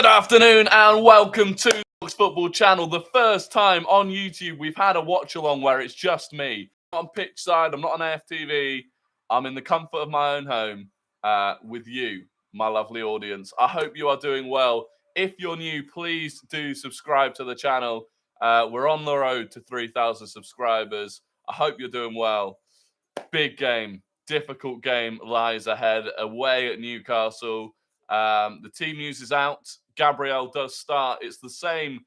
Good afternoon and welcome to the Rorytalksfootball channel. The first time on YouTube we've had a watch-along where it's just me. I'm on pitch side, I'm not on AFTV. I'm in the comfort of my own home with you, my lovely audience. I hope you are doing well. If you're new, please do subscribe to the channel. We're on the road to 3,000 subscribers. I hope you're doing well. Big game, difficult game lies ahead away at Newcastle. The team news is out. Gabriel does start. It's the same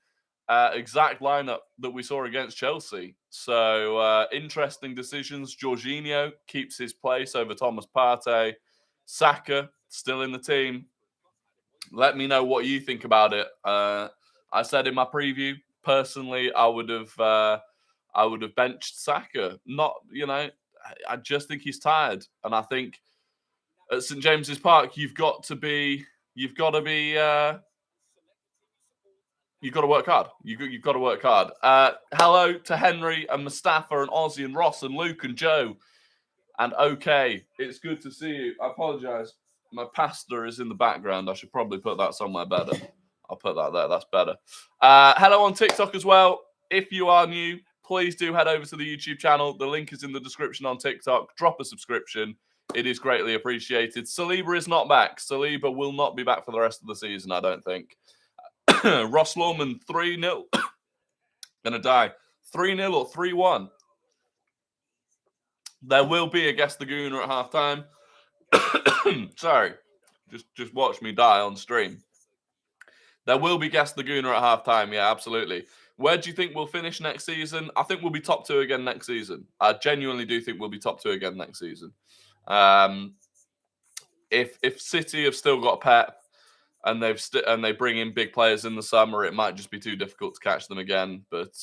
exact lineup that we saw against Chelsea. So interesting decisions. Jorginho keeps his place over Thomas Partey. Saka still in the team. Let me know what you think about it. I said in my preview, personally, I would have benched Saka. Not, I just think he's tired, and I think at St James's Park, you've got to work hard. You've got to work hard. Hello to Henry and Mustafa and Ozzy and Ross and Luke and Joe and OK. It's good to see you. I apologise. My pasta is in the background. I should probably put that somewhere better. I'll put that there. That's better. Hello on TikTok as well. If you are new, please do head over to the YouTube channel. The link is in the description on TikTok. Drop a subscription. It is greatly appreciated. Saliba is not back. Saliba will not be back for the rest of the season, I don't think. Ross Lawman, 3-0. Gonna die. 3-0 or 3-1. There will be a Guess the Gooner at halftime. Sorry. Just watch me die on stream. There will be Guess the Gooner at halftime. Yeah, absolutely. Where do you think we'll finish next season? I think we'll be top 2 again next season. I genuinely do think we'll be top 2 again next season. If City have still got Pep and they bring in big players in the summer, it might just be too difficult to catch them again. But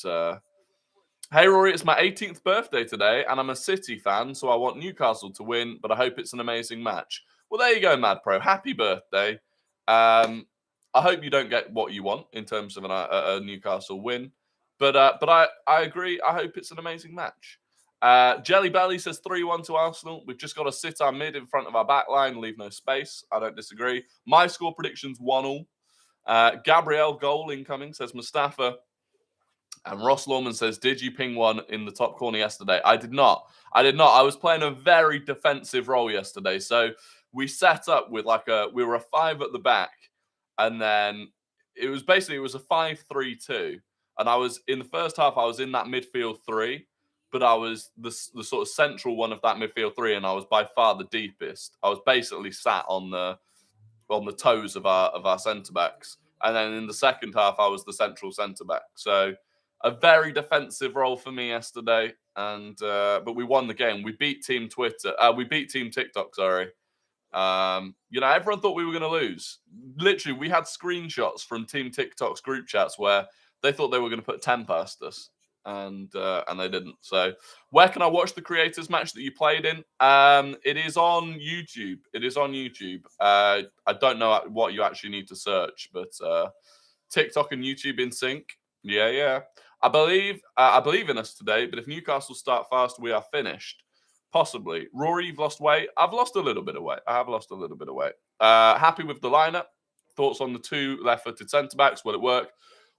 hey, Rory, it's my 18th birthday today, and I'm a City fan, so I want Newcastle to win, but I hope it's an amazing match. Well, there you go, Mad Pro. Happy birthday. I hope you don't get what you want in terms of a Newcastle win, but I agree. I hope it's an amazing match. Jelly Belly says 3-1 to Arsenal. We've just got to sit our mid in front of our back line, leave no space. I don't disagree. My score prediction's 1-1. Gabriel goal incoming, says Mustafa. And Ross Lawman says, did you ping one in the top corner yesterday? I did not. I was playing a very defensive role yesterday. So we set up with we were a 5 at the back. And then it was a 5-3-2. And I was, in the first half, I was in that midfield 3. But I was the sort of central one of that midfield 3, and I was by far the deepest. I was basically sat on the toes of our centre backs, and then in the second half, I was the central centre back. So a very defensive role for me yesterday, and but we won the game. We beat Team Twitter. We beat Team TikTok. Sorry. Everyone thought we were going to lose. Literally, we had screenshots from Team TikTok's group chats where they thought they were going to put 10 past us. And they didn't. So where can I watch the creators match that you played in? It is on YouTube. I don't know what you actually need to search, but TikTok and YouTube in sync. Yeah. I believe in us today, but if Newcastle start fast, we are finished. Possibly. Rory, you've lost weight. I've lost a little bit of weight. Happy with the lineup. Thoughts on the 2 left-footed centre-backs? Will it work?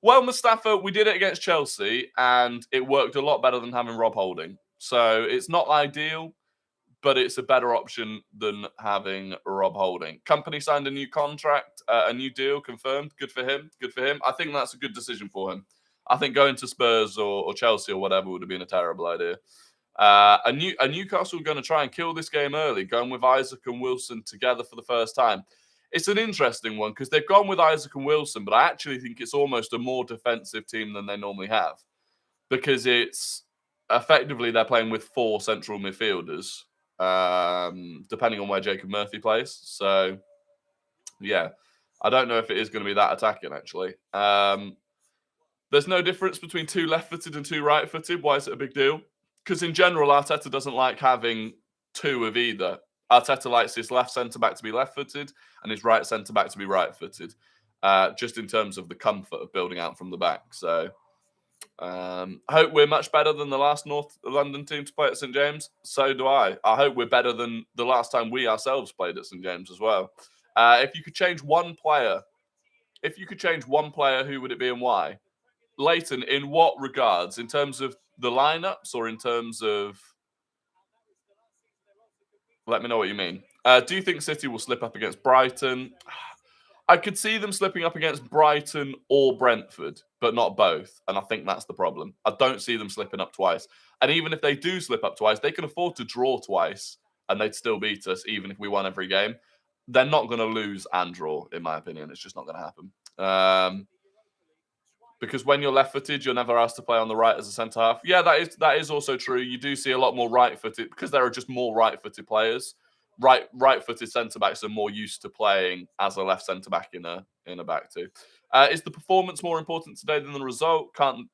Well, Mustafa, we did it against Chelsea, and it worked a lot better than having Rob Holding. So it's not ideal, but it's a better option than having Rob Holding. Company signed a new contract, a new deal confirmed. Good for him. I think that's a good decision for him. I think going to Spurs or Chelsea or whatever would have been a terrible idea. Newcastle are going to try and kill this game early, going with Isaac and Wilson together for the first time. It's an interesting one because they've gone with Isaac and Wilson, but I actually think it's almost a more defensive team than they normally have because it's effectively they're playing with 4 central midfielders, depending on where Jacob Murphy plays. So, yeah, I don't know if it is going to be that attacking, actually. There's no difference between 2 left-footed and 2 right-footed. Why is it a big deal? Because in general, Arteta doesn't like having 2 of either. Arteta likes his left centre-back to be left-footed and his right centre-back to be right-footed, just in terms of the comfort of building out from the back. So I hope we're much better than the last North London team to play at St James. So do I. I hope we're better than the last time we ourselves played at St James as well. If you could change one player if you could change one player, who would it be and why? Leighton, in what regards? In terms of the lineups or in terms of? Let me know what you mean. Do you think City will slip up against Brighton? I could see them slipping up against Brighton or Brentford, but not both. And I think that's the problem. I don't see them slipping up twice. And even if they do slip up twice, they can afford to draw twice and they'd still beat us, even if we won every game. They're not going to lose and draw, in my opinion. It's just not going to happen. Because when you're left-footed, you're never asked to play on the right as a centre half. Yeah, that is also true. You do see a lot more right-footed because there are just more right-footed players. Right-footed centre backs are more used to playing as a left centre back in a back two. Is the performance more important today than the result? Can't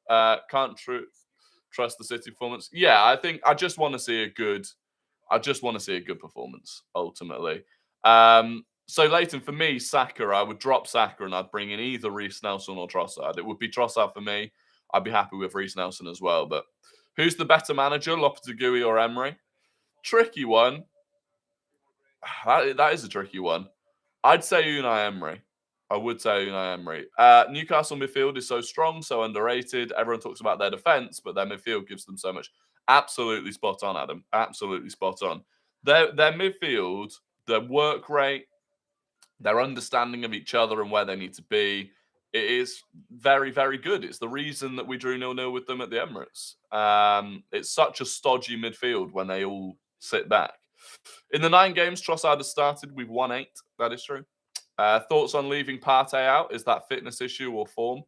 trust the City performance. Yeah, I just want to see a good performance ultimately. So Leighton, for me, Saka, I would drop Saka and I'd bring in either Reece Nelson or Trossard. It would be Trossard for me. I'd be happy with Reece Nelson as well. But who's the better manager, Lopetegui or Emery? Tricky one. That is a tricky one. I'd say Unai Emery. I would say Unai Emery. Newcastle midfield is so strong, so underrated. Everyone talks about their defence, but their midfield gives them so much. Absolutely spot on, Adam. Absolutely spot on. Their midfield, their work rate, their understanding of each other and where they need to be, it is very, very good. It's the reason that we drew 0-0 with them at the Emirates. It's such a stodgy midfield when they all sit back. In the 9 games Trossard has started, we've won 8. That is true. Thoughts on leaving Partey out? Is that fitness issue or form?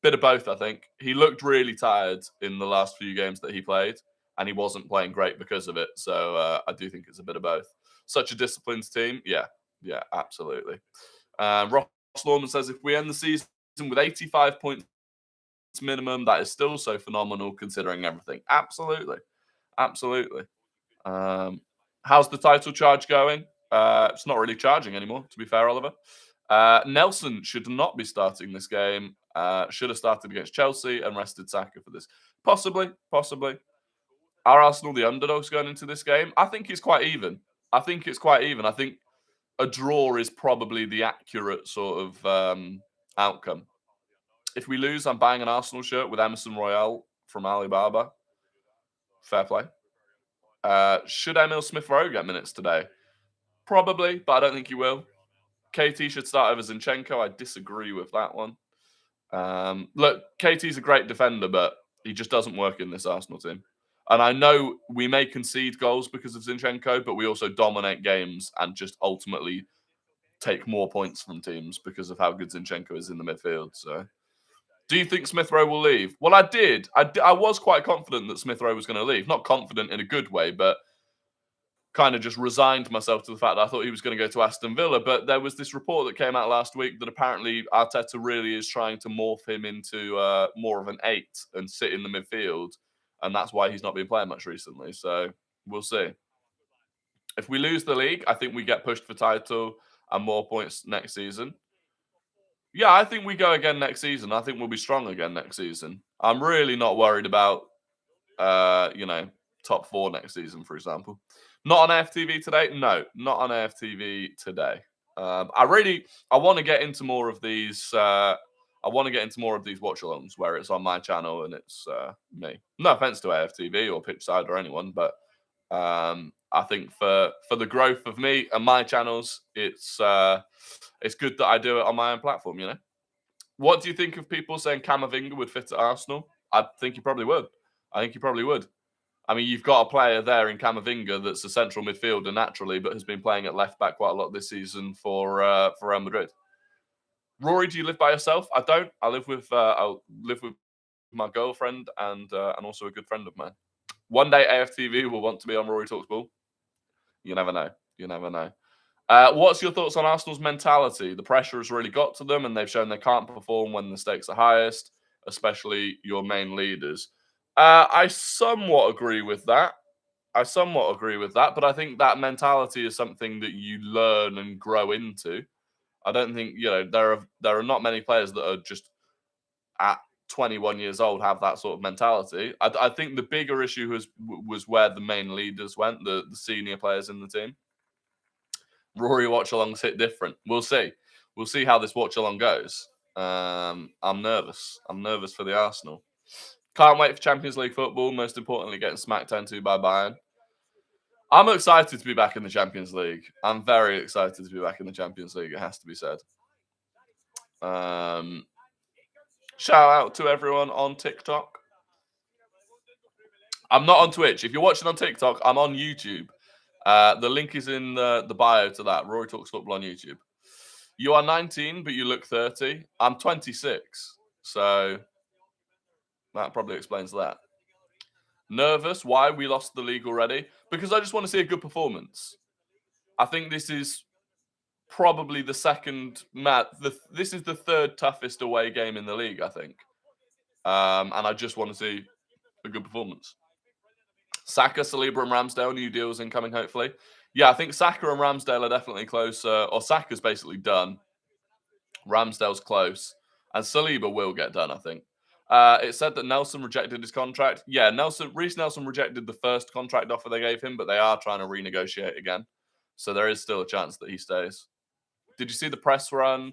Bit of both, I think. He looked really tired in the last few games that he played, and he wasn't playing great because of it. So I do think it's a bit of both. Such a disciplined team. Yeah, absolutely. Ross Lorman says, if we end the season with 85 points minimum, that is still so phenomenal considering everything. Absolutely. How's the title charge going? It's not really charging anymore, to be fair, Oliver. Nelson should not be starting this game. Should have started against Chelsea and rested Saka for this. Possibly. Are Arsenal the underdogs going into this game? I think it's quite even. I think a draw is probably the accurate sort of outcome. If we lose, I'm buying an Arsenal shirt with Emerson Royale from Alibaba. Fair play. Should Emil Smith-Rowe get minutes today? Probably, but I don't think he will. KT should start over Zinchenko. I disagree with that one. Look, KT's a great defender, but he just doesn't work in this Arsenal team. And I know we may concede goals because of Zinchenko, but we also dominate games and just ultimately take more points from teams because of how good Zinchenko is in the midfield. So, do you think Smith-Rowe will leave? Well, I did. I was quite confident that Smith-Rowe was going to leave. Not confident in a good way, but kind of just resigned myself to the fact that I thought he was going to go to Aston Villa. But there was this report that came out last week that apparently Arteta really is trying to morph him into more of an 8 and sit in the midfield. And that's why he's not been playing much recently. So we'll see. If we lose the league, I think we get pushed for title and more points next season. Yeah, I think we go again next season. I think we'll be strong again next season. I'm really not worried about, top 4 next season, for example. Not on AFTV today? No, not on AFTV today. I want to get into more of these. I want to get into more of these watch-alongs where it's on my channel and it's me. No offense to AFTV or Pitchside or anyone, but I think for the growth of me and my channels, it's good that I do it on my own platform. What do you think of people saying Camavinga would fit at Arsenal? I think he probably would. I mean, you've got a player there in Camavinga that's a central midfielder naturally, but has been playing at left back quite a lot this season for Real Madrid. Rory, do you live by yourself? I don't. I live with my girlfriend and also a good friend of mine. One day AFTV will want to be on Rory Talks Ball. You never know. What's your thoughts on Arsenal's mentality? The pressure has really got to them, and they've shown they can't perform when the stakes are highest, especially your main leaders. I somewhat agree with that. But I think that mentality is something that you learn and grow into. I don't think there are not many players that are just at 21 years old have that sort of mentality. I think the bigger issue was where the main leaders went, the senior players in the team. Rory Watchalong's hit different. We'll see how this Watchalong goes. I'm nervous. I'm nervous for the Arsenal. Can't wait for Champions League football. Most importantly, getting smacked 10-2 by Bayern. I'm excited to be back in the Champions League. I'm very excited to be back in the Champions League. It has to be said. Shout out to everyone on TikTok. I'm not on Twitch. If you're watching on TikTok, I'm on YouTube. The link is in the bio to that. Rory Talks Football on YouTube. You are 19, but you look 30. I'm 26. So that probably explains that. Nervous. Why? We lost the league already. Because I just want to see a good performance. I think this is probably the second match. This is the third toughest away game in the league, I think. And I just want to see a good performance. Saka, Saliba, and Ramsdale, new deals incoming, hopefully. Yeah, I think Saka and Ramsdale are definitely close. Or Saka's basically done. Ramsdale's close. And Saliba will get done, I think. It said that Nelson rejected his contract. Yeah, Reece Nelson rejected the first contract offer they gave him, but they are trying to renegotiate again. So there is still a chance that he stays. Did you see the press run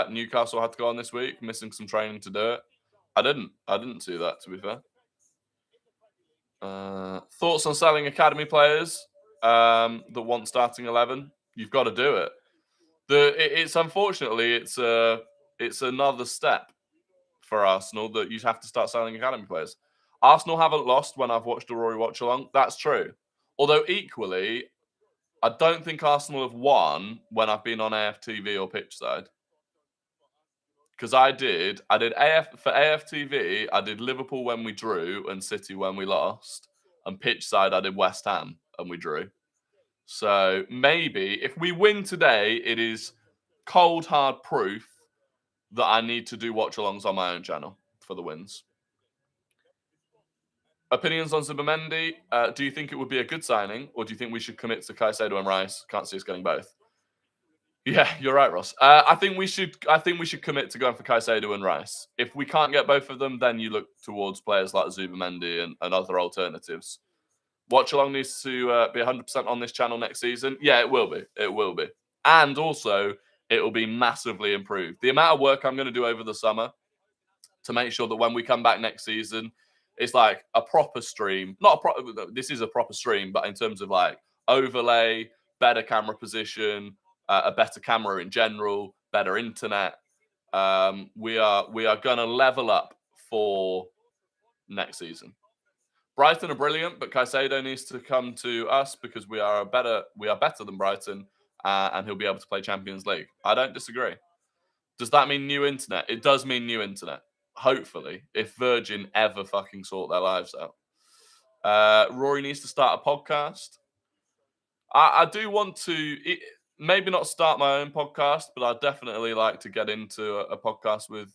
Newcastle had to go on this week, missing some training to do it? I didn't see that, to be fair. Thoughts on selling academy players that want starting 11? You've got to do it. It's unfortunately it's another step for Arsenal that you have to start selling academy players. Arsenal haven't lost when I've watched a Rory Watchalong. That's true. Although equally, I don't think Arsenal have won when I've been on AFTV or pitch side. Because I did for AFTV, I did Liverpool when we drew and City when we lost. And pitch side, I did West Ham and we drew. So maybe if we win today, it is cold, hard proof that I need to do watch-alongs on my own channel for the wins. Opinions on Zubimendi. Do you think it would be a good signing, or do you think we should commit to Caicedo and Rice? Can't see us getting both. Yeah, you're right, Ross. I think we should commit to going for Caicedo and Rice. If we can't get both of them, then you look towards players like Zubimendi and other alternatives. Watchalong needs to be 100% on this channel next season. Yeah, it will be. It will be. And also, it will be massively improved. The amount of work I'm going to do over the summer to make sure that when we come back next season, it's like a proper stream. This is a proper stream, but in terms of like overlay, better camera position, a better camera in general, better internet. We are going to level up for next season. Brighton are brilliant, but Caicedo needs to come to us because we are better than Brighton, and he'll be able to play Champions League. I don't disagree. Does that mean new internet? It does mean new internet. Hopefully, if Virgin ever fucking sort their lives out. Rory needs to start a podcast. I do want to maybe not start my own podcast, but I'd definitely like to get into a podcast with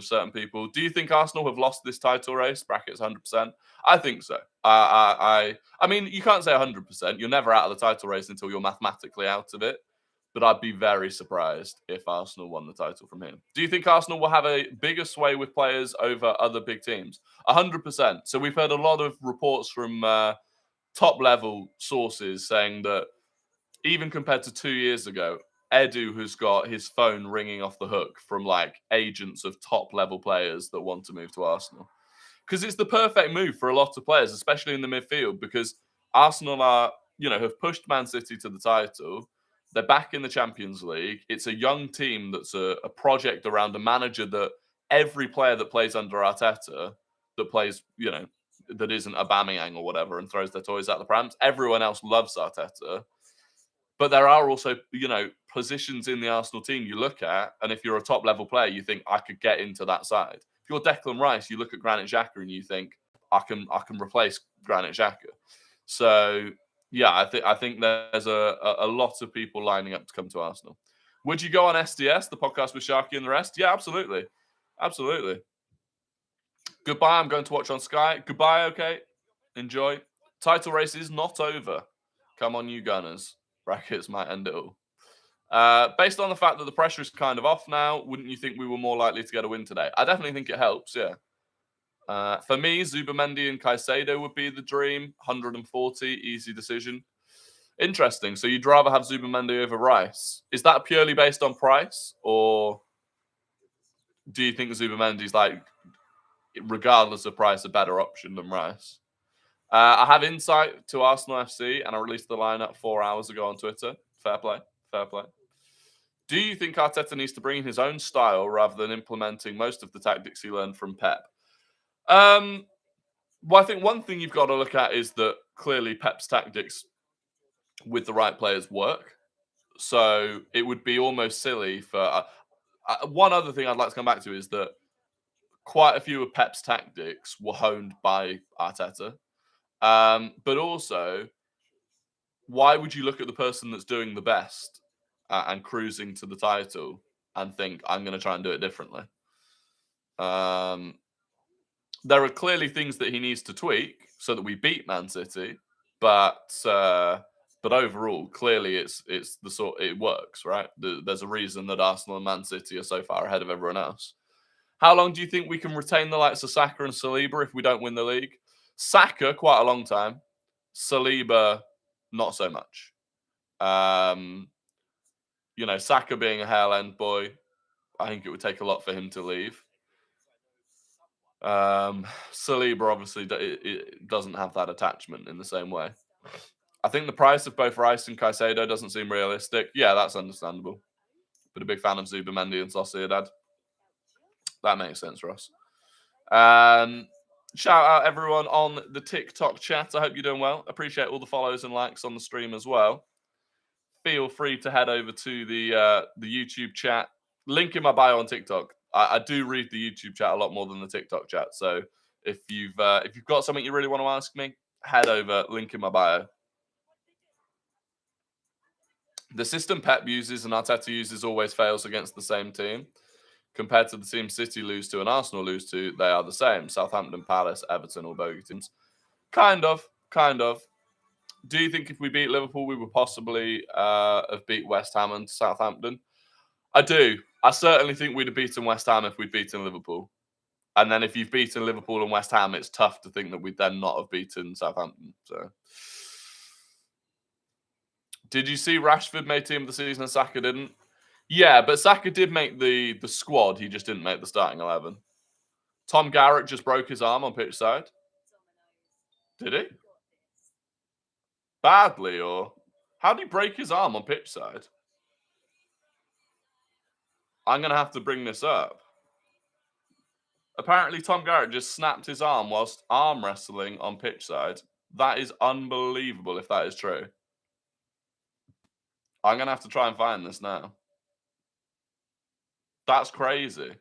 certain people. Do you think Arsenal have lost this title race? Brackets 100%. I think so. I mean, you can't say 100%. You're never out of the title race until you're mathematically out of it. But I'd be very surprised if Arsenal won the title from here. Do you think Arsenal will have a bigger sway with players over other big teams? 100%. So we've heard a lot of reports from top-level sources saying that even compared to 2 years ago, Edu has got his phone ringing off the hook from like agents of top-level players that want to move to Arsenal. Because it's the perfect move for a lot of players, especially in the midfield, because Arsenal have pushed Man City to the title. They're back in the Champions League. It's a young team that's a project around a manager that every player that plays under Arteta, that plays, that isn't Aubameyang or whatever and throws their toys out the prams, everyone else loves Arteta. But there are also, positions in the Arsenal team you look at, and if you're a top-level player, you think, I could get into that side. If you're Declan Rice, you look at Granit Xhaka and you think, I can replace Granit Xhaka. So... yeah, I think there's a lot of people lining up to come to Arsenal. Would you go on SDS, the podcast with Sharky and the rest? Yeah, absolutely. Absolutely. Goodbye, I'm going to watch on Sky. Goodbye, okay. Enjoy. Title race is not over. Come on, you Gunners. Brackets might end it all. Based on the fact that the pressure is kind of off now, wouldn't you think we were more likely to get a win today? I definitely think it helps, yeah. For me, Zubimendi and Caicedo would be the dream. 140, easy decision. Interesting. So you'd rather have Zubimendi over Rice. Is that purely based on price, or Do you think Zubamendi's, like, regardless of price, a better option than Rice? I have insight to Arsenal FC, and I released the lineup 4 hours ago on Twitter. Fair play. Fair play. Do you think Arteta needs to bring in his own style rather than implementing most of the tactics he learned from Pep? Well, I think one thing you've got to look at is that clearly Pep's tactics with the right players work. So it would be almost silly for... one other thing I'd like to come back to is that quite a few of Pep's tactics were honed by Arteta. But also, why would you look at the person that's doing the best and cruising to the title and think, I'm going to try and do it differently? There are clearly things that he needs to tweak so that we beat Man City, but overall, clearly it's the sort it works, right? There's a reason that Arsenal and Man City are so far ahead of everyone else. How long do you think we can retain the likes of Saka and Saliba if we don't win the league? Saka, quite a long time. Saliba, not so much. Saka being a hell end boy, I think it would take a lot for him to leave. Saliba obviously it doesn't have that attachment in the same way. I think the price of both Rice and Caicedo doesn't seem realistic. Yeah, that's understandable. But a big fan of Zubamendi and Sociedad. That makes sense, Ross. Shout out everyone on the TikTok chat. I hope you're doing well. Appreciate all the follows and likes on the stream as well. Feel free to head over to the YouTube chat. Link in my bio on TikTok. I do read the YouTube chat a lot more than the TikTok chat. So if you've got something you really want to ask me, head over. Link in my bio. The system Pep uses and Arteta uses always fails against the same team. Compared to the team City lose to and Arsenal lose to, they are the same. Southampton, Palace, Everton, or bogey teams. Kind of. Do you think if we beat Liverpool, we would possibly have beat West Ham and Southampton? I do. I certainly think we'd have beaten West Ham if we'd beaten Liverpool. And then if you've beaten Liverpool and West Ham, it's tough to think that we'd then not have beaten Southampton. So, did you see Rashford made team of the season and Saka didn't? Yeah, but Saka did make the squad. He just didn't make the starting 11. Tom Garrett just broke his arm on pitch side. Did he? Badly, or how did he break his arm on pitch side? I'm going to have to bring this up. Apparently, Tom Garrett just snapped his arm whilst arm wrestling on pitch side. That is unbelievable if that is true. I'm going to have to try and find this now. That's crazy.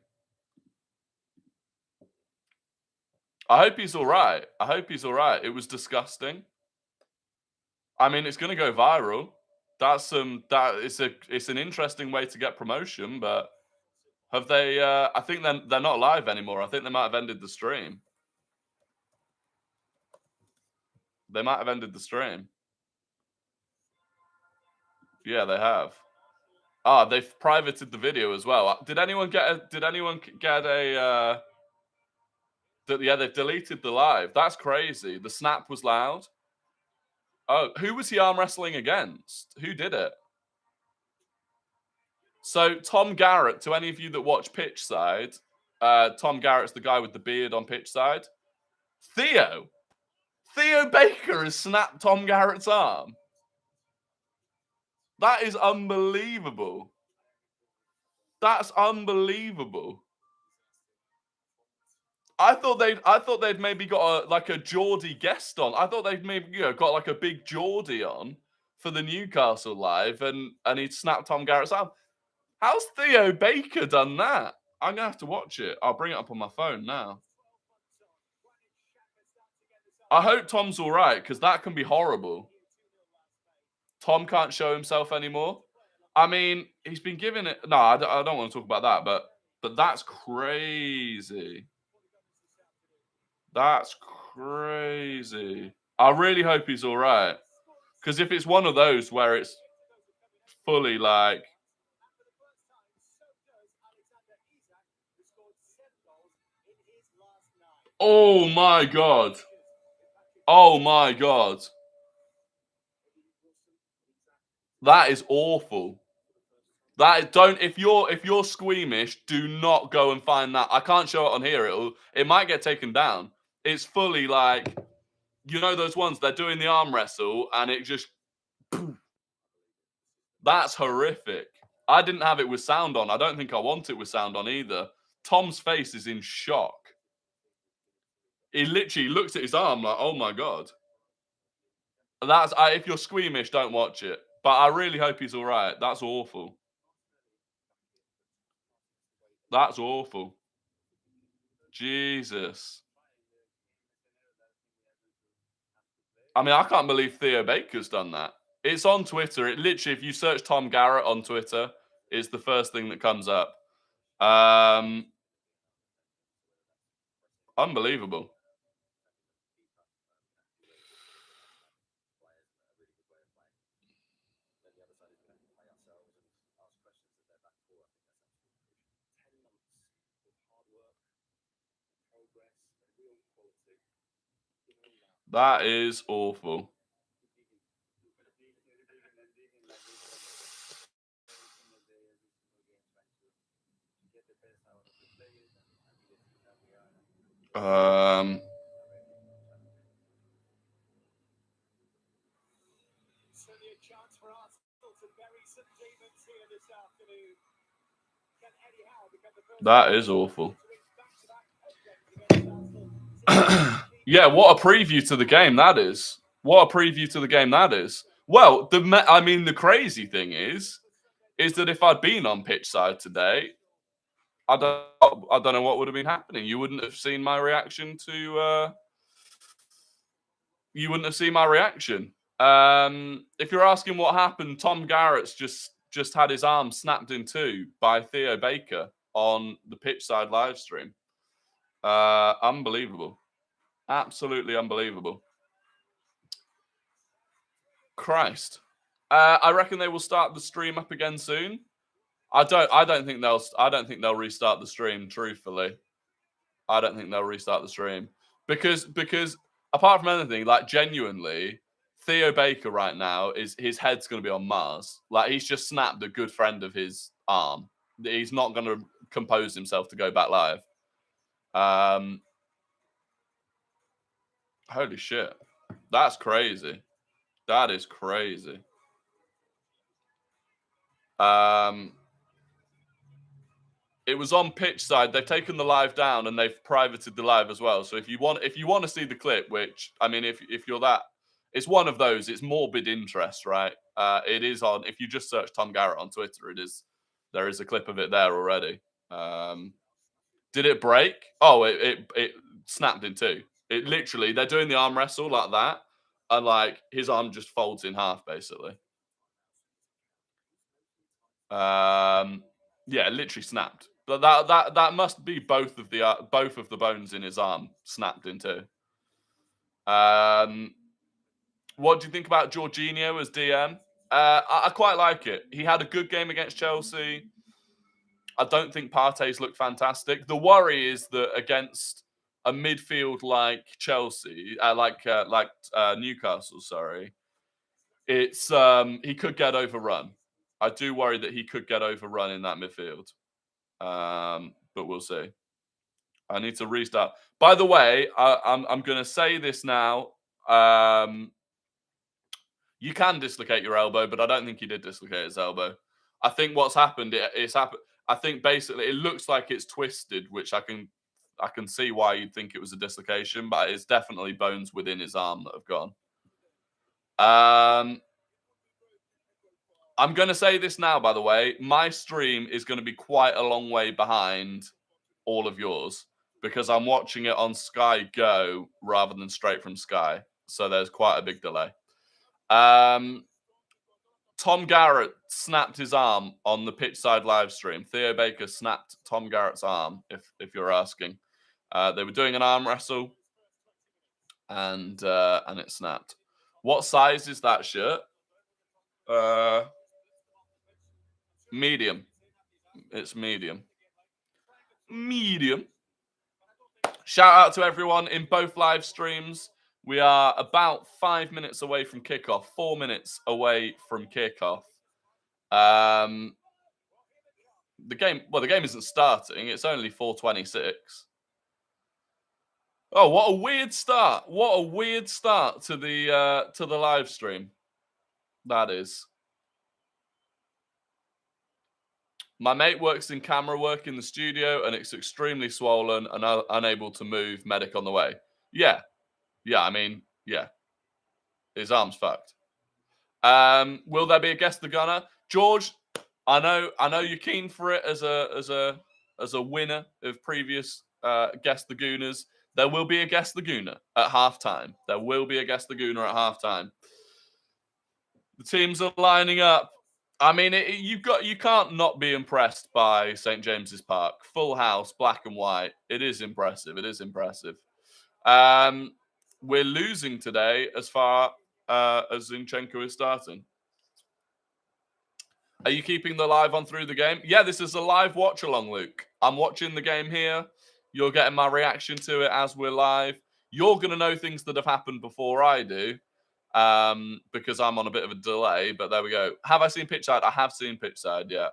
I hope he's all right. It was disgusting. I mean, it's going to go viral. It's an interesting way to get promotion, but have they? I think they're not live anymore. I think they might have ended the stream. Yeah, they have. They've privated the video as well. Did anyone get a? Yeah, they've deleted the live. That's crazy. The snap was loud. Oh, who was he arm wrestling against? Who did it? So Tom Garrett, to any of you that watch pitch side, Tom Garrett's the guy with the beard on pitch side. Theo Baker has snapped Tom Garrett's arm. That is unbelievable. That's unbelievable. I thought they'd maybe got a Geordie guest on. I thought they'd maybe got like a big Geordie on for the Newcastle live, and he'd snapped Tom Garrett's arm. How's Theo Baker done that? I'm gonna have to watch it. I'll bring it up on my phone now. I hope Tom's all right, because that can be horrible. Tom can't show himself anymore. I mean, he's been given it. No, I don't want to talk about that, but that's crazy. That's crazy. I really hope he's all right, because if it's one of those where it's fully like, oh my god, that is awful. If you're squeamish, do not go and find that. I can't show it on here. It might get taken down. It's fully like, you know, those ones they're doing the arm wrestle and it just that's horrific. I didn't have it with sound on. I don't think I want it with sound on either. Tom's face is in shock. He literally looks at his arm like, oh my god. If you're squeamish, don't watch it. But I really hope he's all right. That's awful. That's awful. Jesus. I mean, I can't believe Theo Baker's done that. It's on Twitter. It literally, if you search Tom Garrett on Twitter, it's the first thing that comes up. Unbelievable. That is awful. That is awful. Yeah, what a preview to the game that is. What a preview to the game that is. Well, the crazy thing is that if I'd been on pitch side today, I don't know what would have been happening. You wouldn't have seen my reaction to. You wouldn't have seen my reaction. If you're asking what happened, Tom Garrett's just had his arm snapped in two by Theo Baker on the pitch side live stream. Unbelievable. Absolutely unbelievable. Christ. I reckon they will start the stream up again soon. I don't think they'll restart the stream, truthfully. I don't think they'll restart the stream. Because apart from anything, like genuinely, Theo Baker right now his head's gonna be on Mars. Like he's just snapped a good friend of his arm. He's not gonna compose himself to go back live. Holy shit. That's crazy. That is crazy. It was on pitch side. They've taken the live down and they've privated the live as well. So if you want to see the clip, which I mean, if you're that, it's one of those. It's morbid interest, right? It is on. If you just search Tom Garrett on Twitter, there is a clip of it there already. Did it break? Oh, it snapped in two. It literally, they're doing the arm wrestle like that, and like his arm just folds in half, basically. Yeah, it literally snapped. But that must be both of the bones in his arm snapped in two. What do you think about Jorginho as DM? I quite like it. He had a good game against Chelsea. I don't think Partey's looked fantastic. The worry is that against a midfield like Chelsea, like Newcastle, sorry, it's he could get overrun. I do worry that he could get overrun in that midfield. But we'll see. I need to restart. By the way, I'm going to say this now. You can dislocate your elbow, but I don't think he did dislocate his elbow. I think what's happened, it's happened. I think basically it looks like it's twisted, which I can see why you'd think it was a dislocation, but it's definitely bones within his arm that have gone. I'm going to say this now, by the way. My stream is going to be quite a long way behind all of yours because I'm watching it on Sky Go rather than straight from Sky. So there's quite a big delay. Tom Garrett snapped his arm on the pitch side live stream. Theo Baker snapped Tom Garrett's arm, if you're asking. They were doing an arm wrestle and it snapped. What size is that shirt? Medium. It's medium. Medium. Shout out to everyone in both live streams. We are about 5 minutes away from kickoff. 4 minutes away from kickoff. the game isn't starting. It's only 4:26. Oh, what a weird start! What a weird start to the live stream. That is. My mate works in camera work in the studio, and it's extremely swollen and unable to move. Medic on the way. Yeah, yeah. I mean, yeah. His arm's fucked. Will there be a guess the Gunner? George, I know you're keen for it as a winner of previous guess the Gooners. There will be a guess the Gooner at halftime. There will be a guess the Gooner at halftime. The teams are lining up. I mean, you can't not be impressed by St James's Park. Full house, black and white. It is impressive. It is impressive. We're losing today as far as Zinchenko is starting. Are you keeping the live on through the game? Yeah, this is a live watch along, Luke. I'm watching the game here. You're getting my reaction to it as we're live. You're going to know things that have happened before I do. Because I'm on a bit of a delay, but there we go. Have I seen pitchside? I have seen pitchside, yeah.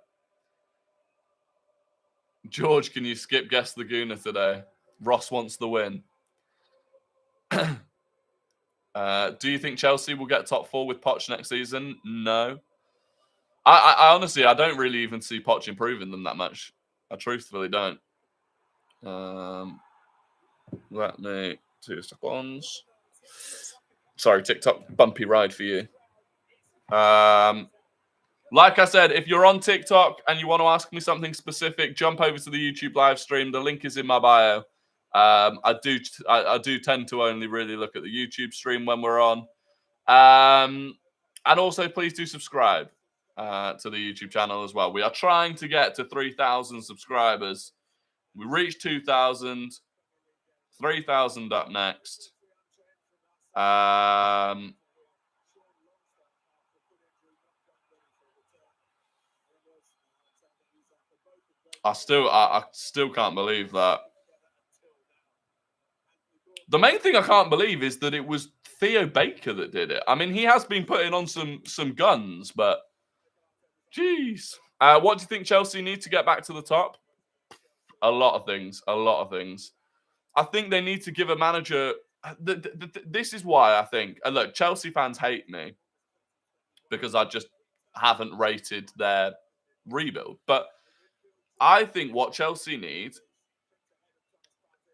George, can you skip guess the Gooner today? Ross wants the win. Do you think Chelsea will get top 4 with Poch next season? No. I honestly, I don't really even see Poch improving them that much. I truthfully don't. Let me 2 seconds. Sorry, TikTok, bumpy ride for you. Like I said, if you're on TikTok and you want to ask me something specific, jump over to the YouTube live stream. The link is in my bio. I do tend to only really look at the YouTube stream when we're on. And also, please do subscribe to the YouTube channel as well. We are trying to get to 3,000 subscribers. We reached 2,000. 3,000 up next. I still can't believe that. The main thing I can't believe is that it was Theo Baker that did it. I mean, he has been putting on some guns, but jeez. What do you think Chelsea need to get back to the top? A lot of things. A lot of things. I think they need to give a manager. This is why I think. And look, Chelsea fans hate me because I just haven't rated their rebuild. But I think what Chelsea need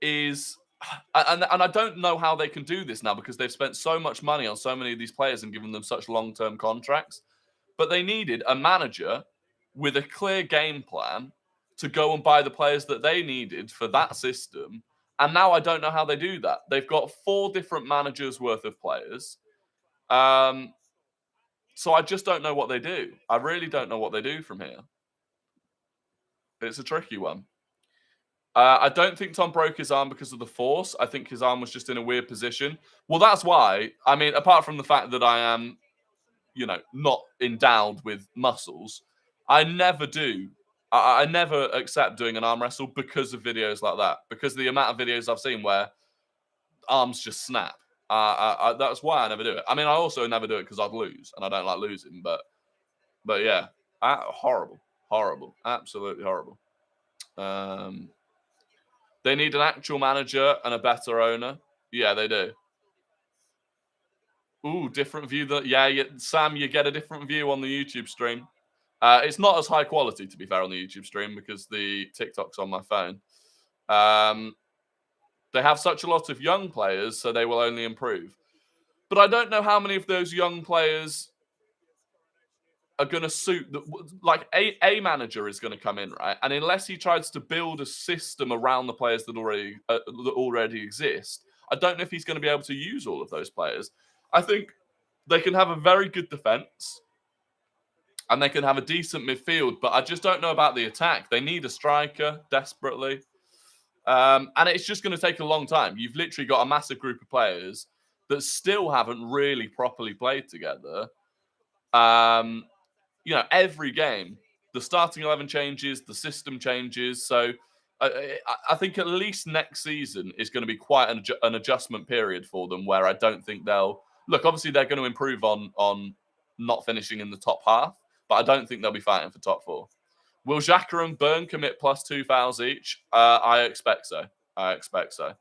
is, and I don't know how they can do this now because they've spent so much money on so many of these players and given them such long-term contracts. But they needed a manager with a clear game plan to go and buy the players that they needed for that system. And now I don't know how they do that. They've got 4 different managers worth of players. So I just don't know what they do. I really don't know what they do from here. It's a tricky one. I don't think Tom broke his arm because of the force. I think his arm was just in a weird position. Well, that's why. I mean, apart from the fact that I am, not endowed with muscles, I never do. I never accept doing an arm wrestle because of videos like that. Because the amount of videos I've seen where arms just snap. That's why I never do it. I mean, I also never do it because I'd lose, and I don't like losing. But yeah, horrible, absolutely horrible. They need an actual manager and a better owner. Yeah, they do. Ooh, different view. Sam, you get a different view on the YouTube stream. It's not as high quality, to be fair, on the YouTube stream because the TikTok's on my phone. They have such a lot of young players, so they will only improve. But I don't know how many of those young players are going to suit. Like a manager is going to come in, right? And unless he tries to build a system around the players that already exist, I don't know if he's going to be able to use all of those players. I think they can have a very good defense and they can have a decent midfield, but I just don't know about the attack. They need a striker desperately. And it's just going to take a long time. You've literally got a massive group of players that still haven't really properly played together. Every game, the starting 11 changes, the system changes. So I think at least next season is going to be quite an adjustment period for them where I don't think they'll... Look, obviously they're going to improve on not finishing in the top half, but I don't think they'll be fighting for top 4. Will Xhaka and Burn commit +2 fouls each? I expect so.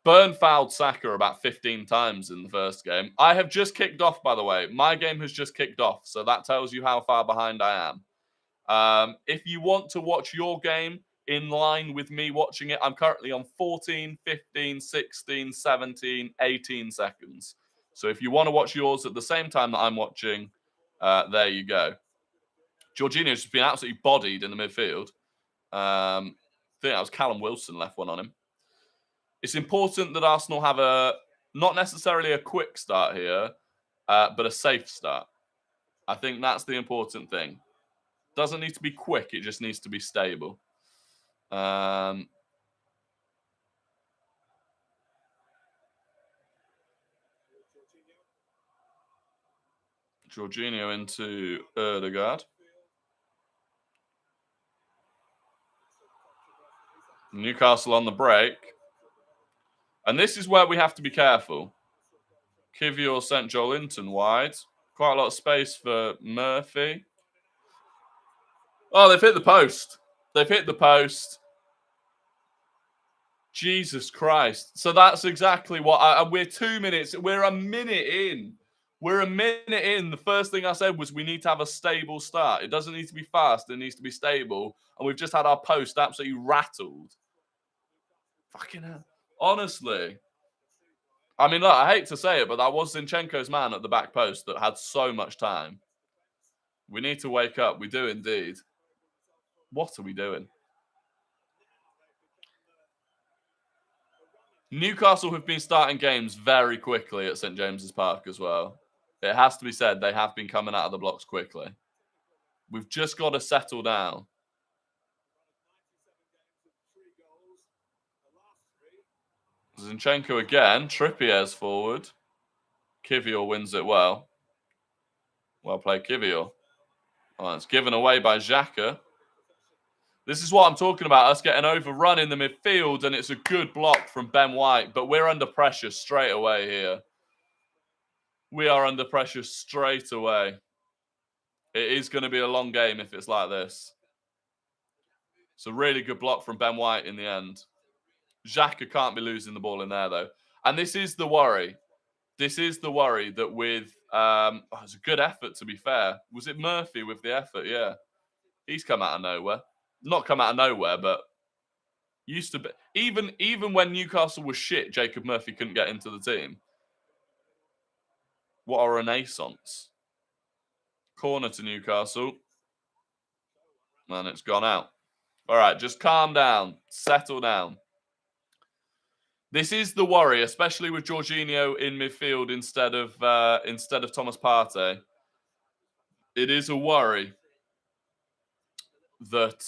Burn fouled Saka about 15 times in the first game. I have just kicked off, by the way. My game has just kicked off, so that tells you how far behind I am. If you want to watch your game in line with me watching it, I'm currently on 14, 15, 16, 17, 18 seconds. So if you want to watch yours at the same time that I'm watching, there you go. Jorginho's just been absolutely bodied in the midfield. I think that was Callum Wilson left one on him. It's important that Arsenal have not necessarily a quick start here, but a safe start. I think that's the important thing. Doesn't need to be quick, it just needs to be stable. Jorginho into Ødegaard. Newcastle on the break. And this is where we have to be careful. Kivior sent Joelinton wide. Quite a lot of space for Murphy. Oh, they've hit the post. Jesus Christ. So that's exactly what we're 2 minutes. We're a minute in. The first thing I said was we need to have a stable start. It doesn't need to be fast. It needs to be stable. And we've just had our post absolutely rattled. Fucking hell. Honestly. I mean, look, I hate to say it, but that was Zinchenko's man at the back post that had so much time. We need to wake up. We do indeed. What are we doing? Newcastle have been starting games very quickly at St James's Park as well. It has to be said, they have been coming out of the blocks quickly. We've just got to settle down. Zinchenko again. Trippier's forward. Kivior wins it well. Well played, Kivior. Oh, it's given away by Xhaka. This is what I'm talking about, us getting overrun in the midfield, and it's a good block from Ben White, but we're under pressure straight away here. We are under pressure straight away. It is going to be a long game if it's like this. It's a really good block from Ben White in the end. Xhaka can't be losing the ball in there, though. And this is the worry. That with... it's a good effort, to be fair. Was it Murphy with the effort? Yeah. He's come out of nowhere. Not come out of nowhere, but used to be. Even when Newcastle was shit, Jacob Murphy couldn't get into the team. What a renaissance. Corner to Newcastle. And it's gone out. All right, just calm down. Settle down. This is the worry, especially with Jorginho in midfield instead of Thomas Partey. It is a worry that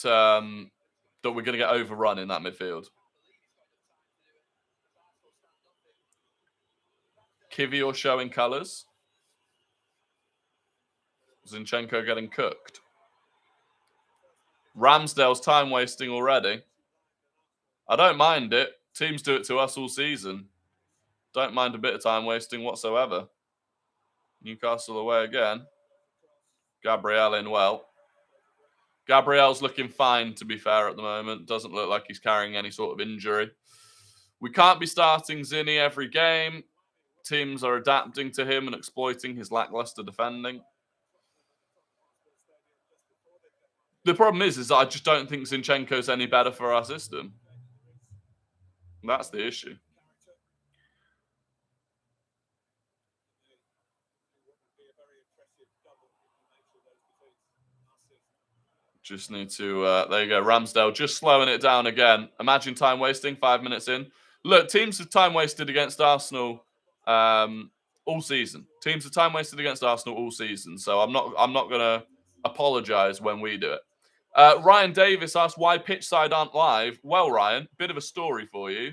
we're going to get overrun in that midfield. Kivior showing colours. Zinchenko getting cooked. Ramsdale's time wasting already. I don't mind it. Teams do it to us all season. Don't mind a bit of time wasting whatsoever. Newcastle away again. Gabriel in well. Gabriel's looking fine, to be fair, at the moment. Doesn't look like he's carrying any sort of injury. We can't be starting Zinni every game. Teams are adapting to him and exploiting his lackluster defending. The problem is I just don't think Zinchenko's any better for our system. That's the issue. Just need to... there you go, Ramsdale just slowing it down again. Imagine time wasting 5 minutes in. Look, teams have time wasted against Arsenal all season. Teams have time wasted against Arsenal all season. So I'm not going to apologise when we do it. Ryan Davis asked why pitch side aren't live. Well, Ryan, bit of a story for you.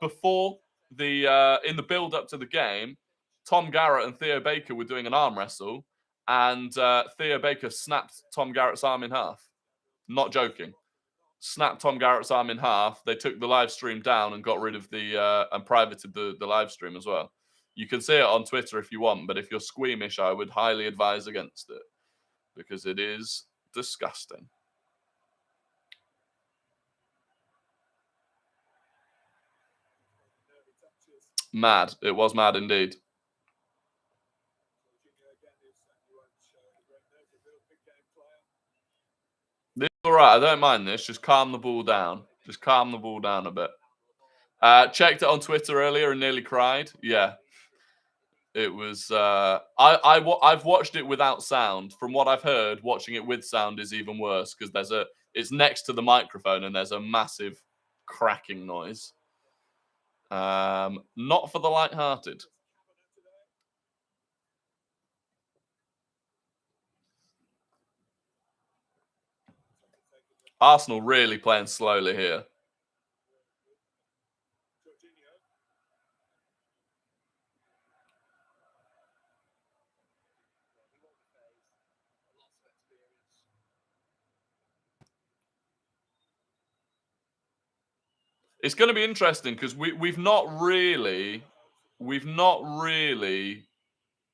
Before in the build up to the game, Tom Garrett and Theo Baker were doing an arm wrestle, and Theo Baker snapped Tom Garrett's arm in half. Not joking. Snapped Tom Garrett's arm in half. They took the live stream down and got rid of and privated the live stream as well. You can see it on Twitter if you want, but if you're squeamish, I would highly advise against it because it is Disgusting. Mad. It was mad indeed. This is all right. I don't mind this. Just calm the ball down. Just calm the ball down a bit. Checked it on Twitter earlier and nearly cried. Yeah. It was. I've watched it without sound. From what I've heard, watching it with sound is even worse because it's next to the microphone and there's a massive cracking noise. Not for the light-hearted. Arsenal really playing slowly here. It's going to be interesting because we've not really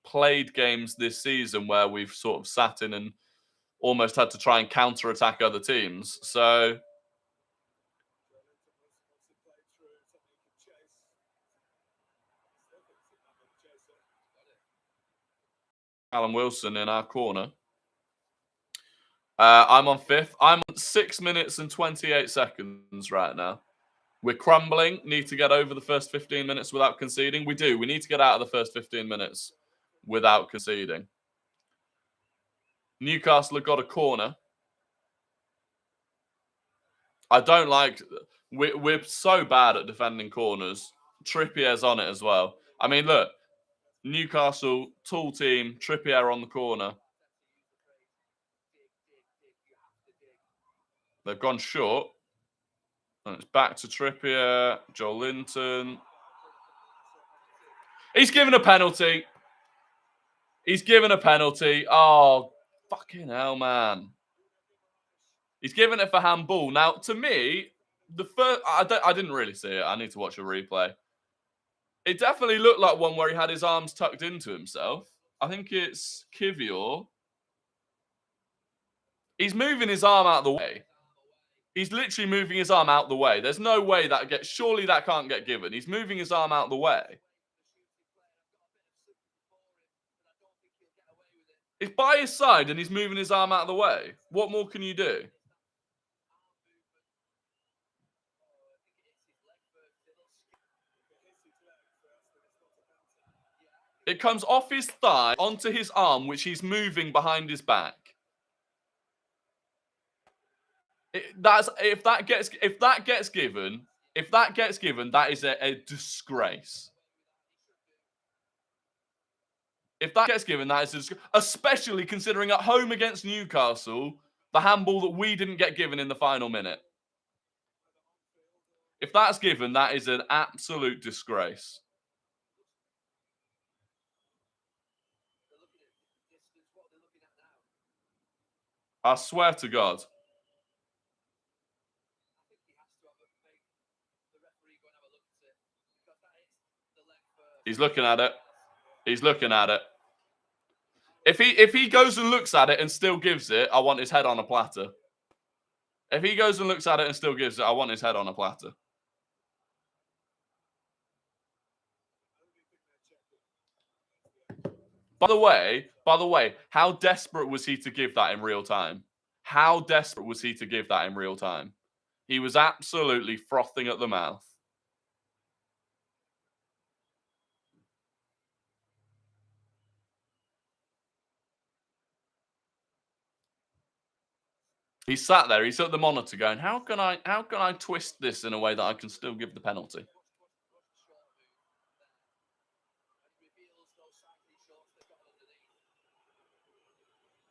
played games this season where we've sort of sat in and almost had to try and counter-attack other teams. So Callum Wilson in our corner. I'm on 5th. I'm on 6 minutes and 28 seconds right now. We're crumbling. Need to get over the first 15 minutes without conceding. We do. We need to get out of the first 15 minutes without conceding. Newcastle have got a corner. I don't like... We're so bad at defending corners. Trippier's on it as well. I mean, look. Newcastle, tall team. Trippier on the corner. They've gone short. And it's back to Trippier. Joel Linton. He's given a penalty. He's given a penalty. Oh, fucking hell, man. He's given it for handball. Now, to me, the first... I didn't really see it. I need to watch a replay. It definitely looked like one where he had his arms tucked into himself. I think it's Kivior. He's moving his arm out of the way. He's literally moving his arm out the way. There's no way that gets... Surely that can't get given. He's moving his arm out the way. It's by his side and he's moving his arm out of the way. What more can you do? It comes off his thigh onto his arm, which he's moving behind his back. If that gets given, that is a disgrace. If that gets given, that is a disgrace. Especially considering at home against Newcastle, the handball that we didn't get given in the final minute. If that's given, that is an absolute disgrace. I swear to God. He's looking at it. He's looking at it. If he goes and looks at it and still gives it, I want his head on a platter. If he goes and looks at it and still gives it, I want his head on a platter. By the way, how desperate was he to give that in real time? How desperate was he to give that in real time? He was absolutely frothing at the mouth. He sat there, he's at the monitor going, how can I twist this in a way that I can still give the penalty?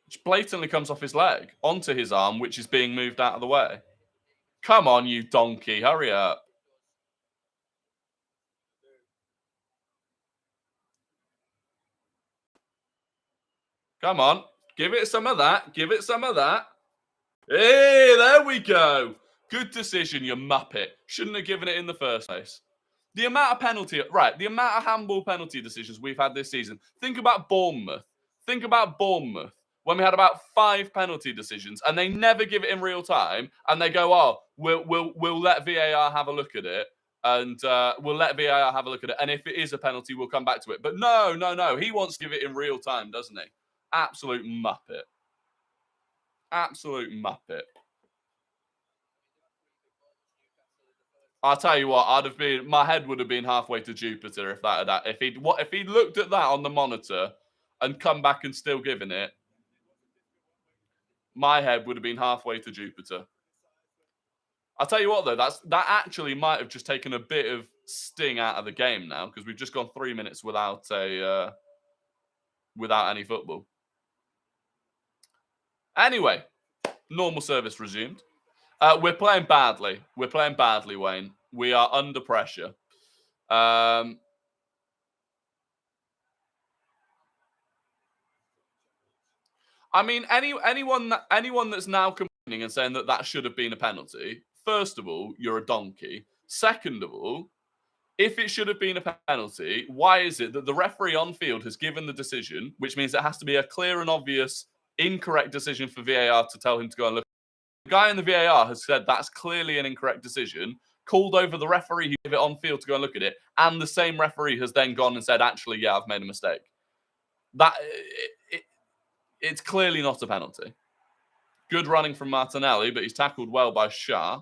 Which blatantly comes off his leg onto his arm, which is being moved out of the way. Come on, you donkey, hurry up. Come on, give it some of that. Give it some of that. Hey, there we go. Good decision, you muppet. Shouldn't have given it in the first place. The amount of the amount of handball penalty decisions we've had this season. Think about Bournemouth. when we had about 5 penalty decisions, and they never give it in real time, and they go, "Oh, we'll let VAR have a look at it, and we'll let VAR have a look at it, and if it is a penalty, we'll come back to it." But no, he wants to give it in real time, doesn't he? Absolute muppet. Absolute muppet. I'll tell you what, my head would have been halfway to Jupiter if he'd looked at that on the monitor and come back and still given it. My head would have been halfway to Jupiter. I'll tell you what though, that actually might have just taken a bit of sting out of the game now, because we've just gone 3 minutes without any football. Anyway, normal service resumed. We're playing badly. We're playing badly, Wayne. We are under pressure. I mean, anyone that's now complaining and saying that should have been a penalty, first of all, you're a donkey. Second of all, if it should have been a penalty, why is it that the referee on field has given the decision, which means it has to be a clear and obvious incorrect decision for VAR to tell him to go and look? The guy in the VAR has said that's clearly an incorrect decision, called over the referee who gave it on field to go and look at it, and the same referee has then gone and said, actually, yeah, I've made a mistake. It's clearly not a penalty. Good running from Martinelli, but he's tackled well by Shah.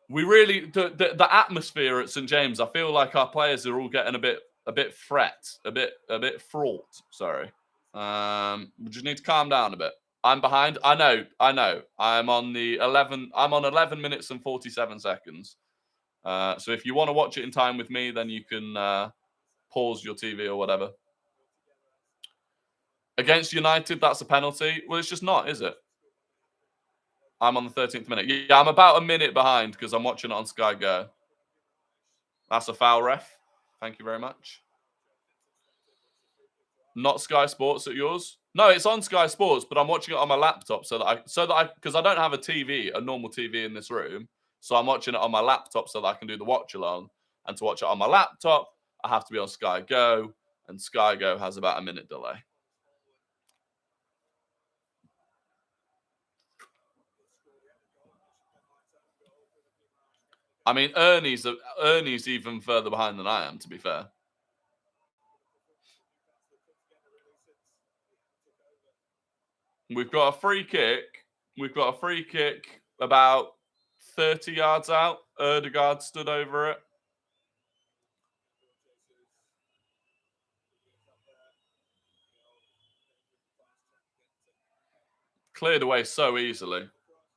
We really the atmosphere at St James. I feel like our players are all getting a bit fraught. Sorry, we just need to calm down a bit. I'm behind. I know. I'm on 11 minutes and 47 seconds. So if you want to watch it in time with me, then you can pause your TV or whatever. Against United, that's a penalty. Well, it's just not, is it? I'm on the 13th minute. Yeah, I'm about a minute behind because I'm watching it on Sky Go. That's a foul, ref. Thank you very much. Not Sky Sports at yours? No, it's on Sky Sports, but I'm watching it on my laptop because I don't have a normal TV in this room. So I'm watching it on my laptop so that I can do the watch along. And to watch it on my laptop, I have to be on Sky Go, and Sky Go has about a minute delay. I mean, Ernie's even further behind than I am, to be fair. We've got a free kick. We've got a free kick about 30 yards out. Erdegaard stood over it. Cleared away so easily.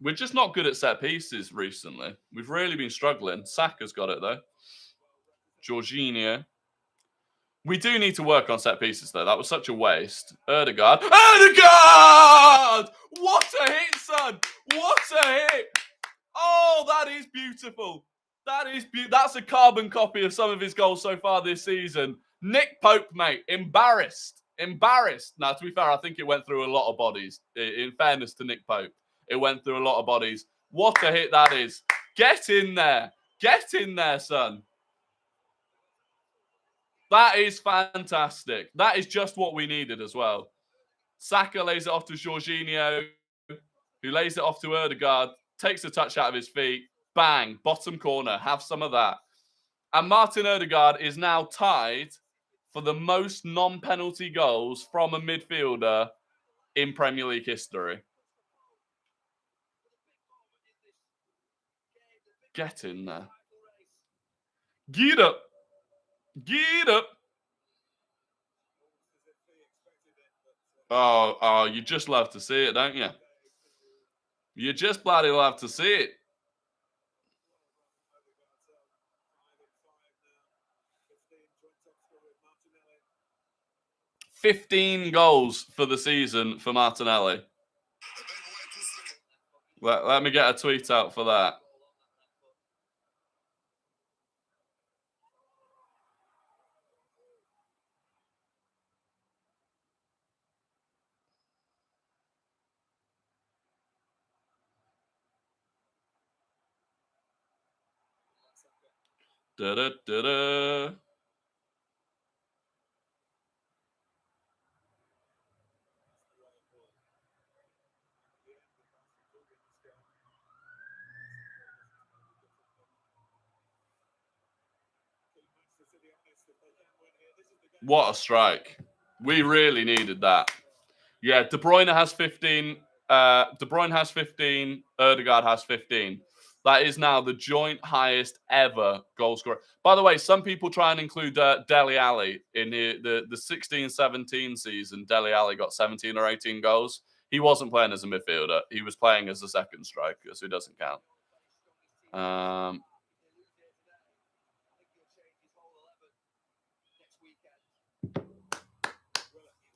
We're just not good at set pieces recently. We've really been struggling. Saka's got it, though. Jorginho. We do need to work on set pieces, though. That was such a waste. Erdegaard. Erdegaard! What a hit, son! What a hit! Oh, that is beautiful. That's a carbon copy of some of his goals so far this season. Nick Pope, mate, embarrassed. Now, to be fair, I think it went through a lot of bodies. In fairness to Nick Pope, it went through a lot of bodies. What a hit that is. Get in there. Get in there, son. That is fantastic. That is just what we needed as well. Saka lays it off to Jorginho, who lays it off to Erdegaard, takes a touch out of his feet. Bang, bottom corner. Have some of that. And Martin Erdegaard is now tied for the most non-penalty goals from a midfielder in Premier League history. Get in there. Get up. Get up. Oh, you just love to see it, don't you? You just bloody love to see it. 15 goals for the season for Martinelli. Let me get a tweet out for that. Da-da-da-da. What a strike. We really needed that. Yeah, De Bruyne has 15. De Bruyne has 15. Ødegaard has 15. That is now the joint highest ever goal scorer. By the way, some people try and include Dele Alli in the 16-17 season. Dele Alli got 17 or 18 goals. He wasn't playing as a midfielder. He was playing as a second striker, so he doesn't count.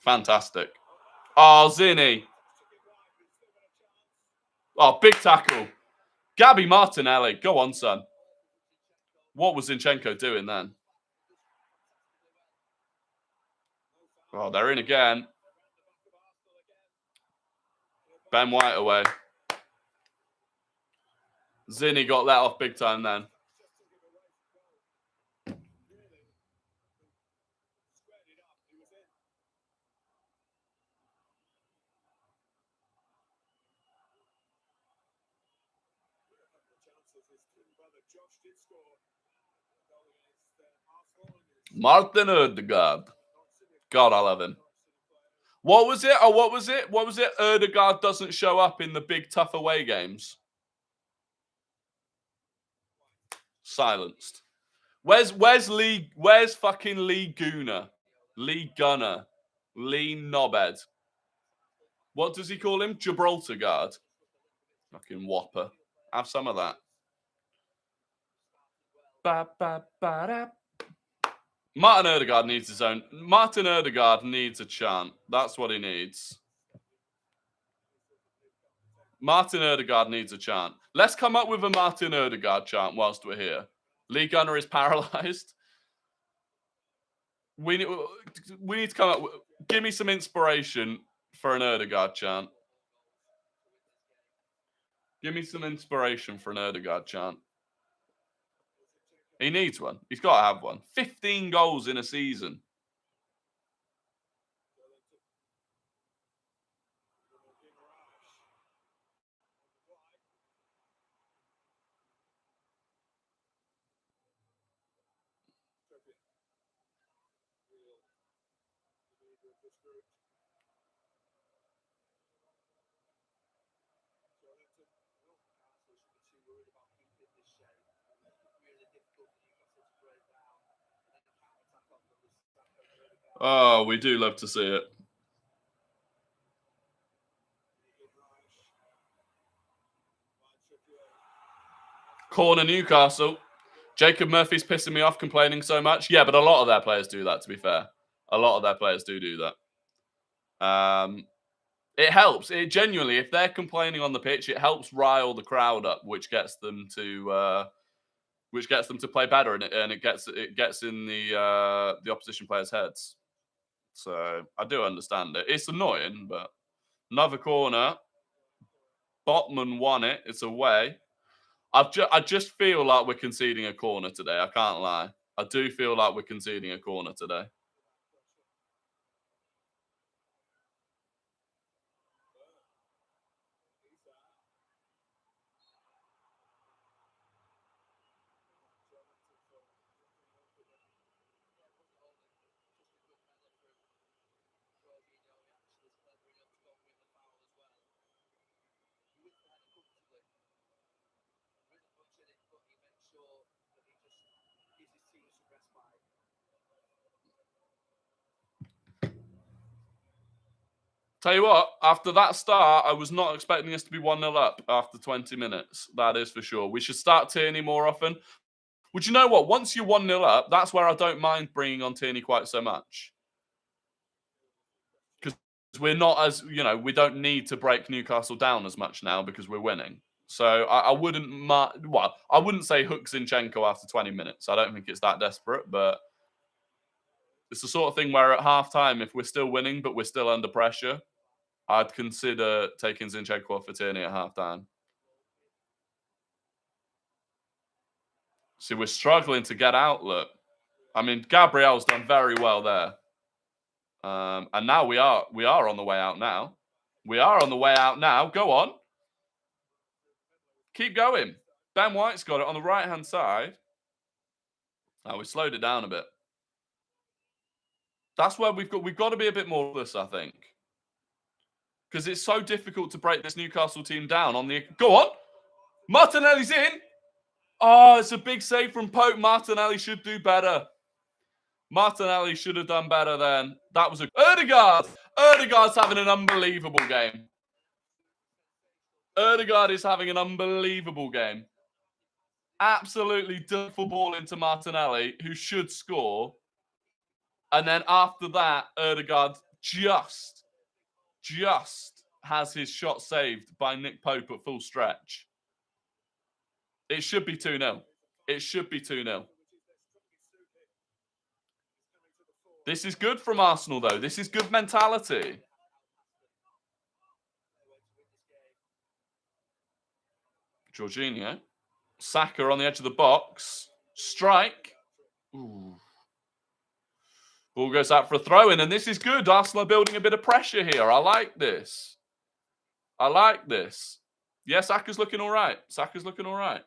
Fantastic. Oh, Zinni. Oh, big tackle. Gabby Martinelli. Go on, son. What was Zinchenko doing then? Oh, they're in again. Ben White away. Zinni got let off big time then. Martin Ødegaard. God, I love him. What was it? Oh, what was it? What was it? Ødegaard doesn't show up in the big tough away games. Silenced. Where's fucking Lee Gooner? Lee Gunner. Lee Knobhead. What does he call him? Gibraltar guard. Fucking whopper. Have some of that. Martin Ødegaard needs his own. Martin Ødegaard needs a chant. That's what he needs. Martin Ødegaard needs a chant. Let's come up with a Martin Ødegaard chant whilst we're here. Lee Gunner is paralyzed. We need to come up with... Give me some inspiration for an Ødegaard chant. Give me some inspiration for an Ødegaard chant. He needs one. He's got to have one. 15 goals in a season. Oh, we do love to see it. Corner Newcastle. Jacob Murphy's pissing me off complaining so much. Yeah, but a lot of their players do that, to be fair. A lot of their players do that. It helps. It genuinely, if they're complaining on the pitch, it helps rile the crowd up, which gets them to play better, and it gets in the opposition players' heads. So I do understand it. It's annoying, but another corner. Botman won it. It's away. I just feel like we're conceding a corner today. I can't lie. I do feel like we're conceding a corner today. Tell you what, after that start, I was not expecting us to be 1-0 up after 20 minutes. That is for sure. We should start Tierney more often. Would you know what? Once you're 1-0 up, that's where I don't mind bringing on Tierney quite so much. Because we're not as, we don't need to break Newcastle down as much now because we're winning. So I wouldn't say hook Zinchenko after 20 minutes. I don't think it's that desperate, but it's the sort of thing where at half-time, if we're still winning but we're still under pressure, I'd consider taking Zinchenko off for Tierney at half-time. See, we're struggling to get out, look. I mean, Gabriel's done very well there. And now we are on the way out now. We are on the way out now. Go on. Keep going. Ben White's got it on the right-hand side. Oh, we slowed it down a bit. That's where we've got to be a bit more ruthless, I think. Because it's so difficult to break this Newcastle team down on the... Go on! Martinelli's in! Oh, it's a big save from Pope. Martinelli should do better. Martinelli should have done better then. That was a... Ødegaard! Ødegaard's having an unbelievable game. Ødegaard is having an unbelievable game. Absolutely dutiful ball into Martinelli, who should score. And then after that, Ødegaard just has his shot saved by Nick Pope at full stretch. It should be 2-0. It should be 2-0. This is good from Arsenal, though. This is good mentality. Jorginho. Saka on the edge of the box. Strike. Ooh. Ball goes out for a throw-in, and this is good. Arsenal are building a bit of pressure here. I like this. I like this. Yeah, Saka's looking all right. Saka's looking all right.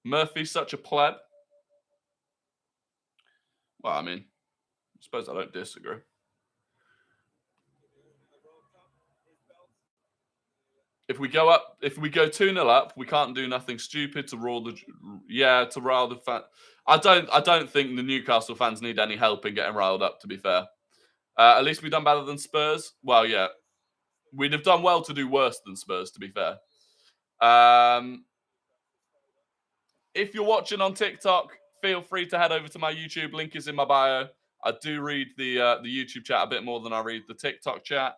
Murphy's such a pleb. Well, I mean, I suppose I don't disagree. If we go 2-0 up, we can't do nothing stupid to roar the fan. I don't think the Newcastle fans need any help in getting riled up, to be fair. At least we've done better than Spurs. Well, yeah. We'd have done well to do worse than Spurs, to be fair. If you're watching on TikTok, feel free to head over to my YouTube. Link is in my bio. I do read the YouTube chat a bit more than I read the TikTok chat.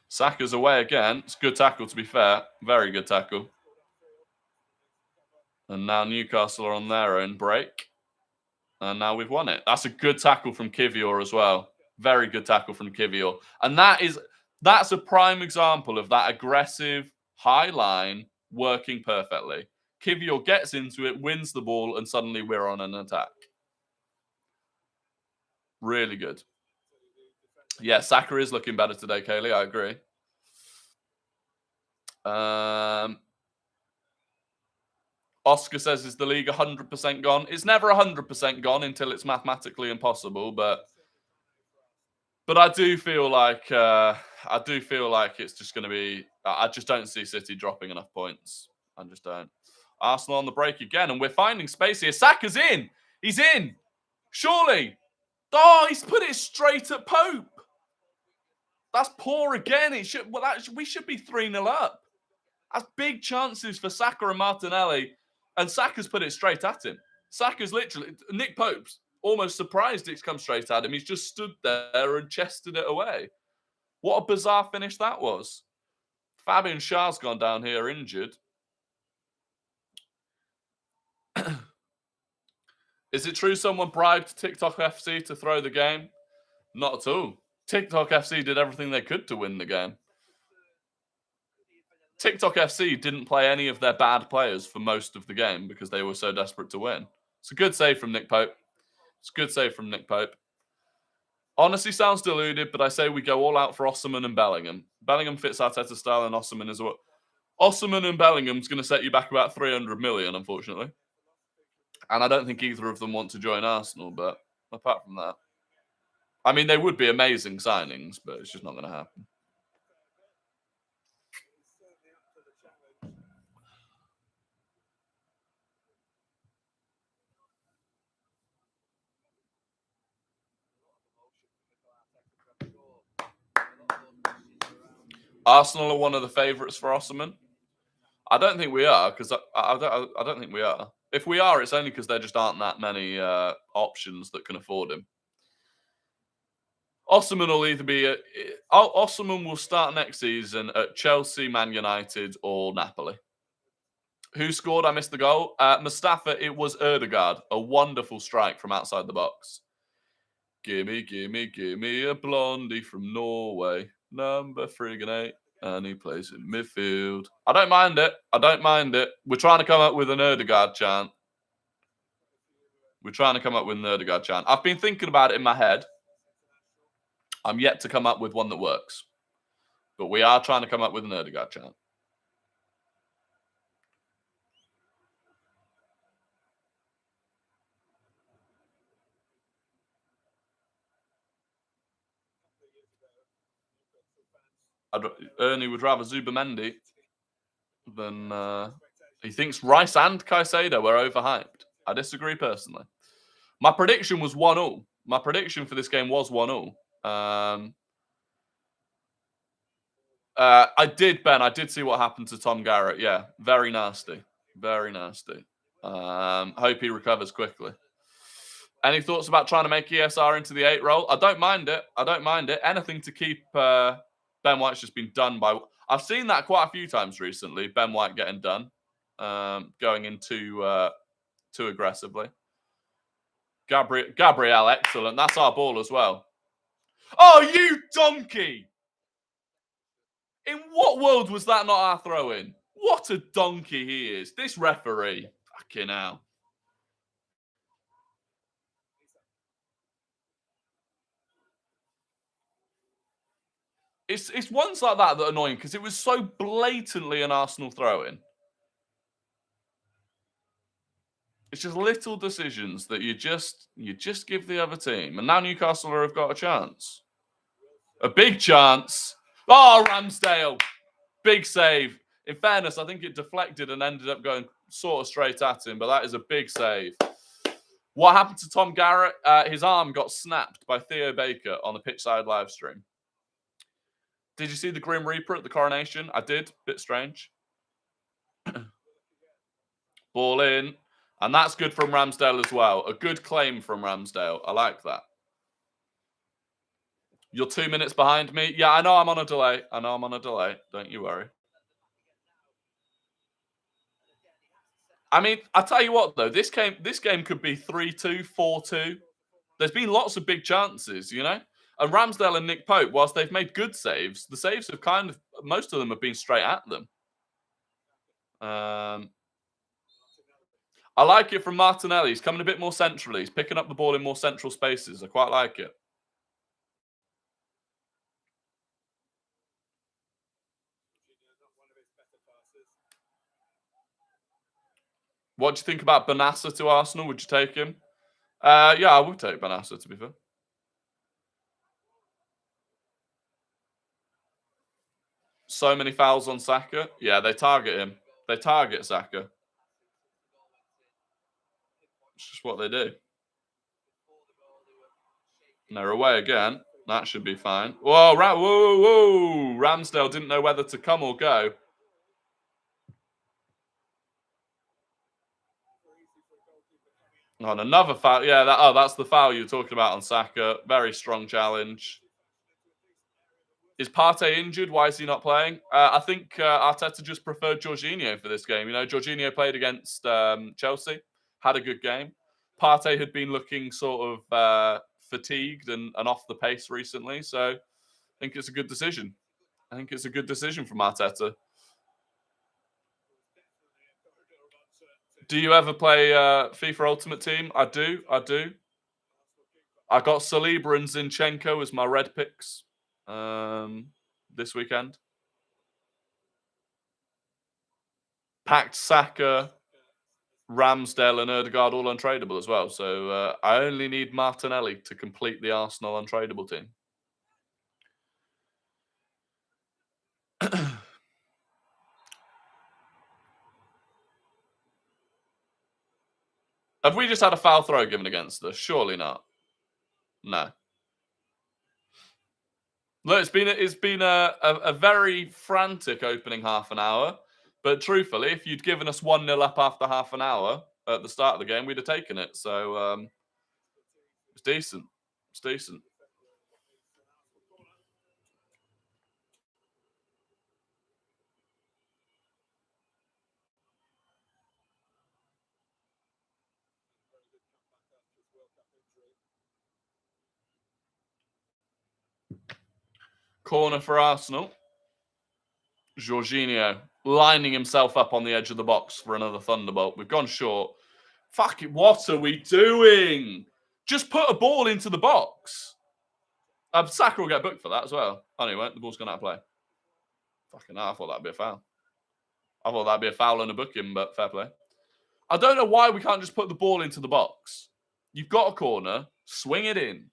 Saka's away again. It's a good tackle, to be fair. Very good tackle. And now Newcastle are on their own break. And now we've won it. That's a good tackle from Kivior as well. Very good tackle from Kivior. And that's a prime example of that aggressive, high line working perfectly. Kivior gets into it, wins the ball, and suddenly we're on an attack. Really good. Yeah, Saka is looking better today, Kaylee. I agree. Oscar says, is the league 100% gone? It's never 100% gone until it's mathematically impossible, but I do feel like it's just going to be... I just don't see City dropping enough points. I just don't. Arsenal on the break again, and we're finding space here. Saka's in. He's in. Surely. Oh, he's put it straight at Pope. That's poor again. We should be 3-0 up. That's big chances for Saka and Martinelli, and Saka's put it straight at him. Saka's literally... Nick Pope's almost surprised it's come straight at him. He's just stood there and chested it away. What a bizarre finish that was. Fabian Schär's gone down here injured. Is it true someone bribed TikTok FC to throw the game? Not at all. TikTok FC did everything they could to win the game. TikTok FC didn't play any of their bad players for most of the game because they were so desperate to win. It's a good save from Nick Pope. It's a good save from Nick Pope. Honestly sounds deluded, but I say we go all out for Osimhen and Bellingham. Bellingham fits Arteta's style, and Osimhen is what... Osimhen and Bellingham's going to set you back about 300 million, unfortunately. And I don't think either of them want to join Arsenal, but apart from that... I mean, they would be amazing signings, but it's just not going to happen. Arsenal are one of the favourites for Osimhen. I don't think we are, because I don't think we are. If we are, it's only because there just aren't that many options that can afford him. Osimhen will either be... Osimhen will start next season at Chelsea, Man United, or Napoli. Who scored? I missed the goal. Mustafa, it was Ødegaard. A wonderful strike from outside the box. Gimme, gimme, gimme a blondie from Norway. Number friggin' 8. And he plays in midfield. I don't mind it. I don't mind it. We're trying to come up with an Erdegaard chant. We're trying to come up with an Erdegaard chant. I've been thinking about it in my head. I'm yet to come up with one that works. But we are trying to come up with an Erdegaard chant. Ernie would rather Zubamendi than... he thinks Rice and Caicedo were overhyped. I disagree personally. My prediction was 1-1. My prediction for this game was 1-1. I did, Ben. I did see what happened to Tom Garrett. Yeah, very nasty. Very nasty. Hope he recovers quickly. Any thoughts about trying to make ESR into the 8 role? I don't mind it. I don't mind it. Anything to keep Ben White's just been done by... I've seen that quite a few times recently, Ben White getting done. Going in too aggressively. Gabriel, excellent. That's our ball as well. Oh, you donkey! In what world was that not our throw-in? What a donkey he is. This referee. Fucking hell. It's ones like that that are annoying because it was so blatantly an Arsenal throw-in. It's just little decisions that you just give the other team. And now Newcastle have got a chance. A big chance. Oh, Ramsdale. Big save. In fairness, I think it deflected and ended up going sort of straight at him, but that is a big save. What happened to Tom Garrett? His arm got snapped by Theo Baker on the pitchside live stream. Did you see the Grim Reaper at the coronation? I did. Bit strange. Ball in. And that's good from Ramsdale as well. A good claim from Ramsdale. I like that. You're 2 minutes behind me. Yeah, I know I'm on a delay. Don't you worry. I mean, I tell you what, though. This game could be 3-2, 4-2. There's been lots of big chances, you know? And Ramsdale and Nick Pope, whilst they've made good saves, the saves have most of them have been straight at them. I like it from Martinelli. He's coming a bit more centrally. He's picking up the ball in more central spaces. I quite like it. What do you think about Benassa to Arsenal? Would you take him? Yeah, I would take Benassa, to be fair. So many fouls on Saka. Yeah, they target him. They target Saka. It's just what they do. And they're away again. That should be fine. Whoa, whoa. Ramsdale didn't know whether to come or go. On another foul. Yeah, that's the foul you were talking about on Saka. Very strong challenge. Is Partey injured? Why is he not playing? I think Arteta just preferred Jorginho for this game. You know, Jorginho played against Chelsea, had a good game. Partey had been looking sort of fatigued and off the pace recently, so I think it's a good decision. I think it's a good decision from Arteta. Do you ever play FIFA Ultimate Team? I do. I got Saliba and Zinchenko as my red picks this weekend. Packed Saka, Ramsdale and Erdegaard all untradeable as well. So I only need Martinelli to complete the Arsenal untradeable team. Have we just had a foul throw given against us? Surely not. No. Look, it's been a very frantic opening half an hour. But truthfully, if you'd given us 1-0 up after half an hour at the start of the game, we'd have taken it. So it's decent. It's decent. Corner for Arsenal. Jorginho lining himself up on the edge of the box for another thunderbolt. We've gone short. Fuck it, what are we doing? Just put a ball into the box. Saka will get booked for that as well. Anyway, the ball's gone out of play. Fucking hell, I thought that'd be a foul. I thought that'd be a foul and a booking, but fair play. I don't know why we can't just put the ball into the box. You've got a corner, swing it in.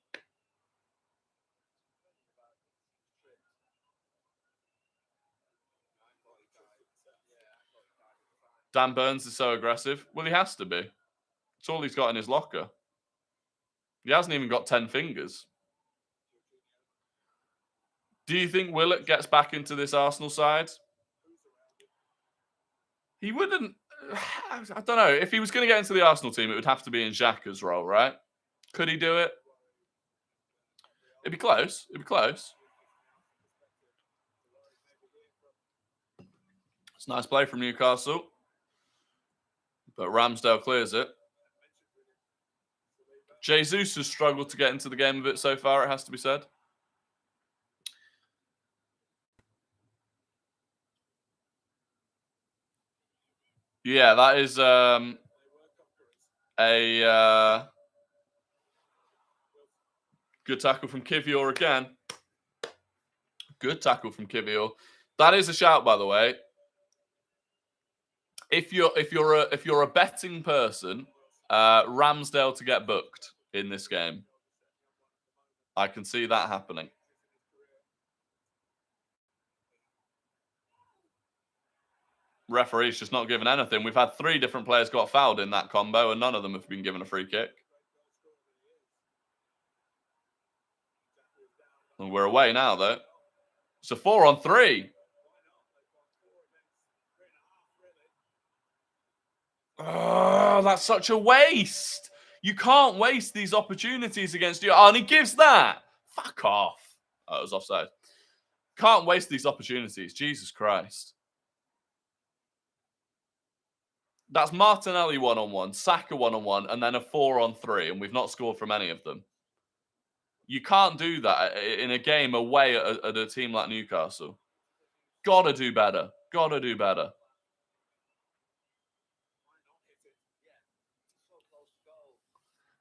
Dan Burns is so aggressive. Well, he has to be. It's all he's got in his locker. He hasn't even got 10 fingers. Do you think Willett gets back into this Arsenal side? He wouldn't. I don't know. If he was going to get into the Arsenal team, it would have to be in Xhaka's role, right? Could he do it? It'd be close. It'd be close. It's a nice play from Newcastle. But Ramsdale clears it. Jesus has struggled to get into the game a bit so far, it has to be said. Yeah, that is a good tackle from Kivior again. Good tackle from Kivior. That is a shout, by the way. If you're a betting person, Ramsdale to get booked in this game. I can see that happening. Referee's just not given anything. We've had 3 different players got fouled in that combo, and none of them have been given a free kick. And we're away now, though. It's a 4-on-3. Oh, that's such a waste. You can't waste these opportunities against you. Oh, and he gives that. Fuck off. Oh, it was offside. Can't waste these opportunities. Jesus Christ. That's Martinelli 1-on-1, Saka 1-on-1, and then a 4-on-3, and we've not scored from any of them. You can't do that in a game away at a team like Newcastle. Gotta do better. Gotta do better.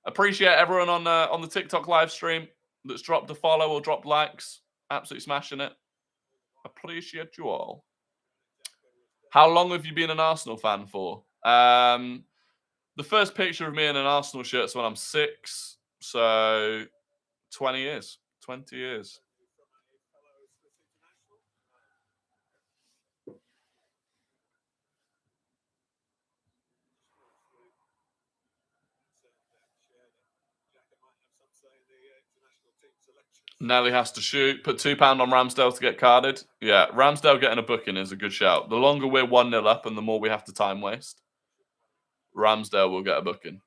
Appreciate everyone on the TikTok live stream that's dropped a follow or dropped likes. Absolutely smashing it. Appreciate you all. How long have you been an Arsenal fan for? The first picture of me in an Arsenal shirt is when I'm 6. So 20 years. 20 years. Nelly has to shoot. Put £2 on Ramsdale to get carded. Yeah, Ramsdale getting a booking is a good shout. The longer we're 1-0 up and the more we have to time waste, Ramsdale will get a booking.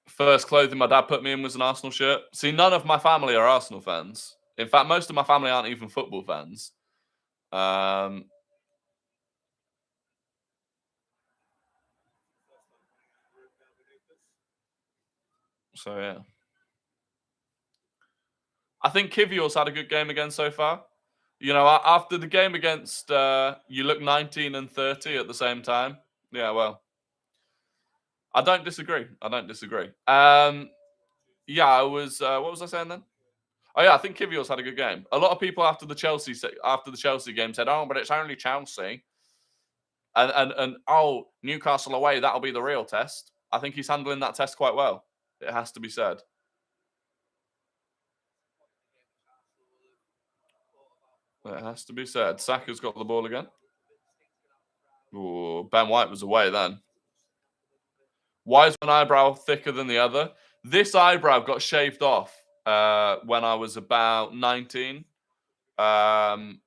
First clothing my dad put me in was an Arsenal shirt. See, none of my family are Arsenal fans. In fact, most of my family aren't even football fans. So, yeah. I think Kivior's had a good game again so far. You know, after the game against, you look 19 and 30 at the same time. Yeah, well, I don't disagree. I don't disagree. Yeah, I was. What was I saying then? Oh yeah, I think Kivior's had a good game. A lot of people after the Chelsea game said, "Oh, but it's only Chelsea," and oh, Newcastle away, that'll be the real test. I think he's handling that test quite well. It has to be said. It has to be said. Saka's got the ball again. Ooh, Ben White was away then. Why is one eyebrow thicker than the other? This eyebrow got shaved off when I was about 19. I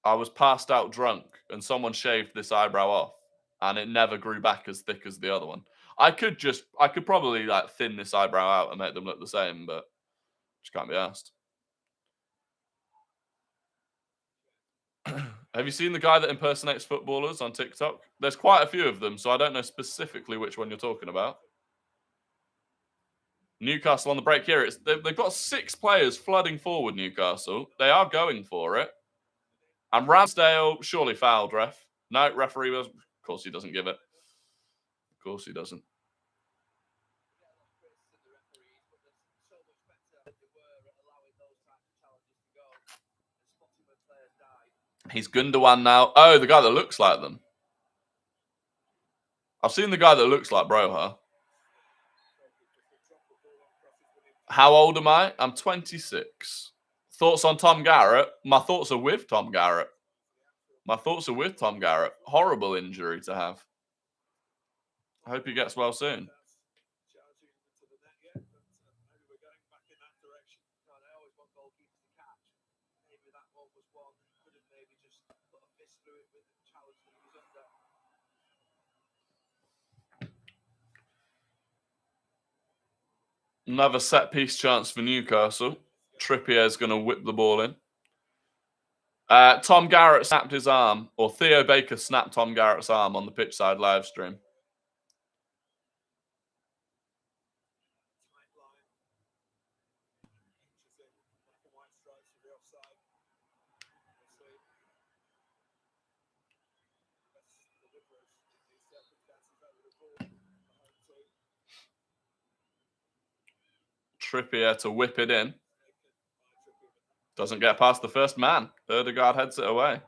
was passed out drunk and someone shaved this eyebrow off and it never grew back as thick as the other one. I could probably like thin this eyebrow out and make them look the same, but just can't be asked. Have you seen the guy that impersonates footballers on TikTok? There's quite a few of them, so I don't know specifically which one you're talking about. Newcastle on the break here. They've got 6 players flooding forward, Newcastle. They are going for it. And Ramsdale surely fouled, ref. No, referee was. Of course he doesn't give it. Of course he doesn't. He's Gundogan now. Oh, the guy that looks like them. I've seen the guy that looks like Broha. How old am I? I'm 26. Thoughts on Tom Garrett? My thoughts are with Tom Garrett. Horrible injury to have. I hope he gets well soon. Another set-piece chance for Newcastle. Trippier's going to whip the ball in. Tom Garrett snapped his arm, or Theo Baker snapped Tom Garrett's arm on the pitchside live stream. Trippier to whip it in. Doesn't get past the first man. Erdegaard heads it away.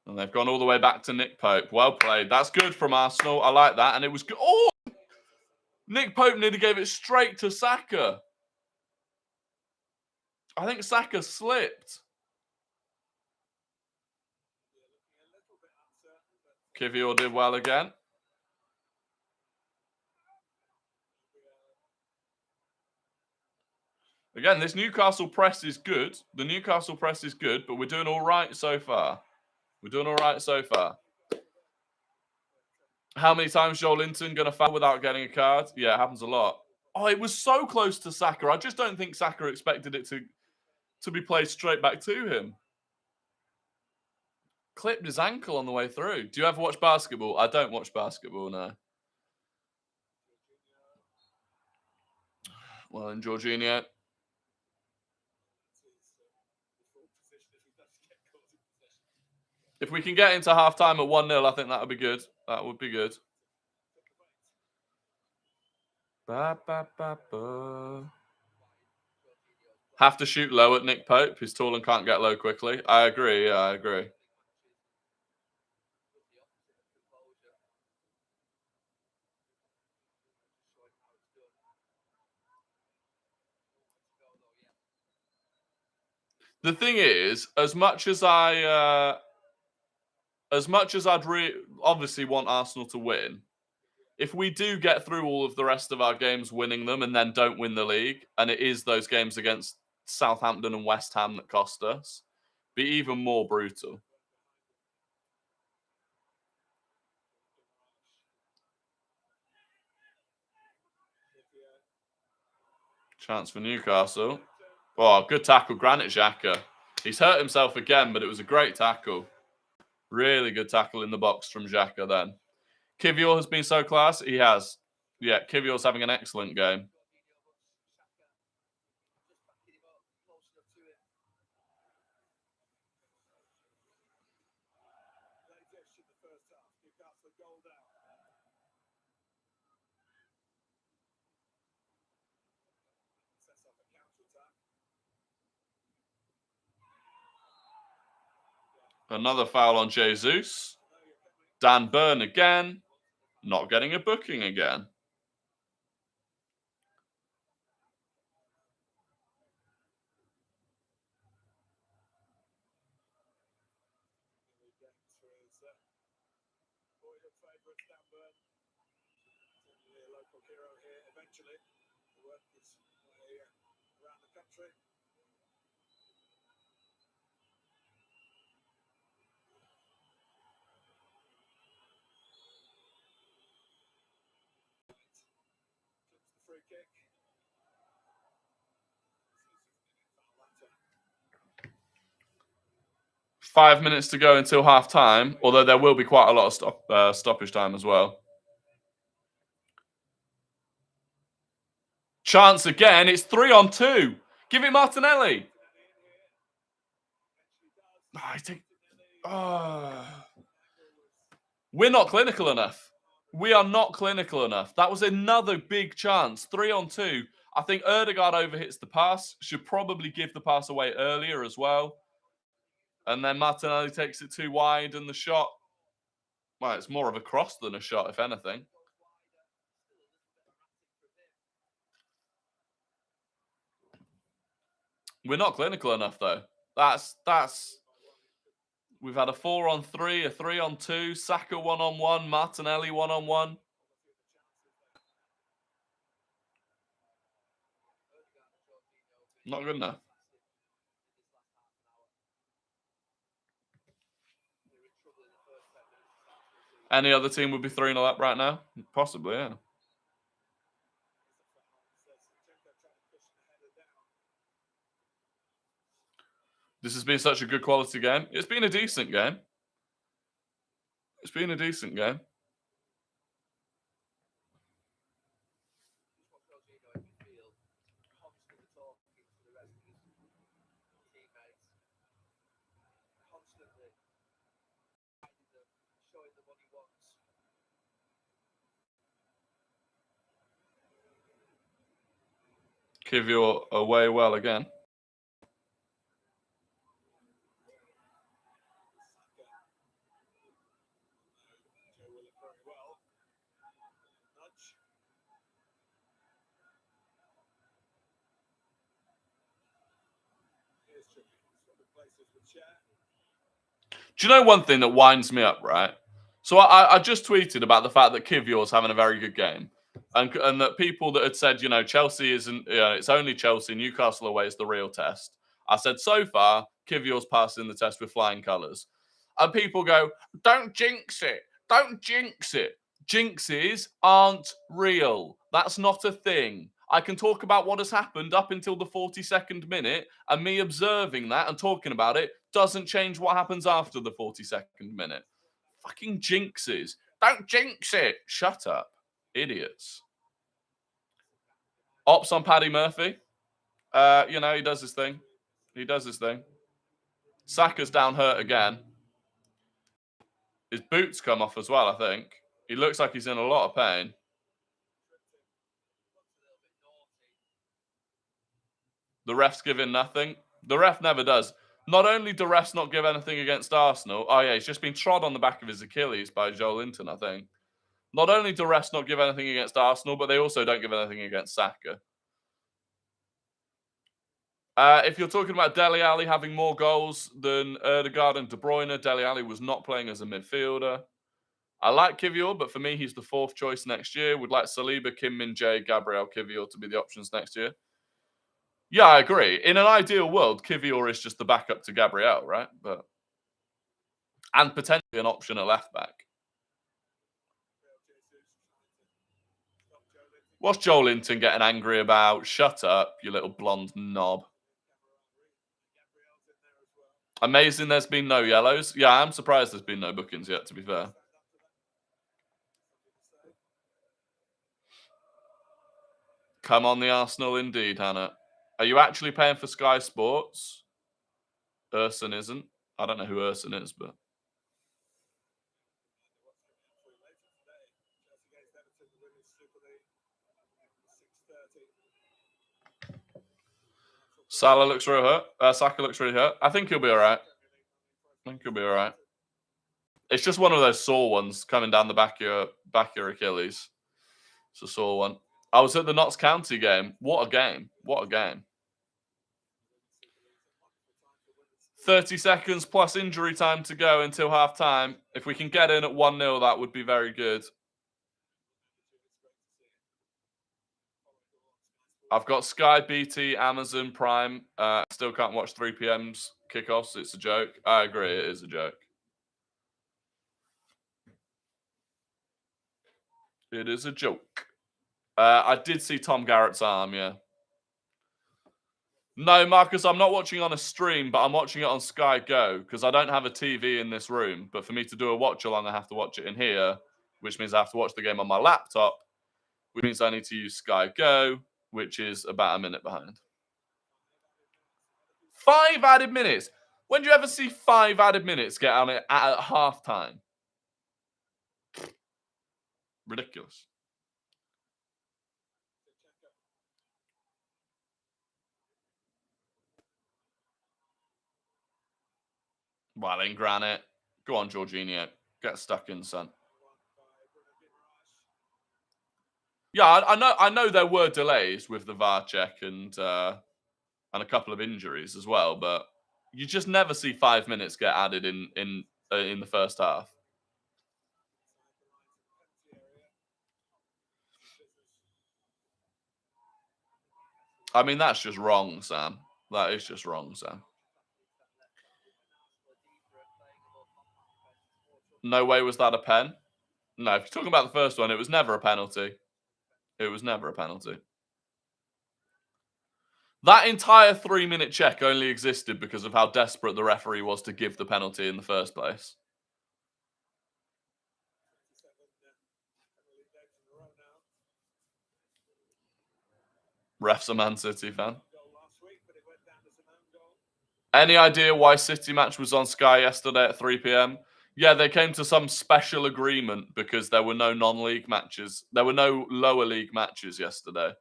And they've gone all the way back to Nick Pope. Well played. That's good from Arsenal. I like that. And it was good. Oh! Nick Pope nearly gave it straight to Saka. I think Saka slipped. Kivior did well again. Again, this Newcastle press is good. The Newcastle press is good, but we're doing all right so far. How many times Joel Linton going to foul without getting a card? Yeah, it happens a lot. Oh, it was so close to Saka. I just don't think Saka expected it to be played straight back to him. Clipped his ankle on the way through. Do you ever watch basketball? I don't watch basketball, no. Well, and Jorginho. If we can get into half-time at 1-0, I think that would be good. That would be good. Have to shoot low at Nick Pope. He's tall and can't get low quickly. I agree. Yeah, I agree. The thing is, as much as I'd obviously want Arsenal to win, if we do get through all of the rest of our games winning them and then don't win the league, and it is those games against Southampton and West Ham that cost us, be even more brutal. Chance for Newcastle. Oh, good tackle, Granit Xhaka. He's hurt himself again, but it was a great tackle. Really good tackle in the box from Xhaka then. Kivior has been so class. He has. Yeah, Kivior's having an excellent game. Another foul on Jesus. Dan Burn again. Not getting a booking again. 5 minutes to go until half time, although there will be quite a lot of stoppage time as well. Chance again. It's 3-on-2. Give it Martinelli. We're not clinical enough. We are not clinical enough. That was another big chance. 3-on-2. I think Ødegaard overhits the pass. Should probably give the pass away earlier as well. And then Martinelli takes it too wide, and the shot, well, it's more of a cross than a shot, if anything. We're not clinical enough, though. We've had a 4-on-3, a 3-on-2, Saka 1-on-1, Martinelli 1-on-1. Not good enough. Any other team would be 3-0 up right now? Possibly, yeah. This has been such a good quality game. It's been a decent game. It's been a decent game. Kivior away well again. Do you know one thing that winds me up, right? So I just tweeted about the fact that Kivior's having a very good game. And that people that had said, Chelsea isn't, it's only Chelsea, Newcastle away is the real test. I said, so far, Kivior's passing the test with flying colours. And people go, don't jinx it. Don't jinx it. Jinxes aren't real. That's not a thing. I can talk about what has happened up until the 42nd minute, and me observing that and talking about it doesn't change what happens after the 42nd minute. Fucking jinxes. Don't jinx it. Shut up. Idiots. Ops on Paddy Murphy. He does his thing. He does his thing. Saka's down hurt again. His boots come off as well, I think. He looks like he's in a lot of pain. The ref's giving nothing. The ref never does. Not only do refs not give anything against Arsenal, he's just been trod on the back of his Achilles by Joelinton, I think. Not only do refs not give anything against Arsenal, but they also don't give anything against Saka. If you're talking about Dele Alli having more goals than Ødegaard and De Bruyne, Dele Alli was not playing as a midfielder. I like Kivior, but for me, he's the fourth choice next year. Would like Saliba, Kim Min-jae, Gabriel, Kivior to be the options next year. Yeah, I agree. In an ideal world, Kivior is just the backup to Gabriel, right? And potentially an option at left back. What's Joelinton getting angry about? Shut up, you little blonde knob. Amazing there's been no yellows. Yeah, I'm surprised there's been no bookings yet, to be fair. Come on the Arsenal indeed, Hannah. Are you actually paying for Sky Sports? Urson isn't. I don't know who Urson is, but... Salah looks really hurt. Saka looks really hurt. I think he'll be all right. It's just one of those sore ones coming down the back of your Achilles. It's a sore one. I was at the Notts County game. What a game. 30 seconds plus injury time to go until half time. If we can get in at 1-0, that would be very good. I've got Sky, BT, Amazon Prime. Still can't watch 3 p.m.'s kickoffs. It's a joke. I agree. It is a joke. It is a joke. I did see Tom Garrett's arm, yeah. No, Marcus, I'm not watching on a stream, but I'm watching it on Sky Go because I don't have a TV in this room. But for me to do a watch along, I have to watch it in here, which means I have to watch the game on my laptop, which means I need to use Sky Go, which is about a minute behind. 5 added minutes. When do you ever see 5 added minutes get on it at half time? Ridiculous. Well, then, Granite. Go on, Jorginho. Get stuck in, son. Yeah, I know there were delays with the VAR check and a couple of injuries as well, but you just never see 5 minutes get added in the first half. I mean, that's just wrong, Sam. That is just wrong, Sam. No way was that a pen? No, if you're talking about the first one, it was never a penalty. It was never a penalty. That entire 3-minute check only existed because of how desperate the referee was to give the penalty in the first place. Ref's a Man City fan. Any idea why City match was on Sky yesterday at 3 p.m? Yeah, they came to some special agreement because there were no non-league matches. There were no lower league matches yesterday.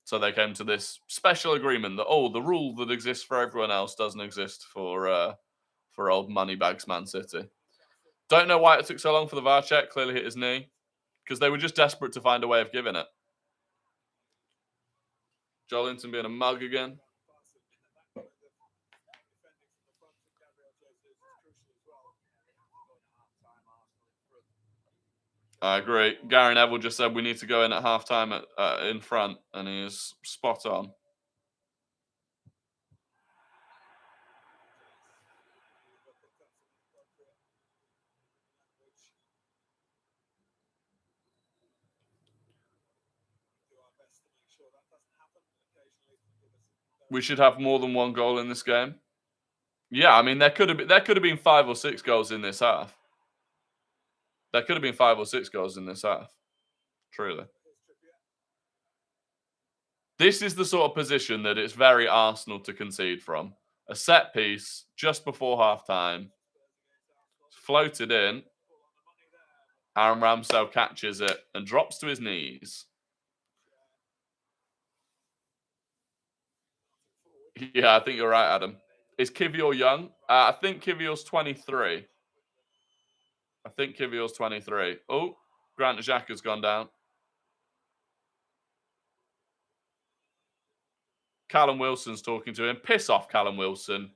So they came to this special agreement that, the rule that exists for everyone else doesn't exist for old moneybags Man City. Don't know why it took so long for the VAR check. Clearly hit his knee. Because they were just desperate to find a way of giving it. Jolinton being a mug again. I agree. Gary Neville just said we need to go in at halftime in front, and he is spot on. We should have more than one goal in this game. Yeah, I mean there could have been 5 or 6 goals in this half. There could have been 5 or 6 goals in this half. Truly. This is the sort of position that it's very Arsenal to concede from. A set piece just before half time. Floated in. Aaron Ramsdale catches it and drops to his knees. Yeah, I think you're right, Adam. Is Kivior young? I think Kivior's 23. Oh, Grant Xhaka's gone down. Callum Wilson's talking to him. Piss off, Callum Wilson,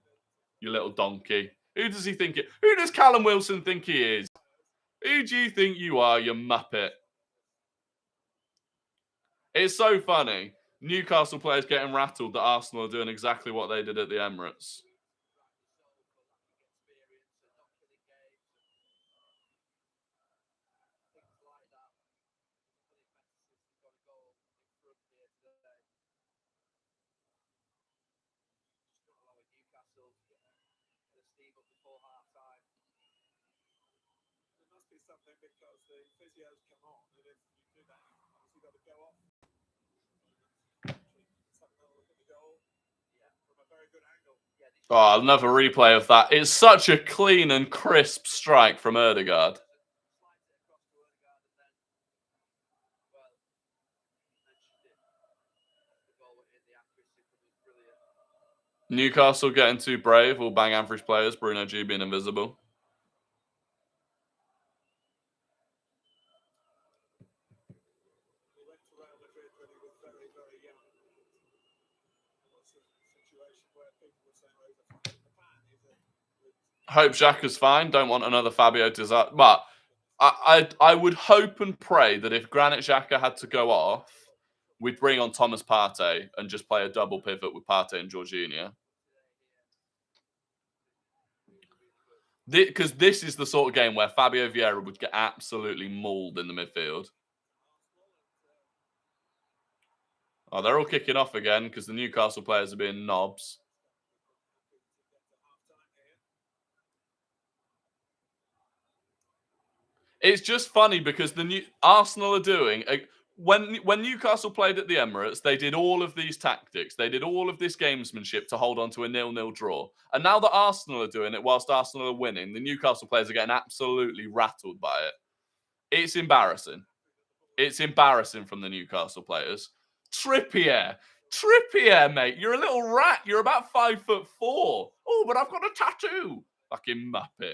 you little donkey. Who does he think it? Who does Callum Wilson think he is? Who do you think you are, you muppet? It's so funny. Newcastle players getting rattled that Arsenal are doing exactly what they did at the Emirates. Oh, another replay of that. It's such a clean and crisp strike from Ødegaard. Newcastle getting too brave. Will bang average players. Bruno G being invisible. Hope Xhaka's fine. Don't want another Fabio disaster. But I would hope and pray that if Granit Xhaka had to go off, we'd bring on Thomas Partey and just play a double pivot with Partey and Jorginho. Because this is the sort of game where Fabio Vieira would get absolutely mauled in the midfield. Oh, they're all kicking off again because the Newcastle players are being knobs. It's just funny because Arsenal are doing when Newcastle played at the Emirates, they did all of these tactics, they did all of this gamesmanship to hold on to a 0-0 draw. And now that Arsenal are doing it, whilst Arsenal are winning, the Newcastle players are getting absolutely rattled by it. It's embarrassing. It's embarrassing from the Newcastle players. Trippier, mate, you're a little rat. You're about 5'4". Oh, but I've got a tattoo. Fucking muppet.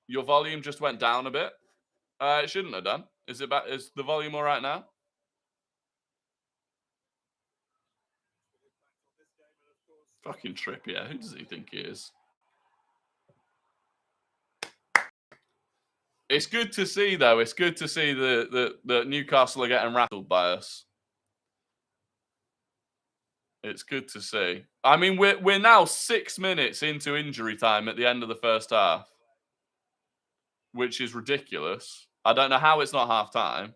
Your volume just went down a bit. It shouldn't have done. Is the volume all right now? Fucking Trippier. Who does he think he is? It's good to see, though. It's good to see that Newcastle are getting rattled by us. It's good to see. I mean, we're now 6 minutes into injury time at the end of the first half, which is ridiculous. I don't know how it's not half time.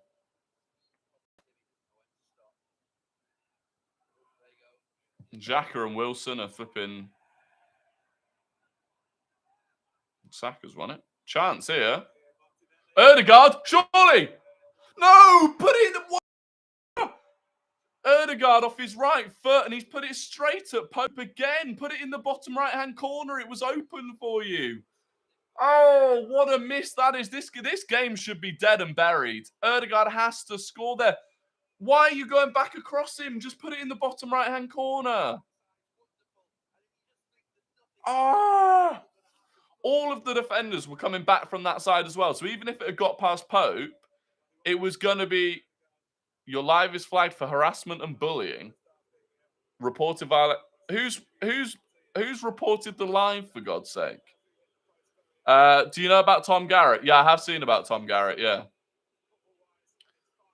Xhaka and Wilson are flipping. Saka's won it. Chance here. Ødegaard, surely! No! Put it in the... Ødegaard off his right foot, and he's put it straight at Pope again. Put it in the bottom right-hand corner. It was open for you. Oh, what a miss that is. This game should be dead and buried. Ødegaard has to score there. Why are you going back across him? Just put it in the bottom right-hand corner. Ah! All of the defenders were coming back from that side as well. So even if it had got past Pope, it was going to be... Your live is flagged for harassment and bullying. Reported violence. Who's reported the live, for God's sake? Do you know about Tom Garrett? Yeah, I have seen about Tom Garrett, yeah.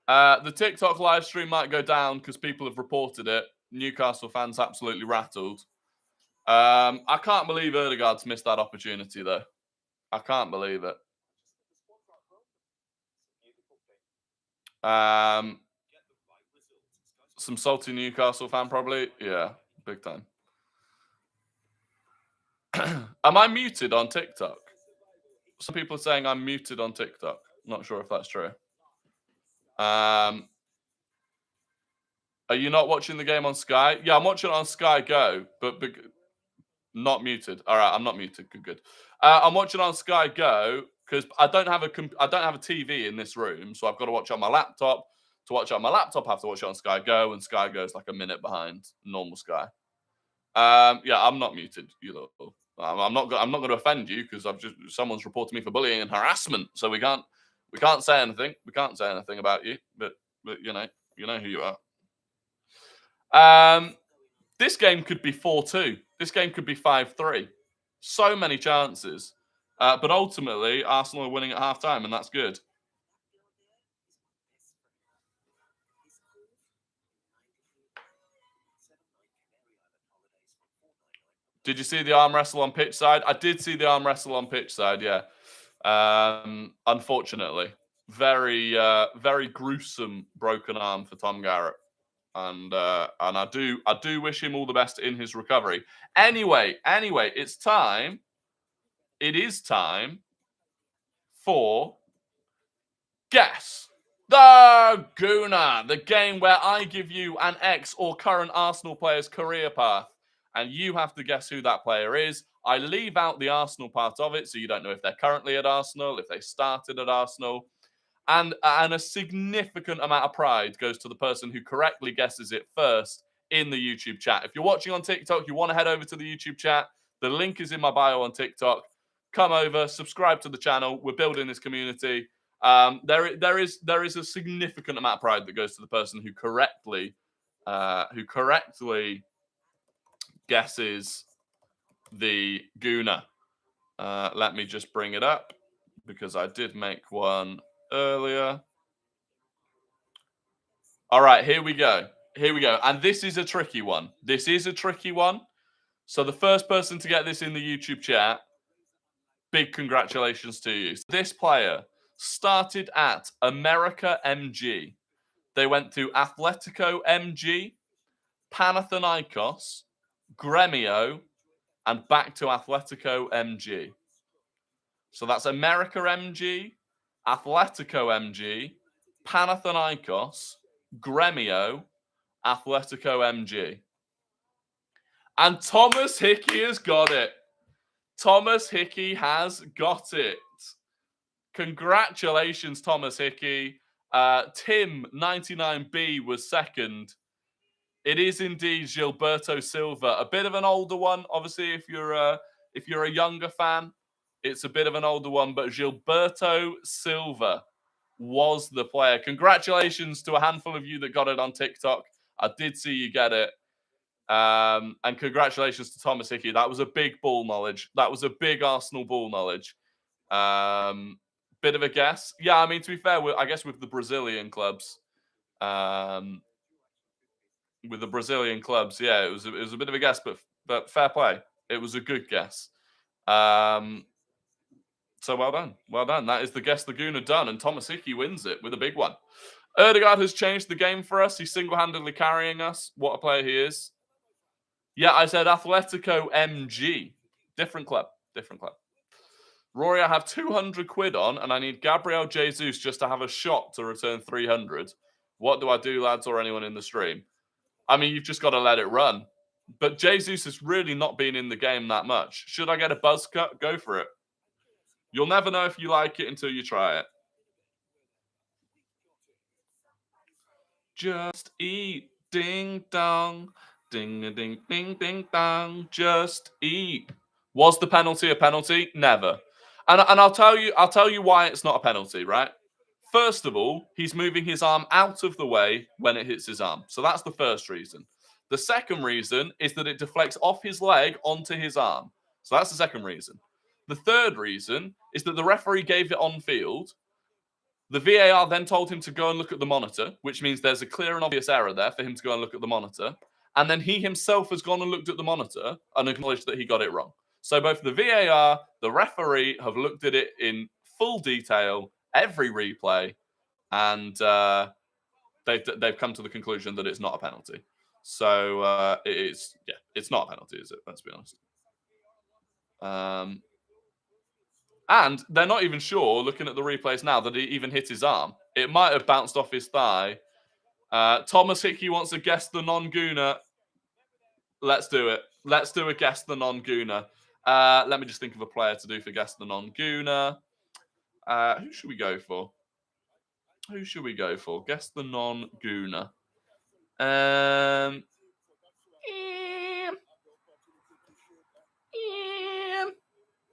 The TikTok live stream might go down because people have reported it. Newcastle fans absolutely rattled. I can't believe Ødegaard's missed that opportunity, though. I can't believe it. Some salty Newcastle fan, probably. Yeah, big time. Am I muted on TikTok? Some people are saying I'm muted on TikTok. Not sure if that's true. Are you not watching the game on Sky? Yeah, I'm watching it on Sky Go, but not muted. All right, I'm not muted. Good. I'm watching on Sky Go because I don't have a TV in this room, so I've got to watch it on my laptop. To watch it on my laptop, I have to watch it on Sky Go, and Sky Go is like a minute behind normal Sky. Yeah, I'm not muted. You little. I'm not going to offend you because someone's reported me for bullying and harassment, so we can't say anything. We can't say anything about you, but you know who you are. This game could be 4-2. This game could be 5-3. So many chances, but ultimately Arsenal are winning at half time, and that's good. Did you see the arm wrestle on pitch side? I did see the arm wrestle on pitch side, yeah. Unfortunately. Very, very gruesome broken arm for Tom Garrett. And I do wish him all the best in his recovery. Anyway, it's time. It is time for Guess the Gooner, the game where I give you an ex or current Arsenal player's career path, and you have to guess who that player is. I leave out the Arsenal part of it, so you don't know if they're currently at Arsenal, if they started at Arsenal. And a significant amount of pride goes to the person who correctly guesses it first in the YouTube chat. If you're watching on TikTok, you want to head over to the YouTube chat. The link is in my bio on TikTok. Come over, subscribe to the channel. We're building this community. There is a significant amount of pride that goes to the person who correctly guesses the Gooner. Let me just bring it up because I did make one earlier. All right, here we go. And this is a tricky one. So the first person to get this in the YouTube chat, big congratulations to you. This player started at America MG. they went to Atletico MG, Panathinaikos, Gremio, and back to Atletico MG. So that's America MG, Atletico MG, Panathinaikos, Gremio, Atletico MG. And Thomas Hickey has got it. Thomas Hickey has got it. Congratulations, Thomas Hickey. Tim 99B was second. It is indeed Gilberto Silva, a bit of an older one. Obviously, if you're a younger fan, it's a bit of an older one. But Gilberto Silva was the player. Congratulations to a handful of you that got it on TikTok. I did see you get it. And congratulations to Thomas Hickey. That was a big ball knowledge. That was a big Arsenal ball knowledge. Bit of a guess. Yeah, I mean, to be fair, I guess with the Brazilian clubs, yeah, it was a bit of a guess, but fair play. It was a good guess. So well done. Well done. That is the Guess the Gooner done, and Thomas Hickey wins it with a big one. Erdegaard has changed the game for us. He's single-handedly carrying us. What a player he is. Yeah, I said Atletico MG. Different club. Different club. Rory, I have 200 quid on, and I need Gabriel Jesus just to have a shot to return 300. What do I do, lads, or anyone in the stream? I mean, you've just got to let it run. But Jesus has really not been in the game that much. Should I get a buzz cut? Go for it. You'll never know if you like it until you try it. Just eat. Ding dong. Ding a ding ding ding dong. Just eat. Was the penalty a penalty? Never. And I'll tell you why it's not a penalty, right? First of all, he's moving his arm out of the way when it hits his arm. So that's the first reason. The second reason is that it deflects off his leg onto his arm. So that's the second reason. The third reason is that the referee gave it on field. The VAR then told him to go and look at the monitor, which means there's a clear and obvious error there for him to go and look at the monitor. And then he himself has gone and looked at the monitor and acknowledged that he got it wrong. So both the VAR, the referee have looked at it in full detail, every replay, and they've come to the conclusion that it's not a penalty. So it's not a penalty, is it? Let's be honest. And they're not even sure, looking at the replays now, that it even hit his arm. It might have bounced off his thigh. Thomas Hickey wants to guess the non-Gooner. Let's do it. Let's do a guess the non-Gooner. Let me just think of a player to do for guess the non-Gooner. Who should we go for? Guess the non-Gooner.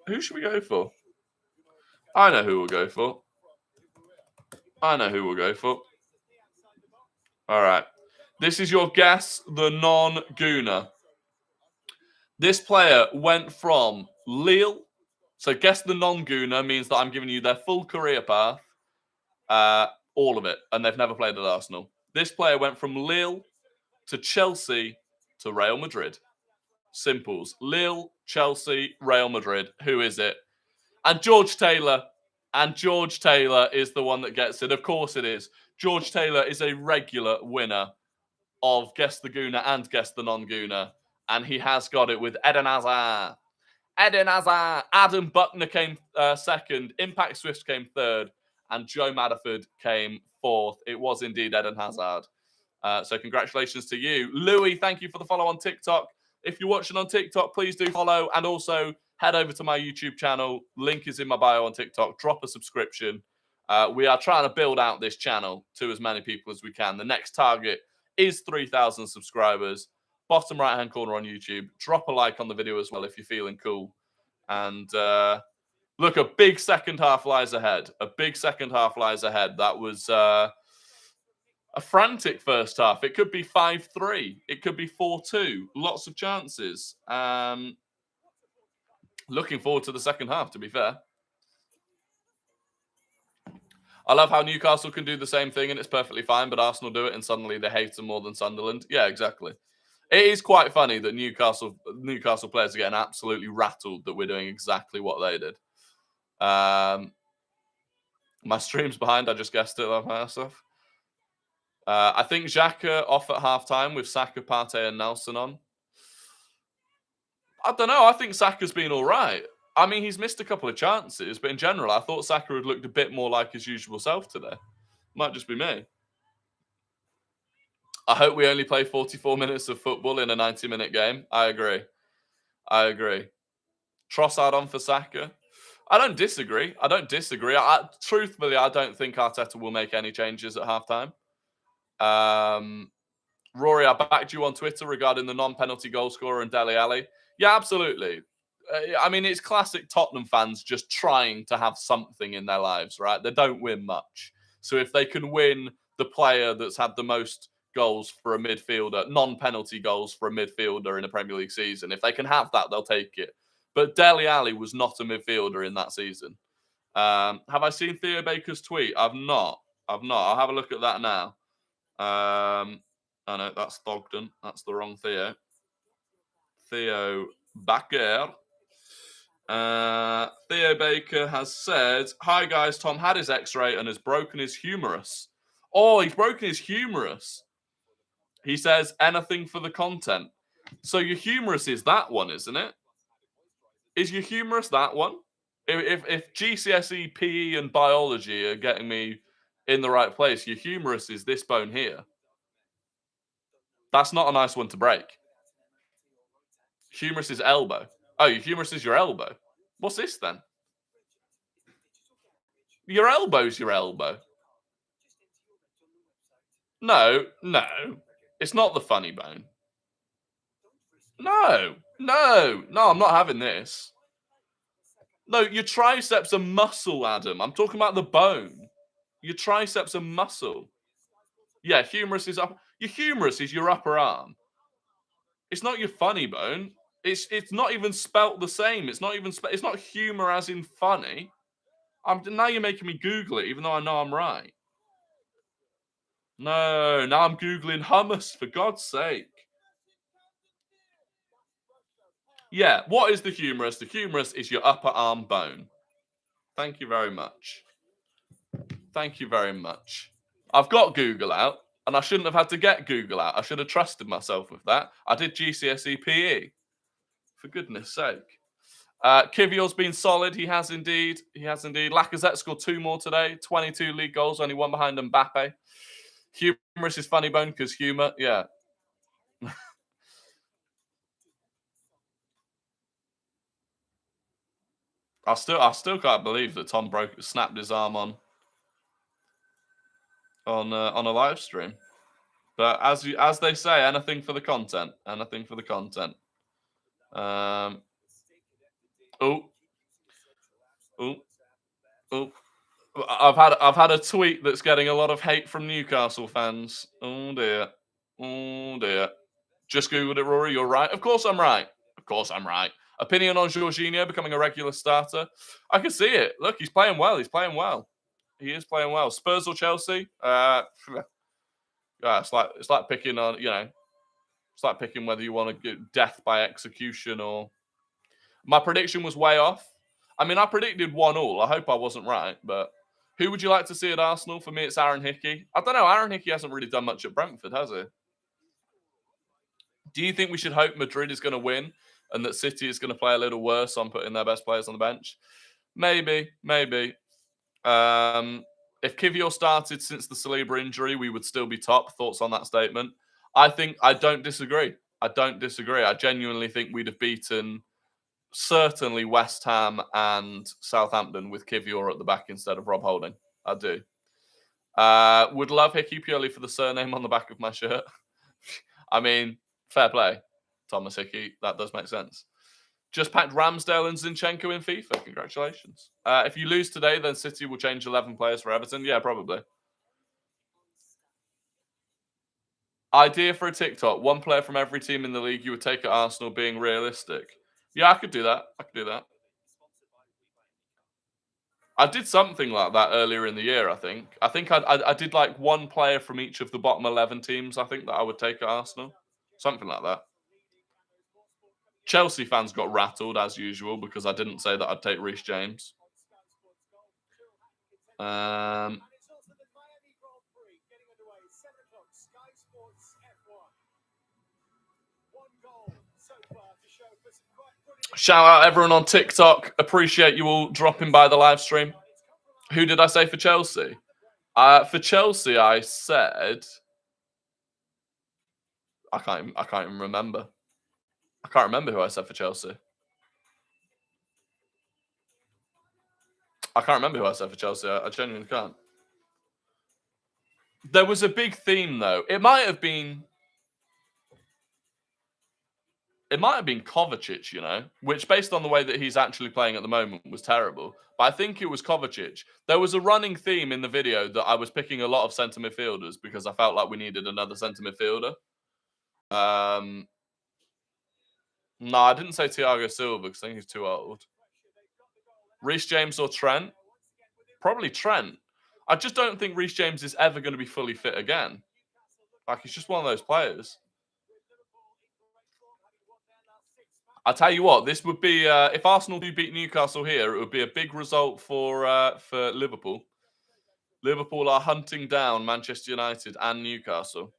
Who should we go for? I know who we'll go for. All right. This is your guess the non-Gooner. This player went from Lille. So guess the non-Gooner means that I'm giving you their full career path. All of it. And they've never played at Arsenal. This player went from Lille to Chelsea to Real Madrid. Simples. Lille, Chelsea, Real Madrid. Who is it? And George Taylor. And George Taylor is the one that gets it. Of course it is. George Taylor is a regular winner of Guess the Gooner and Guess the Non-Gooner. And he has got it with Eden Hazard. Adam Buckner came second. Impact Swift came third. And Joe Madaford came fourth. It was indeed Eden Hazard. So congratulations to you. Louis, thank you for the follow on TikTok. If you're watching on TikTok, please do follow. And also head over to my YouTube channel. Link is in my bio on TikTok. Drop a subscription. We are trying to build out this channel to as many people as we can. The next target is 3,000 subscribers. Bottom right-hand corner on YouTube. Drop a like on the video as well if you're feeling cool. And look, a big second half lies ahead. That was a frantic first half. It could be 5-3. It could be 4-2. Lots of chances. Looking forward to the second half, to be fair. I love how Newcastle can do the same thing and it's perfectly fine, but Arsenal do it and suddenly they hate them more than Sunderland. Yeah, exactly. It is quite funny that Newcastle players are getting absolutely rattled that we're doing exactly what they did. My stream's behind. I just guessed it. Love myself. I think Xhaka off at half-time with Saka, Partey and Nelson on. I don't know. I think Saka's been all right. I mean, he's missed a couple of chances, but in general, I thought Saka had looked a bit more like his usual self today. Might just be me. I hope we only play 44 minutes of football in a 90-minute game. I agree. Trossard on for Saka. I don't disagree. Truthfully, I don't think Arteta will make any changes at halftime. Rory, I backed you on Twitter regarding the non-penalty goal scorer and Dele Alli. Yeah, absolutely. I mean, it's classic Tottenham fans just trying to have something in their lives, right? They don't win much. So if they can win the player that's had the most goals for a midfielder, non-penalty goals for a midfielder in a Premier League season, if they can have that, they'll take it. But Dele Alli was not a midfielder in that season. Have I seen Theo Baker's tweet? I've not. I'll have a look at that now. Oh no, that's Thogden. That's the wrong Theo. Theo Baker. Theo Baker has said, "Hi guys, Tom had his X-ray and has broken his humerus." Oh, he's broken his humerus. He says, "Anything for the content." So your humerus is that one, isn't it? Is your humerus that one? If GCSE, PE, and biology are getting me in the right place, your humerus is this bone here. That's not a nice one to break. Humerus is elbow. Oh, your humerus is your elbow. What's this then? Your elbow's your elbow. No. It's not the funny bone. No, I'm not having this. No, your triceps are muscle, Adam. I'm talking about the bone. Your triceps are muscle. Yeah, humerus is up. Your humerus is your upper arm. It's not your funny bone. It's not even spelt the same. It's not even it's not humor as in funny. Now you're making me Google it, even though I know I'm right. No, now I'm Googling hummus, for God's sake. Yeah, what is the humerus? The humerus is your upper arm bone. Thank you very much. I've got Google out, and I shouldn't have had to get Google out. I should have trusted myself with that. I did GCSE PE. For goodness sake. Kivior's been solid. He has indeed. Lacazette scored 2 more today. 22 league goals, only 1 behind Mbappe. Humerus is funny bone because humour. Yeah. I still can't believe that Tom snapped his arm on a live stream. But as they say, anything for the content. Oh. I've had a tweet that's getting a lot of hate from Newcastle fans. Oh dear. Just Googled it, Rory. You're right. Of course I'm right. Opinion on Jorginho becoming a regular starter? I can see it. Look, he's playing well. He is playing well. Spurs or Chelsea? It's like picking on, it's like picking whether you want to get death by execution or. My prediction was way off. I mean, I predicted 1-1. I hope I wasn't right, but who would you like to see at Arsenal? For me, it's Aaron Hickey. I don't know. Aaron Hickey hasn't really done much at Brentford, has he? Do you think we should hope Madrid is going to win and that City is going to play a little worse on putting their best players on the bench? Maybe. If Kivior started since the Saliba injury, we would still be top. Thoughts on that statement? I don't disagree. I genuinely think we'd have beaten certainly West Ham and Southampton with Kivior at the back instead of Rob Holding. I do. Would love Hickey purely for the surname on the back of my shirt. I mean, fair play, Thomas Hickey. That does make sense. Just packed Ramsdale and Zinchenko in FIFA. Congratulations. If you lose today, then City will change 11 players for Everton. Yeah, probably. Idea for a TikTok. 1 player from every team in the league you would take at Arsenal, being realistic. Yeah, I could do that. I did something like that earlier in the year, I think. I did like 1 player from each of the bottom 11 teams, I think, that I would take at Arsenal. Something like that. Chelsea fans got rattled, as usual, because I didn't say that I'd take Reece James. Shout out everyone on TikTok. Appreciate you all dropping by the live stream. Who did I say for Chelsea? For Chelsea, I said I can't even remember. I can't remember who I said for Chelsea. I can't remember who I said for Chelsea. I genuinely can't. There was a big theme though. It might have been Kovacic, you know, which based on the way that he's actually playing at the moment was terrible. But I think it was Kovacic. There was a running theme in the video that I was picking a lot of centre midfielders because I felt like we needed another centre midfielder. No, I didn't say Thiago Silva because I think he's too old. Reece James or Trent? Probably Trent. I just don't think Reece James is ever going to be fully fit again. Like, he's just one of those players. I'll tell you what, this would be if Arsenal do beat Newcastle here, it would be a big result for Liverpool. Liverpool are hunting down Manchester United and Newcastle.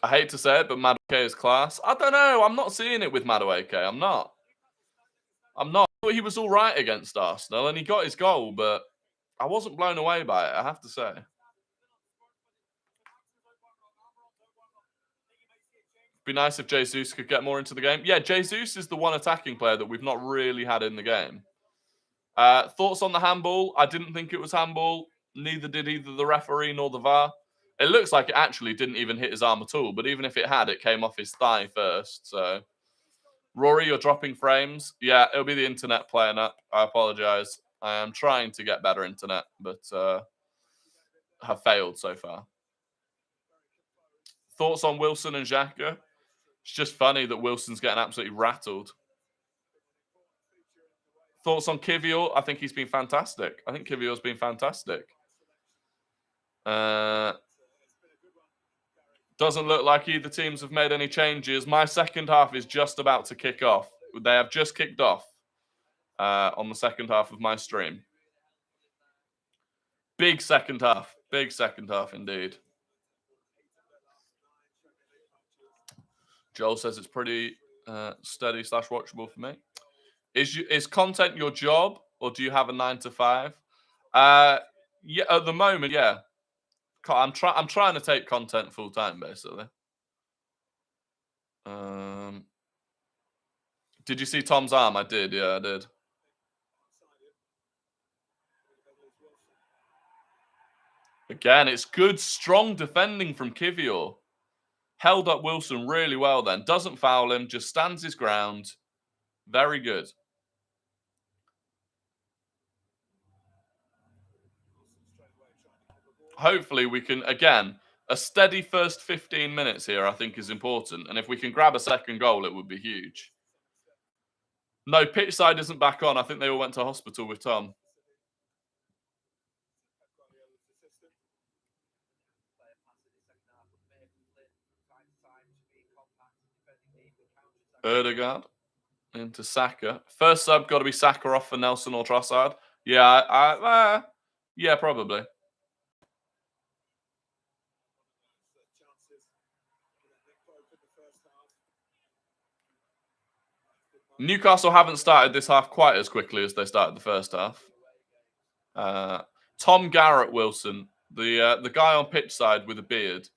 I hate to say it, but Madueke is class. I don't know. I'm not seeing it with Madueke. I'm not. He was all right against Arsenal, and he got his goal, but I wasn't blown away by it, I have to say. Be nice if Jesus could get more into the game. Yeah, Jesus is the one attacking player that we've not really had in the game. Thoughts on the handball? I didn't think it was handball. Neither did either the referee nor the VAR. It looks like it actually didn't even hit his arm at all, but even if it had, it came off his thigh first. So, Rory, you're dropping frames. Yeah, it'll be the internet playing up. I apologise. I am trying to get better internet, but have failed so far. Thoughts on Wilson and Xhaka? It's just funny that Wilson's getting absolutely rattled. Thoughts on Kivior? I think he's been fantastic. I think Kivior's been fantastic. Doesn't look like either teams have made any changes. My second half is just about to kick off. They have just kicked off on the second half of my stream. Big second half. Big second half indeed. Joel says it's pretty steady / watchable for me. Is content your job, or do you have a 9 to 5? Yeah, at the moment, yeah. I'm trying to take content full time, basically. Did you see Tom's arm? I did. Yeah, I did. Again, it's good, strong defending from Kivior. Held up Wilson really well then. Doesn't foul him, just stands his ground. Very good. Hopefully we can, again, a steady first 15 minutes here, I think, is important. And if we can grab a second goal, it would be huge. No, pitch side isn't back on. I think they all went to hospital with Tom. Erdegaard into Saka. First sub got to be Saka off for Nelson or Trossard. Yeah, yeah, probably. Newcastle haven't started this half quite as quickly as they started the first half. Tom Garrett Wilson, the guy on pitch side with a beard.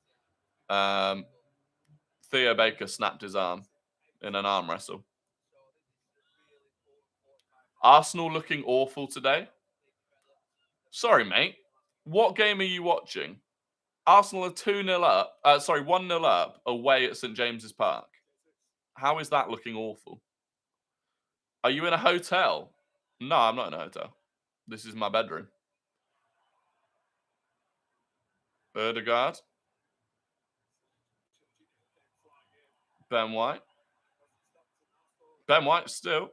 Theo Baker snapped his arm in an arm wrestle. Arsenal looking awful today. Sorry, mate. What game are you watching? Arsenal are 2-0 up. 1-0 up away at St James's Park. How is that looking awful? Are you in a hotel? No, I'm not in a hotel. This is my bedroom. Erdegaard. Ben White. Ben White still.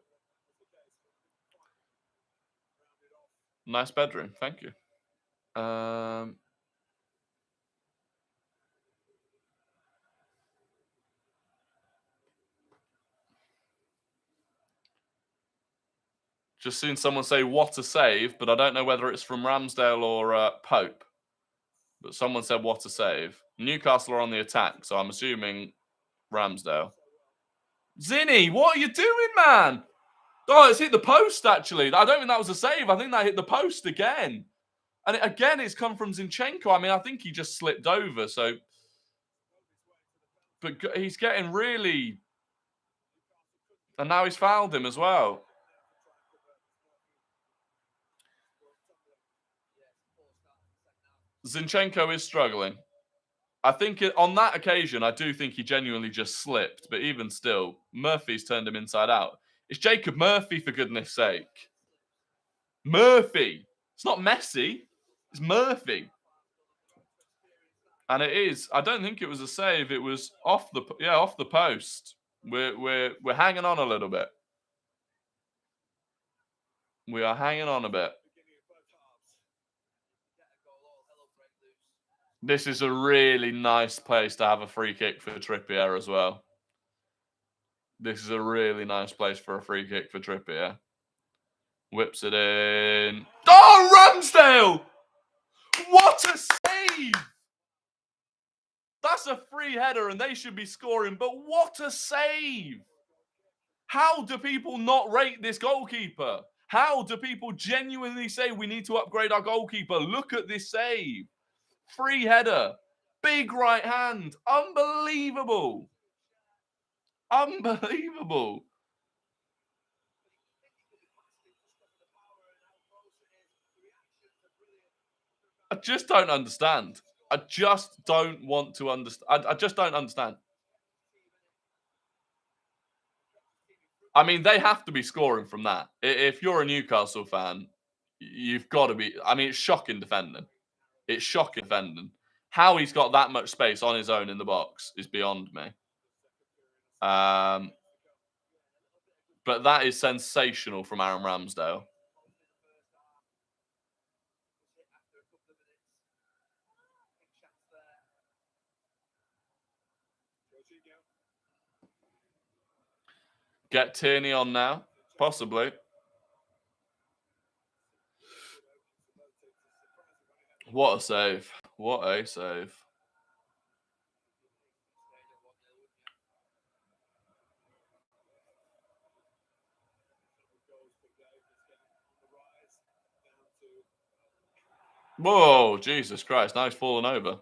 Nice bedroom. Thank you. Just seen someone say, what a save, but I don't know whether it's from Ramsdale or Pope. But someone said, what a save. Newcastle are on the attack, so I'm assuming Ramsdale. Zinni, what are you doing, man? Oh, it's hit the post, actually. I don't think that was a save. I think that hit the post again. And again, it's come from Zinchenko. I mean, I think he just slipped over, so... But he's getting really... And now he's fouled him as well. Zinchenko is struggling. I think on that occasion, I do think he genuinely just slipped. But even still, Murphy's turned him inside out. It's Jacob Murphy, for goodness sake. Murphy. It's not Messi. It's Murphy. And it is. I don't think it was a save. It was off the post. We're hanging on a little bit. We are hanging on a bit. This is a really nice place to have a free kick for Trippier as well. This is a really nice place for a free kick for Trippier. Whips it in. Oh, Ramsdale! What a save! That's a free header and they should be scoring, but what a save! How do people not rate this goalkeeper? How do people genuinely say we need to upgrade our goalkeeper? Look at this save. Free header. Big right hand. Unbelievable. Unbelievable. I just don't understand. I just don't want to understand. I just don't understand. I mean, they have to be scoring from that. If you're a Newcastle fan, you've got to be. I mean, it's shocking defending. It's shocking defending. How he's got that much space on his own in the box is beyond me. But that is sensational from Aaron Ramsdale. Get Tierney on now, possibly. What a save. What a save. Whoa, Jesus Christ. Now he's fallen over.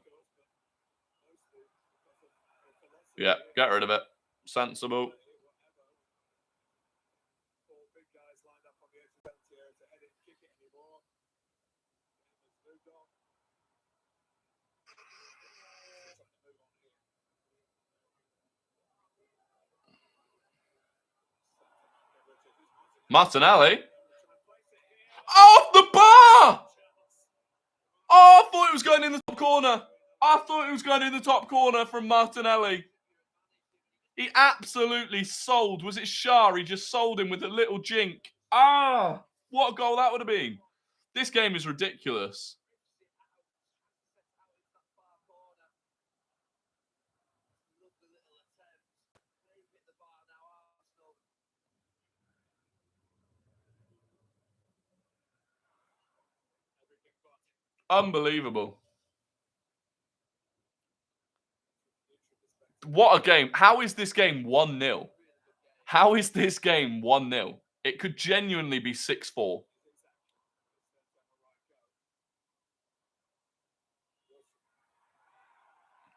Yeah, get rid of it. Sensible. Martinelli? Off the bar! Oh, I thought it was going in the top corner. I thought it was going in the top corner from Martinelli. He absolutely sold. Was it Shah? He just sold him with a little jink. Ah, what a goal that would have been. This game is ridiculous. Unbelievable. What a game. How is this game 1-0? How is this game 1-0? It could genuinely be 6-4.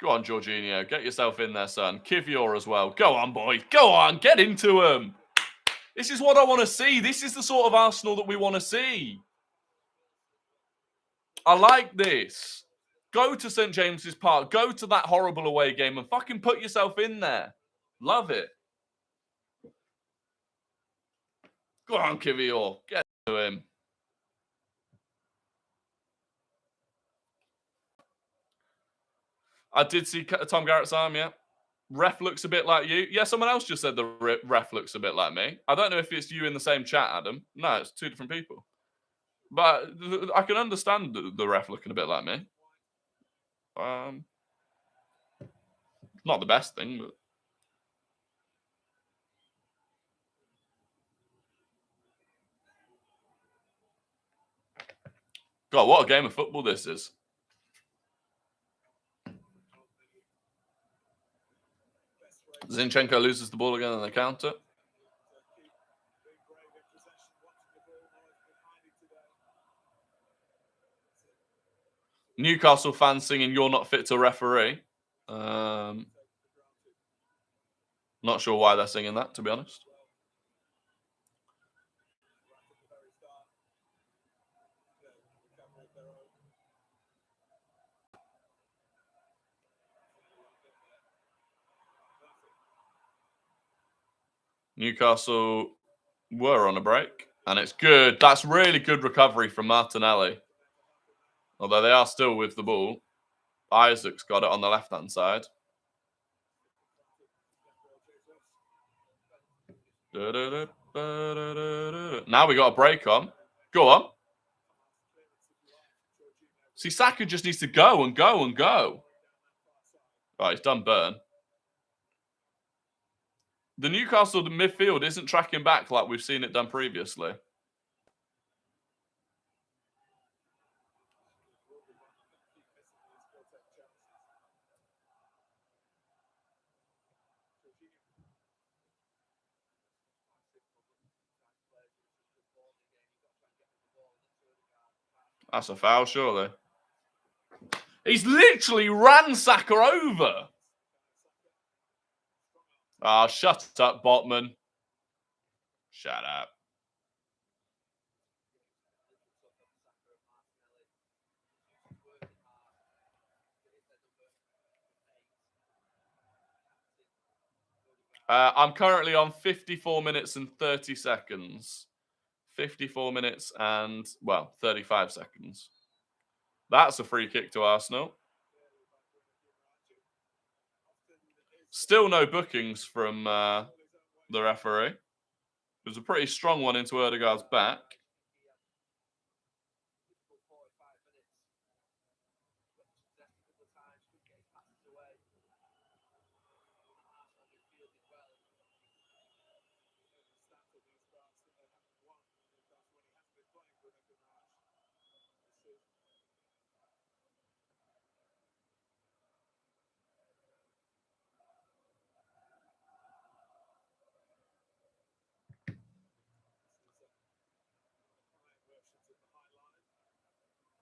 Go on, Jorginho. Get yourself in there, son. Kivior as well. Go on, boy. Go on. Get into him. This is what I want to see. This is the sort of Arsenal that we want to see. I like this. Go to St. James's Park. Go to that horrible away game and fucking put yourself in there. Love it. Go on, Kivior. Get to him. I did see Tom Garrett's arm, yeah. Ref looks a bit like you. Yeah, someone else just said the ref looks a bit like me. I don't know if it's you in the same chat, Adam. No, it's two different people. But I can understand the ref looking a bit like me. Not the best thing, but... God, what a game of football this is. Zinchenko loses the ball again on the counter. Newcastle fans singing "You're not fit to referee." Not sure why they're singing that, to be honest. Newcastle were on a break, and it's good. That's really good recovery from Martinelli. Although they are still with the ball. Isaac's got it on the left-hand side. Now we got a break on. Go on. See, Saka just needs to go and go and go. Right, he's done burn. The Newcastle midfield isn't tracking back like we've seen it done previously. That's a foul, surely. He's literally ran Saka over. Ah, shut up, Botman. Shut up. I'm currently on 54 minutes and 30 seconds. 54 minutes and, well, 35 seconds. That's a free kick to Arsenal. Still no bookings from the referee. It was a pretty strong one into Ødegaard's back.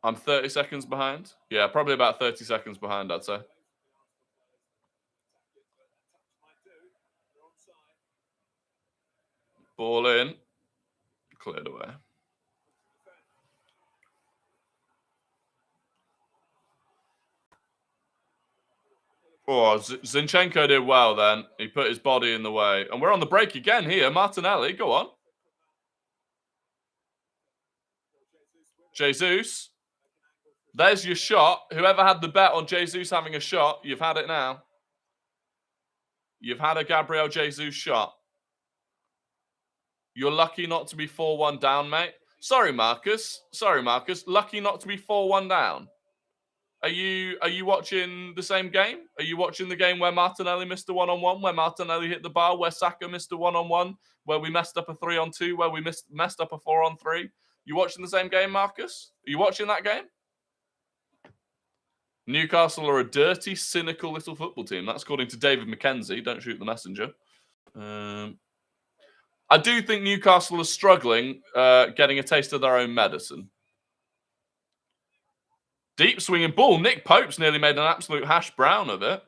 I'm 30 seconds behind. Yeah, probably about 30 seconds behind, I'd say. Ball in. Cleared away. Oh, Zinchenko did well then. He put his body in the way. And we're on the break again here. Martinelli, go on. Jesus. There's your shot. Whoever had the bet on Jesus having a shot, you've had it now. You've had a Gabriel Jesus shot. You're lucky not to be 4-1 down, mate. Sorry, Marcus. Lucky not to be 4-1 down. Are you watching the same game? Are you watching the game where Martinelli missed a one-on-one, where Martinelli hit the bar, where Saka missed a one-on-one, where we messed up a 3-on-2, where we messed up a 4-on-3? You watching the same game, Marcus? Are you watching that game? Newcastle are a dirty, cynical little football team. That's according to David McKenzie. Don't shoot the messenger. I do think Newcastle are struggling getting a taste of their own medicine. Deep swinging ball. Nick Pope's nearly made an absolute hash brown of it.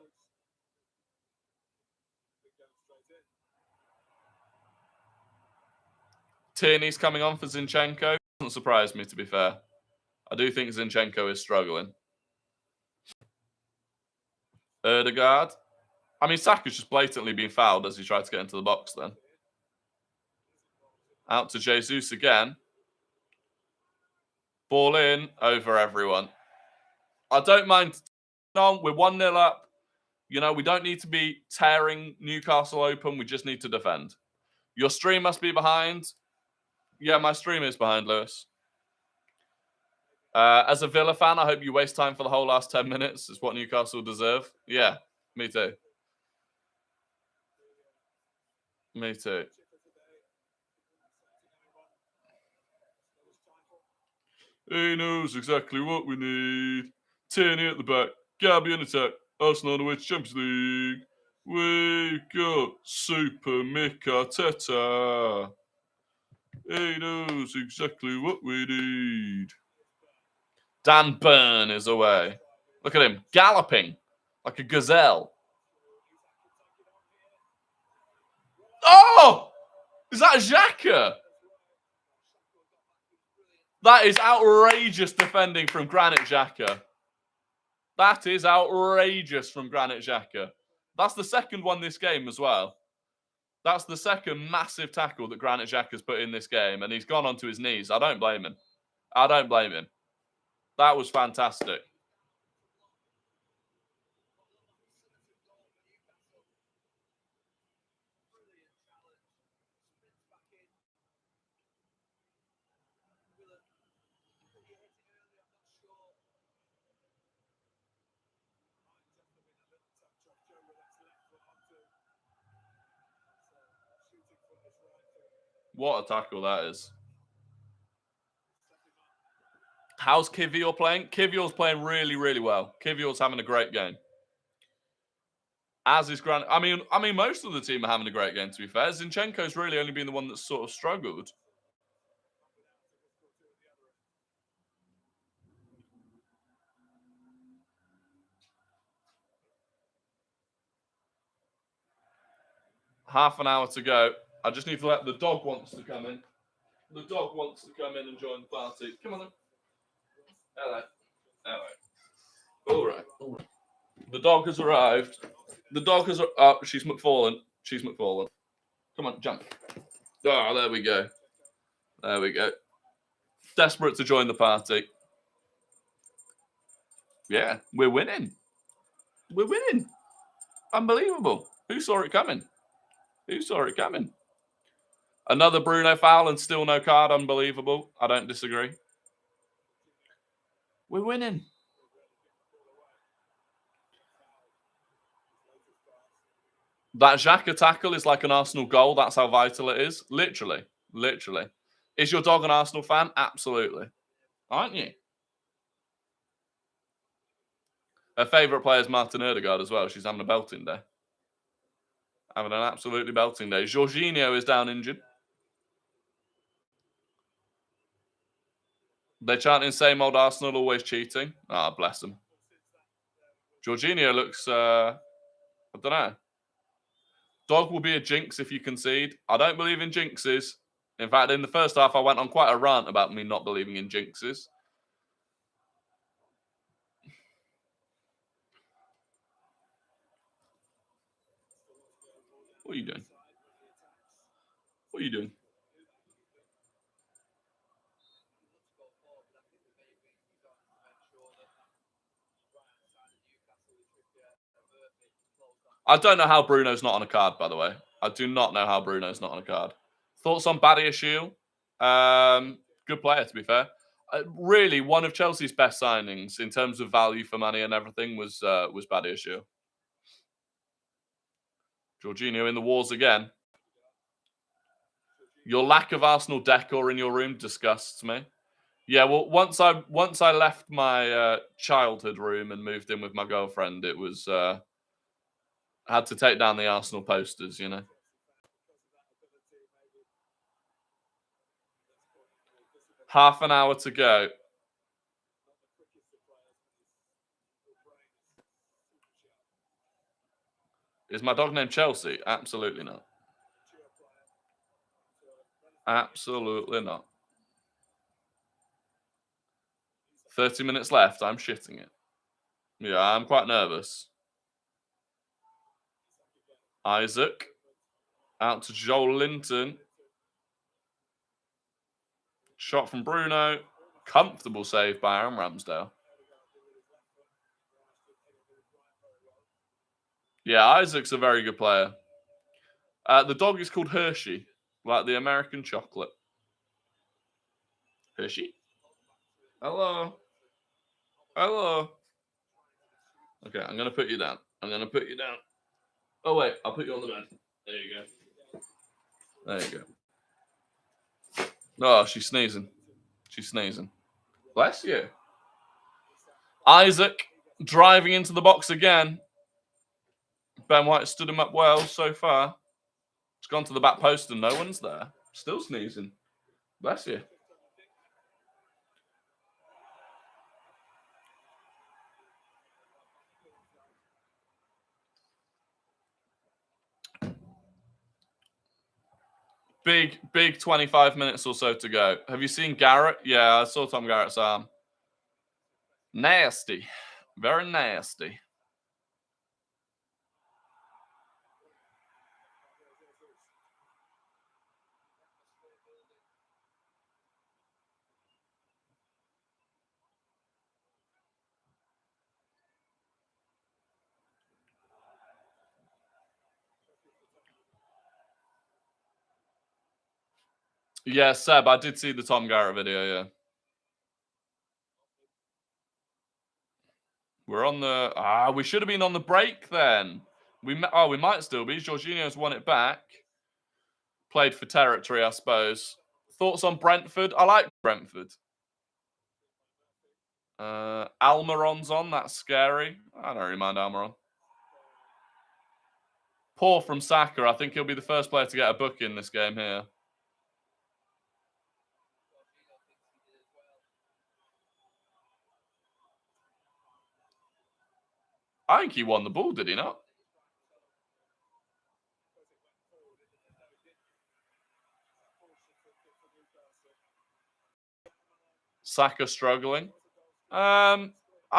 Tierney's coming on for Zinchenko. Doesn't surprise me, to be fair. I do think Zinchenko is struggling. Ødegaard. I mean, Saka's just blatantly been fouled as he tried to get into the box then. Out to Jesus again. Ball in over everyone. I don't mind. No, we're 1-0 up. You know, we don't need to be tearing Newcastle open. We just need to defend. Your stream must be behind. Yeah, my stream is behind, Lewis. As a Villa fan, I hope you waste time for the whole last 10 minutes. It's what Newcastle deserve. Yeah, me too. Me too. He knows exactly what we need. Tierney at the back. Gabby in attack. Arsenal on the way to Champions League. We've got Super Mick Arteta. He knows exactly what we need. Dan Burn is away. Look at him, galloping like a gazelle. Oh! Is that Xhaka? That is outrageous defending from Granit Xhaka. That is outrageous from Granit Xhaka. That's the second one this game as well. That's the second massive tackle that Granit Xhaka's put in this game, and he's gone onto his knees. I don't blame him. I don't blame him. That was fantastic. What a tackle that is. How's Kivior playing? Kivior's playing really, really well. Kivior's having a great game. As is Grant. I mean, most of the team are having a great game, to be fair. Zinchenko's really only been the one that's sort of struggled. Half an hour to go. I just need to let the dog wants to come in. The dog wants to come in and join the party. Come on then. Hello. All right. The dog has arrived. The dog has. Oh, she's McFarlane. She's McFarlane. Come on, jump. Oh, there we go. There we go. Desperate to join the party. Yeah, we're winning. We're winning. Unbelievable. Who saw it coming? Who saw it coming? Another Bruno foul and still no card. Unbelievable. I don't disagree. We're winning. That Xhaka tackle is like an Arsenal goal. That's how vital it is. Literally. Literally. Is your dog an Arsenal fan? Absolutely. Aren't you? Her favourite player is Martin Odegaard as well. She's having a belting day. Having an absolutely belting day. Jorginho is down injured. They're chanting same old Arsenal, always cheating. Ah, bless them. Jorginho looks, I don't know. Dog will be a jinx if you concede. I don't believe in jinxes. In fact, in the first half, I went on quite a rant about me not believing in jinxes. What are you doing? What are you doing? I don't know how Bruno's not on a card, by the way. I do not know how Bruno's not on a card. Thoughts on Badiashile? Good player, to be fair. Really, one of Chelsea's best signings in terms of value for money and everything was Badiashile. Jorginho in the wars again. Your lack of Arsenal decor in your room disgusts me. Yeah, well, once I left my childhood room and moved in with my girlfriend, it was I had to take down the Arsenal posters, you know. Half an hour to go. Is my dog named Chelsea? Absolutely not. Absolutely not. 30 minutes left. I'm shitting it. Yeah, I'm quite nervous. Isaac. Out to Joel Linton. Shot from Bruno. Comfortable save by Aaron Ramsdale. Yeah, Isaac's a very good player. The dog is called Hershey, like the American chocolate. Hershey? Hello? Hello? Okay, I'm going to put you down. Oh, wait, I'll put you on the bed. There you go. Oh, she's sneezing. Bless you. Isaac driving into the box again. Ben White stood him up well so far. It's gone to the back post and no one's there. Still sneezing. Bless you. Big 25 minutes or so to go. Have you seen Garrett? Yeah, I saw Tom Garrett's arm. Nasty. Very nasty. Yeah, Seb, I did see the Tom Garrett video, yeah. We're on the... we should have been on the break then. We might still be. Jorginho's won it back. Played for territory, I suppose. Thoughts on Brentford? I like Brentford. Almiron's on. That's scary. I don't really mind Almiron. Poor from Saka. I think he'll be the first player to get a book in this game here. I think he won the ball, did he not? Saka struggling. I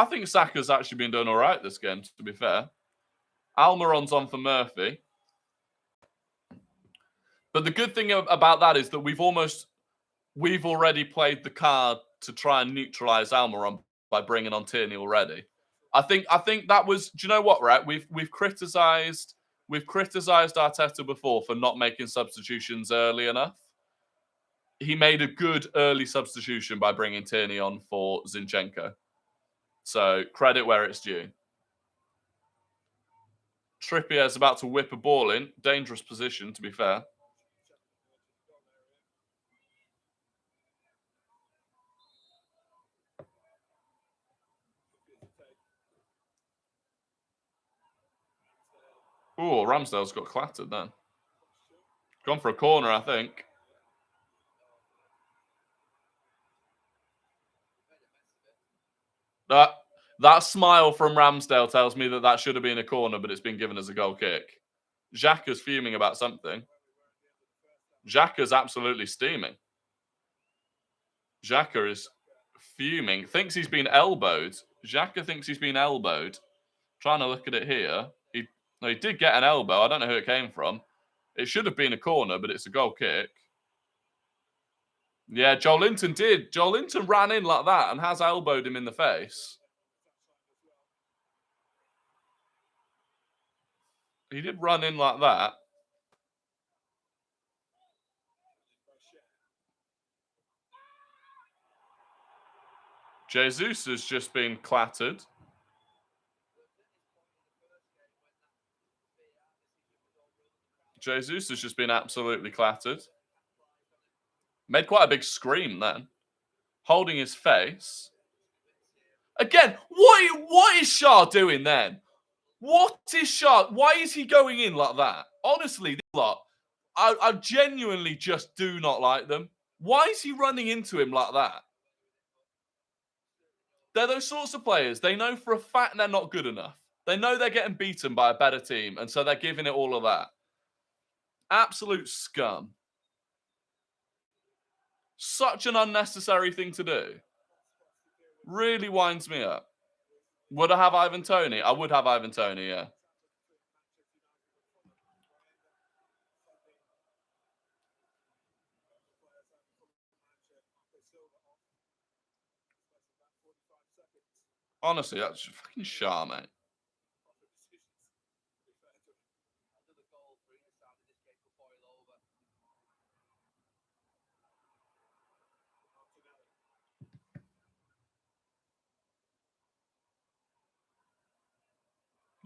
think Saka's actually been doing all right this game, to be fair. Almiron's on for Murphy. But the good thing about that is that we've already played the card to try and neutralise Almiron by bringing on Tierney already. I think that was. Do you know what? Right, we've criticised Arteta before for not making substitutions early enough. He made a good early substitution by bringing Tierney on for Zinchenko. So credit where it's due. Trippier's about to whip a ball in. Dangerous position, to be fair. Oh, Ramsdale's got clattered then. Gone for a corner, I think. That smile from Ramsdale tells me that should have been a corner, but it's been given as a goal kick. Xhaka's fuming about something. Xhaka's absolutely steaming. Xhaka is fuming. Thinks he's been elbowed. Xhaka thinks he's been elbowed. Trying to look at it here. He did get an elbow. I don't know who it came from. It should have been a corner, but it's a goal kick. Yeah, Joelinton did. Joelinton ran in like that and has elbowed him in the face. He did run in like that. Jesus has just been clattered. Jesus has just been absolutely clattered. Made quite a big scream then. Holding his face. Again, what is Shah doing then? What is Shah? Why is he going in like that? Honestly, this lot, I genuinely just do not like them. Why is he running into him like that? They're those sorts of players. They know for a fact they're not good enough. They know they're getting beaten by a better team, and so they're giving it all of that. Absolute scum. Such an unnecessary thing to do. Really winds me up. Would I have Ivan Toney? I would have Ivan Toney, yeah. Honestly, that's fucking Shah, mate.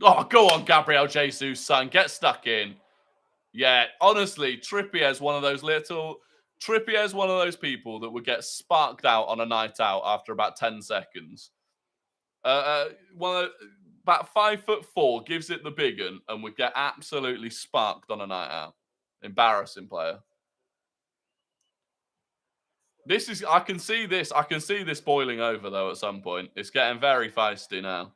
Oh, go on, Gabriel Jesus, son. Get stuck in. Yeah, honestly, Trippier is one of those little Trippier's one of those people that would get sparked out on a night out after about 10 seconds. About 5'4", gives it the big un and would get absolutely sparked on a night out. Embarrassing player. I can see this boiling over though at some point. It's getting very feisty now.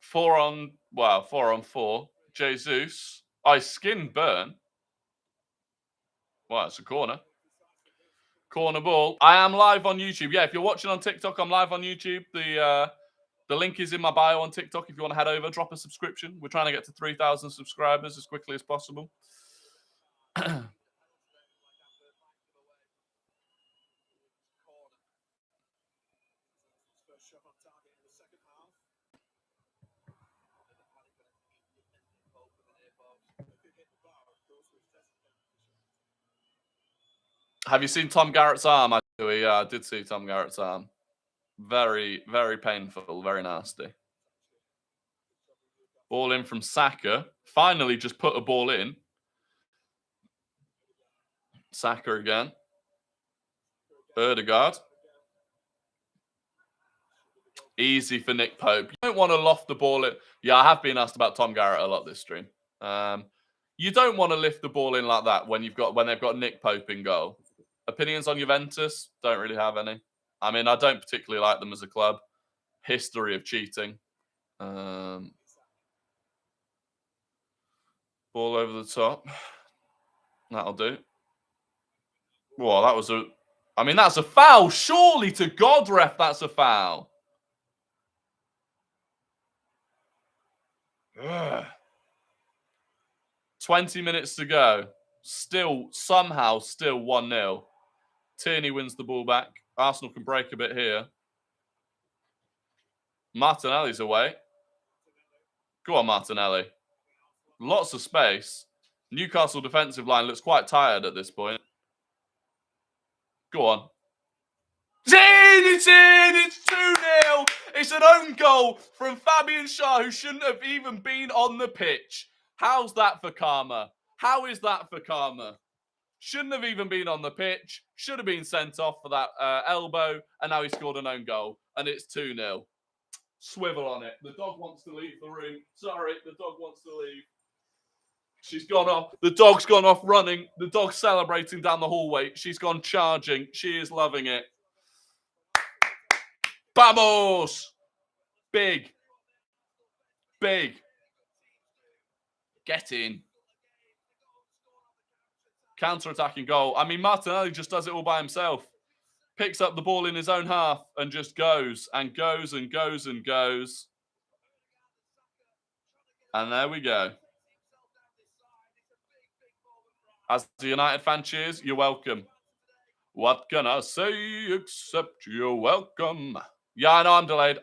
Four on four. Jesus. I skinned Burn. Well, it's a corner. Corner ball. I am live on YouTube. Yeah, if you're watching on TikTok, I'm live on YouTube. The link is in my bio on TikTok. If you want to head over, drop a subscription. We're trying to get to 3,000 subscribers as quickly as possible. Have you seen Tom Garrett's arm? I did see Tom Garrett's arm. Very, very painful, very nasty. Ball in from Saka. Finally just put a ball in. Saka again. Ødegaard. Easy for Nick Pope. You don't want to loft the ball in. Yeah, I have been asked about Tom Garrett a lot this stream. You don't want to lift the ball in like that when they've got Nick Pope in goal. Opinions on Juventus? Don't really have any. I mean, I don't particularly like them as a club. History of cheating. Ball over the top. That'll do. Well, that was that's a foul. Surely to God, ref, that's a foul. Ugh. 20 minutes to go. Somehow still 1-0. Tierney wins the ball back. Arsenal can break a bit here. Martinelli's away. Go on, Martinelli. Lots of space. Newcastle defensive line looks quite tired at this point. Go on. It's in! It's 2-0! It's an own goal from Fabian Schär, who shouldn't have even been on the pitch. How's that for karma? How is that for karma? Shouldn't have even been on the pitch. Should have been sent off for that elbow, and now he scored an own goal, and it's 2-0. Swivel on it. The dog wants to leave the room. Sorry, the dog wants to leave. She's gone off. The dog's gone off running. The dog's celebrating down the hallway. She's gone charging. She is loving it. Vamos! Big. Big. Get in. Counter-attacking goal. I mean, Martinelli just does it all by himself. Picks up the ball in his own half and just goes and goes and goes and goes. And there we go. As the United fan cheers, you're welcome. What can I say except you're welcome? Yeah, I know I'm delayed.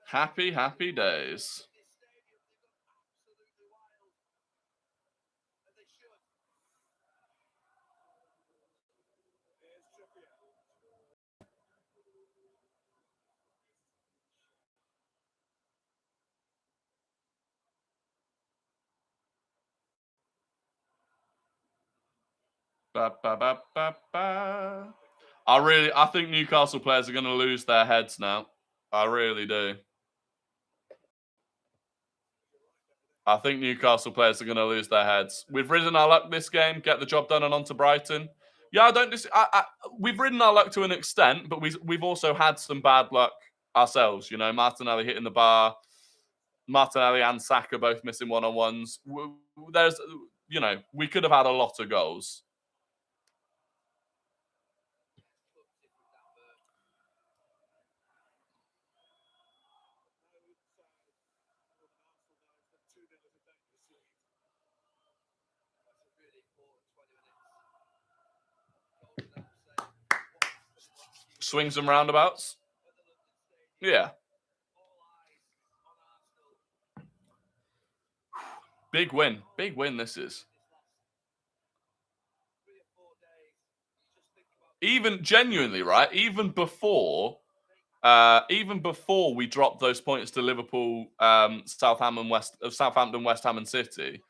Happy, happy days. I think Newcastle players are going to lose their heads now. I really do. I think Newcastle players are going to lose their heads. We've ridden our luck this game, get the job done and on to Brighton. Yeah, I don't we've ridden our luck to an extent, but we've also had some bad luck ourselves. You know, Martinelli hitting the bar, Martinelli and Saka both missing one-on-ones. There's, you know, we could have had a lot of goals. Swings and roundabouts. Yeah. Big win. Big win this is. Even genuinely, right? Even before we dropped those points to Liverpool, Southampton, West Ham, and City,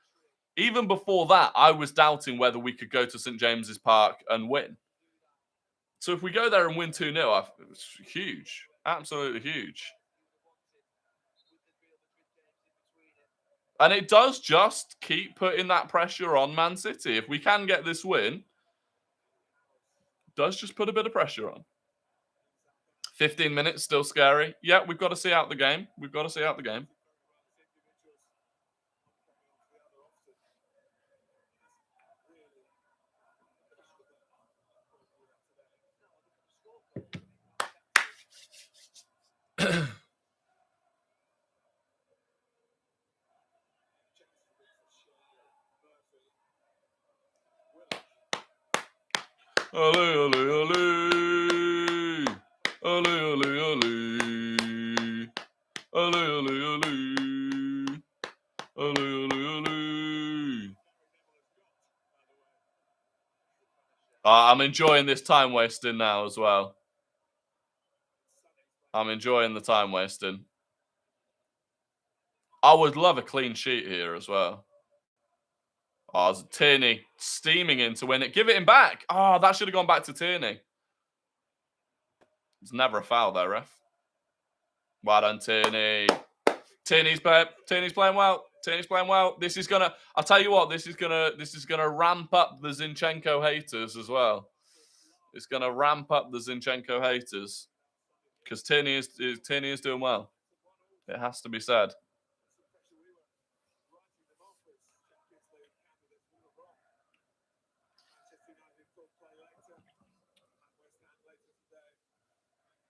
even before that, I was doubting whether we could go to St James's Park and win. So if we go there and win 2-0, it's huge. Absolutely huge. And it does just keep putting that pressure on Man City. If we can get this win, it does just put a bit of pressure on. 15 minutes, still scary. Yeah, we've got to see out the game. We've got to see out the game. Ole, ole, ole. Ole, ole, ole. Ole, ole, ole. Ole, ole, ole. I'm enjoying this time wasting now as well. I'm enjoying the time wasting. I would love a clean sheet here as well. Oh, Tierney steaming in to win it. Give it him back. Oh, that should have gone back to Tierney. It's never a foul there, ref. Well done, Tierney. Tierney's playing well. Tierney's playing well. This is gonna. I'll tell you what. This is gonna ramp up the Zinchenko haters as well. It's gonna ramp up the Zinchenko haters because Tierney is doing well. It has to be said.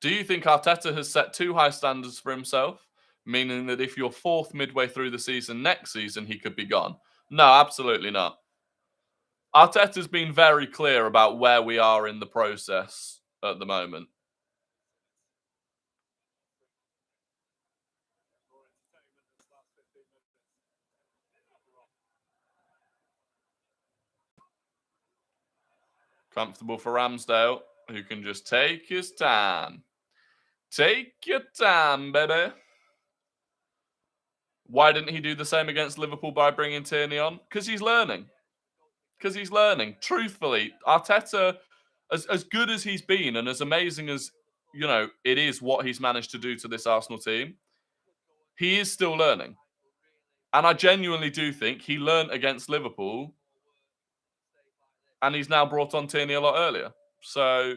Do you think Arteta has set too high standards for himself, meaning that if you're fourth midway through the season next season, he could be gone? No, absolutely not. Arteta's been very clear about where we are in the process at the moment. Comfortable for Ramsdale, who can just take his time. Take your time, baby. Why didn't he do the same against Liverpool by bringing Tierney on? Because he's learning. Truthfully, Arteta, as good as he's been and as amazing as, you know, it is what he's managed to do to this Arsenal team, he is still learning. And I genuinely do think he learned against Liverpool and he's now brought on Tierney a lot earlier. So,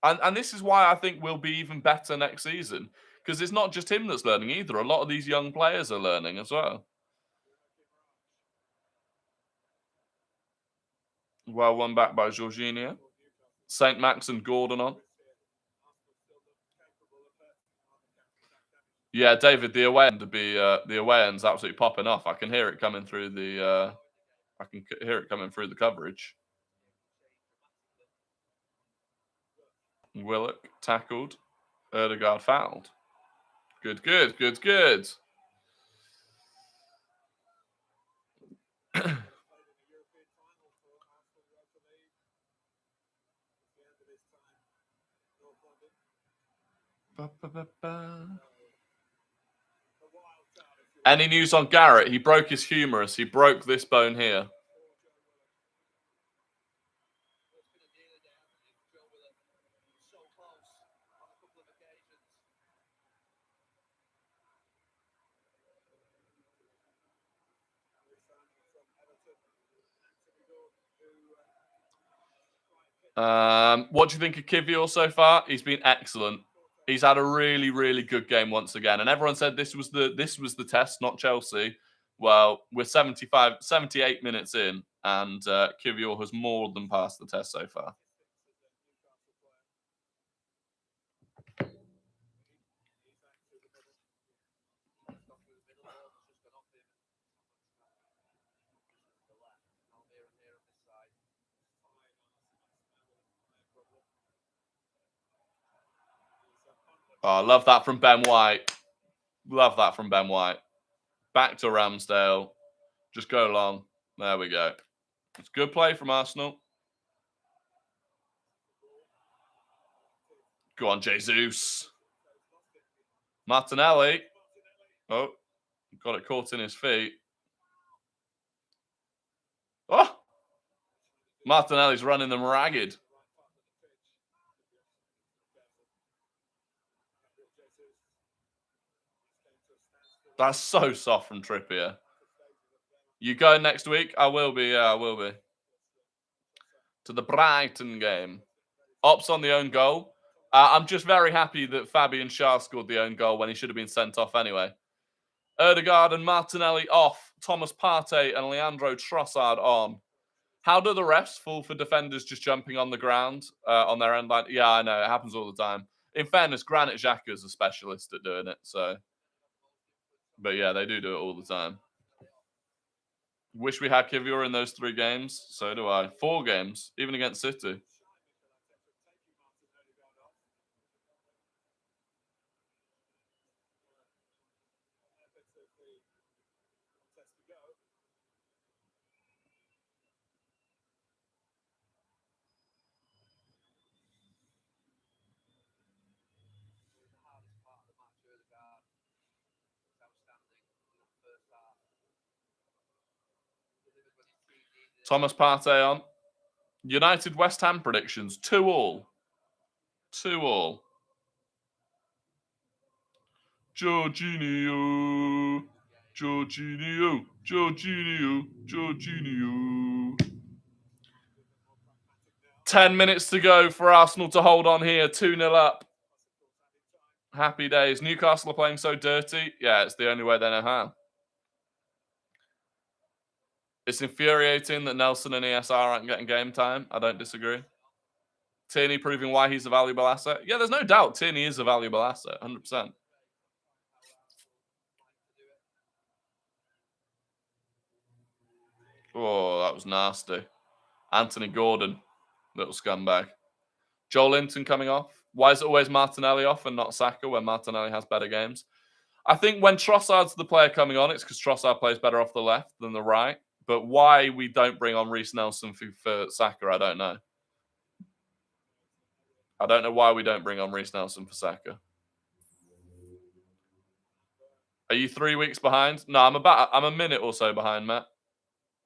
and this is why I think we'll be even better next season. Because it's not just him that's learning either. A lot of these young players are learning as well. Well, one back by Jorginho. St. Max and Gordon on. Yeah, David, the away end the away end's absolutely popping off. I can hear it coming through the coverage. Willock tackled. Erdegaard fouled. Good. Any news on Garrett? He broke his humerus. He broke this bone here. What do you think of Kivior so far? He's been excellent. He's had a really, really good game once again. And everyone said this was the test, not Chelsea. Well, we're 78 minutes in, and Kivior has more than passed the test so far. Oh, love that from Ben White. Love that from Ben White. Back to Ramsdale. Just go long. There we go. It's good play from Arsenal. Go on, Jesus. Martinelli. Oh, got it caught in his feet. Oh! Martinelli's running them ragged. That's so soft from Trippier. You going next week? I will be. Yeah, I will be. To the Brighton game. Ops on the own goal. I'm just very happy that Fabian Schär scored the own goal when he should have been sent off anyway. Ødegaard and Martinelli off. Thomas Partey and Leandro Trossard on. How do the refs fall for defenders just jumping on the ground on their end line? Yeah, I know. It happens all the time. In fairness, Granit Xhaka is a specialist at doing it. So, but yeah, they do it all the time. Wish we had Kivior in those 3 games. So do I. 4 games, even against City. Thomas Partey on. United West Ham predictions 2-2. 2-2. Jorginho. 10 minutes to go for Arsenal to hold on here. 2-0 up. Happy days. Newcastle are playing so dirty. Yeah, it's the only way they know how. It's infuriating that Nelson and ESR aren't getting game time. I don't disagree. Tierney proving why he's a valuable asset. Yeah, there's no doubt Tierney is a valuable asset. 100%. Oh, that was nasty. Anthony Gordon, little scumbag. Joel Linton coming off. Why is it always Martinelli off and not Saka when Martinelli has better games? I think when Trossard's the player coming on, it's because Trossard plays better off the left than the right. But why we don't bring on Reece Nelson for Saka, I don't know. I don't know why we don't bring on Reece Nelson for Saka. Are you 3 weeks behind? No, I'm a minute or so behind, Matt.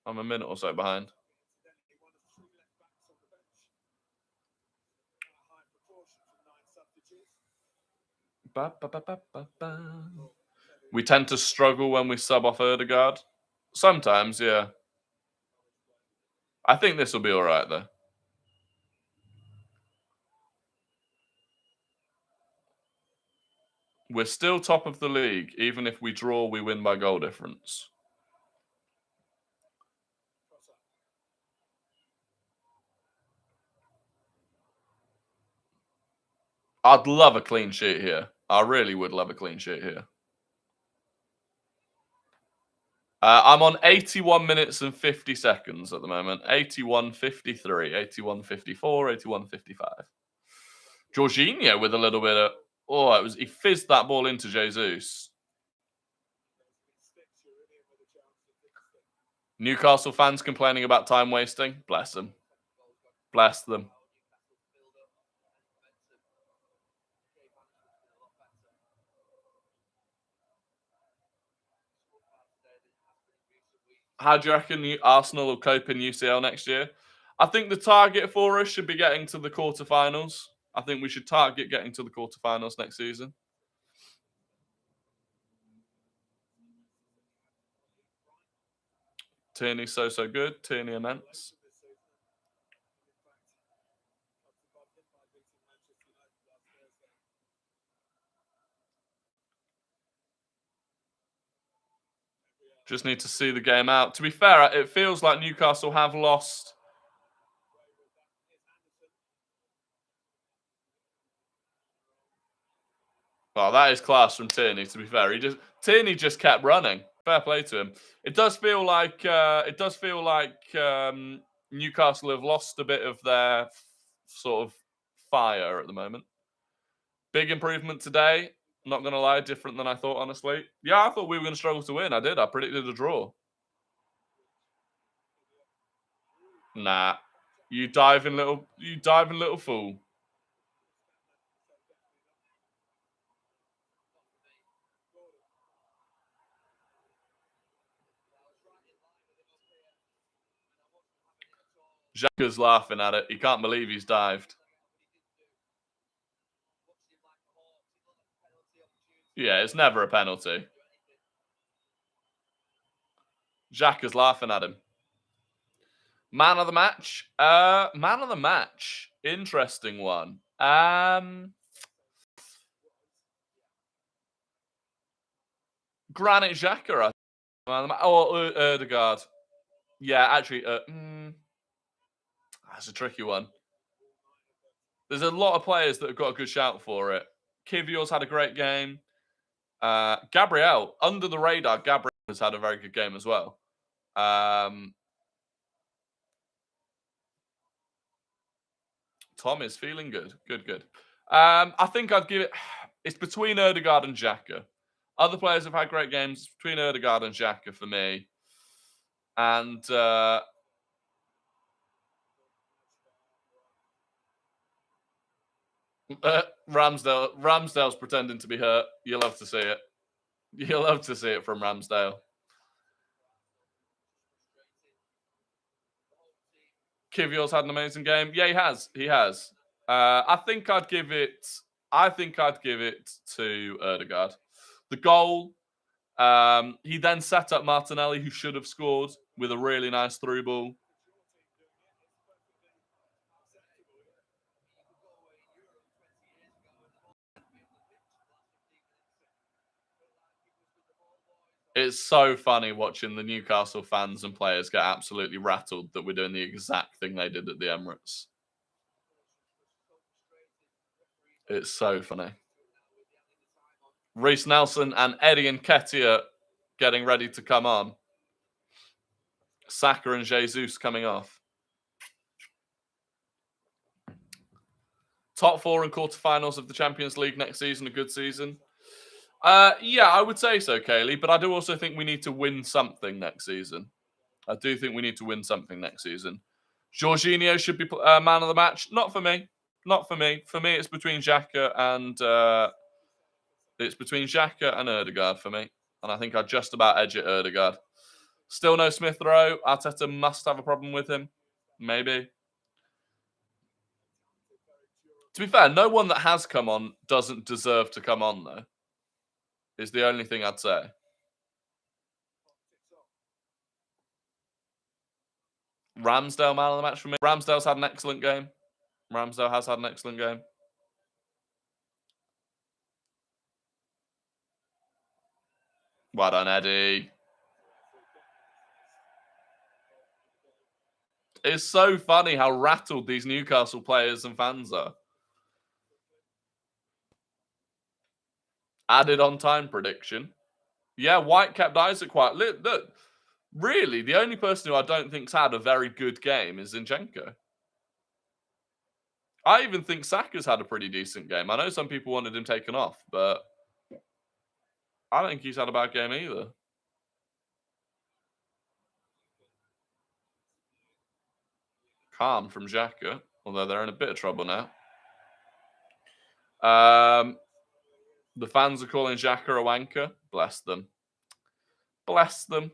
I'm a minute or so behind. We tend to struggle when we sub off Ødegaard. Sometimes, yeah. I think this will be all right, though. We're still top of the league. Even if we draw, we win by goal difference. I'd love a clean sheet here. I really would love a clean sheet here. I'm on 81 minutes and 50 seconds at the moment. 81:53, 81:54, 81:55. Jorginho with a little bit of... Oh, he fizzed that ball into Jesus. Newcastle fans complaining about time wasting. Bless them. Bless them. How do you reckon Arsenal will cope in UCL next year? I think the target for us should be getting to the quarterfinals. I think we should target getting to the quarterfinals next season. Tierney's so good. Tierney immense. Just need to see the game out. To be fair, it feels like Newcastle have lost. Well, that is class from Tierney. To be fair, Tierney just kept running. Fair play to him. It does feel like Newcastle have lost a bit of their sort of fire at the moment. Big improvement today. Not going to lie, different than I thought, honestly. Yeah, I thought we were going to struggle to win. I did. I predicted a draw. Nah. You diving little fool. Xhaka's laughing at it. He can't believe he's dived. Yeah, it's never a penalty. Xhaka's laughing at him. Man of the match? Man of the match. Interesting one. Granit Xhaka, I think. Oh, Ødegaard. Yeah, actually, that's a tricky one. There's a lot of players that have got a good shout for it. Kivior's had a great game. Gabriel, under the radar, Gabriel has had a very good game as well. Tom is feeling good. Good. I think I'd give it... It's between Ødegaard and Xhaka. Other players have had great games. It's between Ødegaard and Xhaka for me. And... Ramsdale's pretending to be hurt. You'll love to see it. You'll love to see it from Ramsdale. Kivior's had an amazing game. Yeah, he has. I think I'd give it to Ødegaard. The goal, he then set up Martinelli, who should have scored with a really nice through ball. It's so funny watching the Newcastle fans and players get absolutely rattled that we're doing the exact thing they did at the Emirates. It's so funny. Reece Nelson and Eddie Nketiah getting ready to come on. Saka and Jesus coming off. Top 4 and quarterfinals of the Champions League next season, a good season. Yeah, I would say so, Kaylee, but I do also think we need to win something next season. I do think we need to win something next season. Jorginho should be man of the match. Not for me. Not for me. For me, it's between Xhaka and Ødegaard for me. And I think I'd just about edge it Ødegaard. Still no Smith Rowe. Arteta must have a problem with him. Maybe. To be fair, no one that has come on doesn't deserve to come on, though. Is the only thing I'd say. Ramsdale, man of the match for me. Ramsdale's had an excellent game. Ramsdale has had an excellent game. Well done, Eddie. It's so funny how rattled these Newcastle players and fans are. Added on time prediction. Yeah, White kept Isaac quiet. Look, really, the only person who I don't think's had a very good game is Zinchenko. I even think Saka's had a pretty decent game. I know some people wanted him taken off, but I don't think he's had a bad game either. Calm from Xhaka, although they're in a bit of trouble now. The fans are calling Xhaka a wanker. Bless them. Bless them.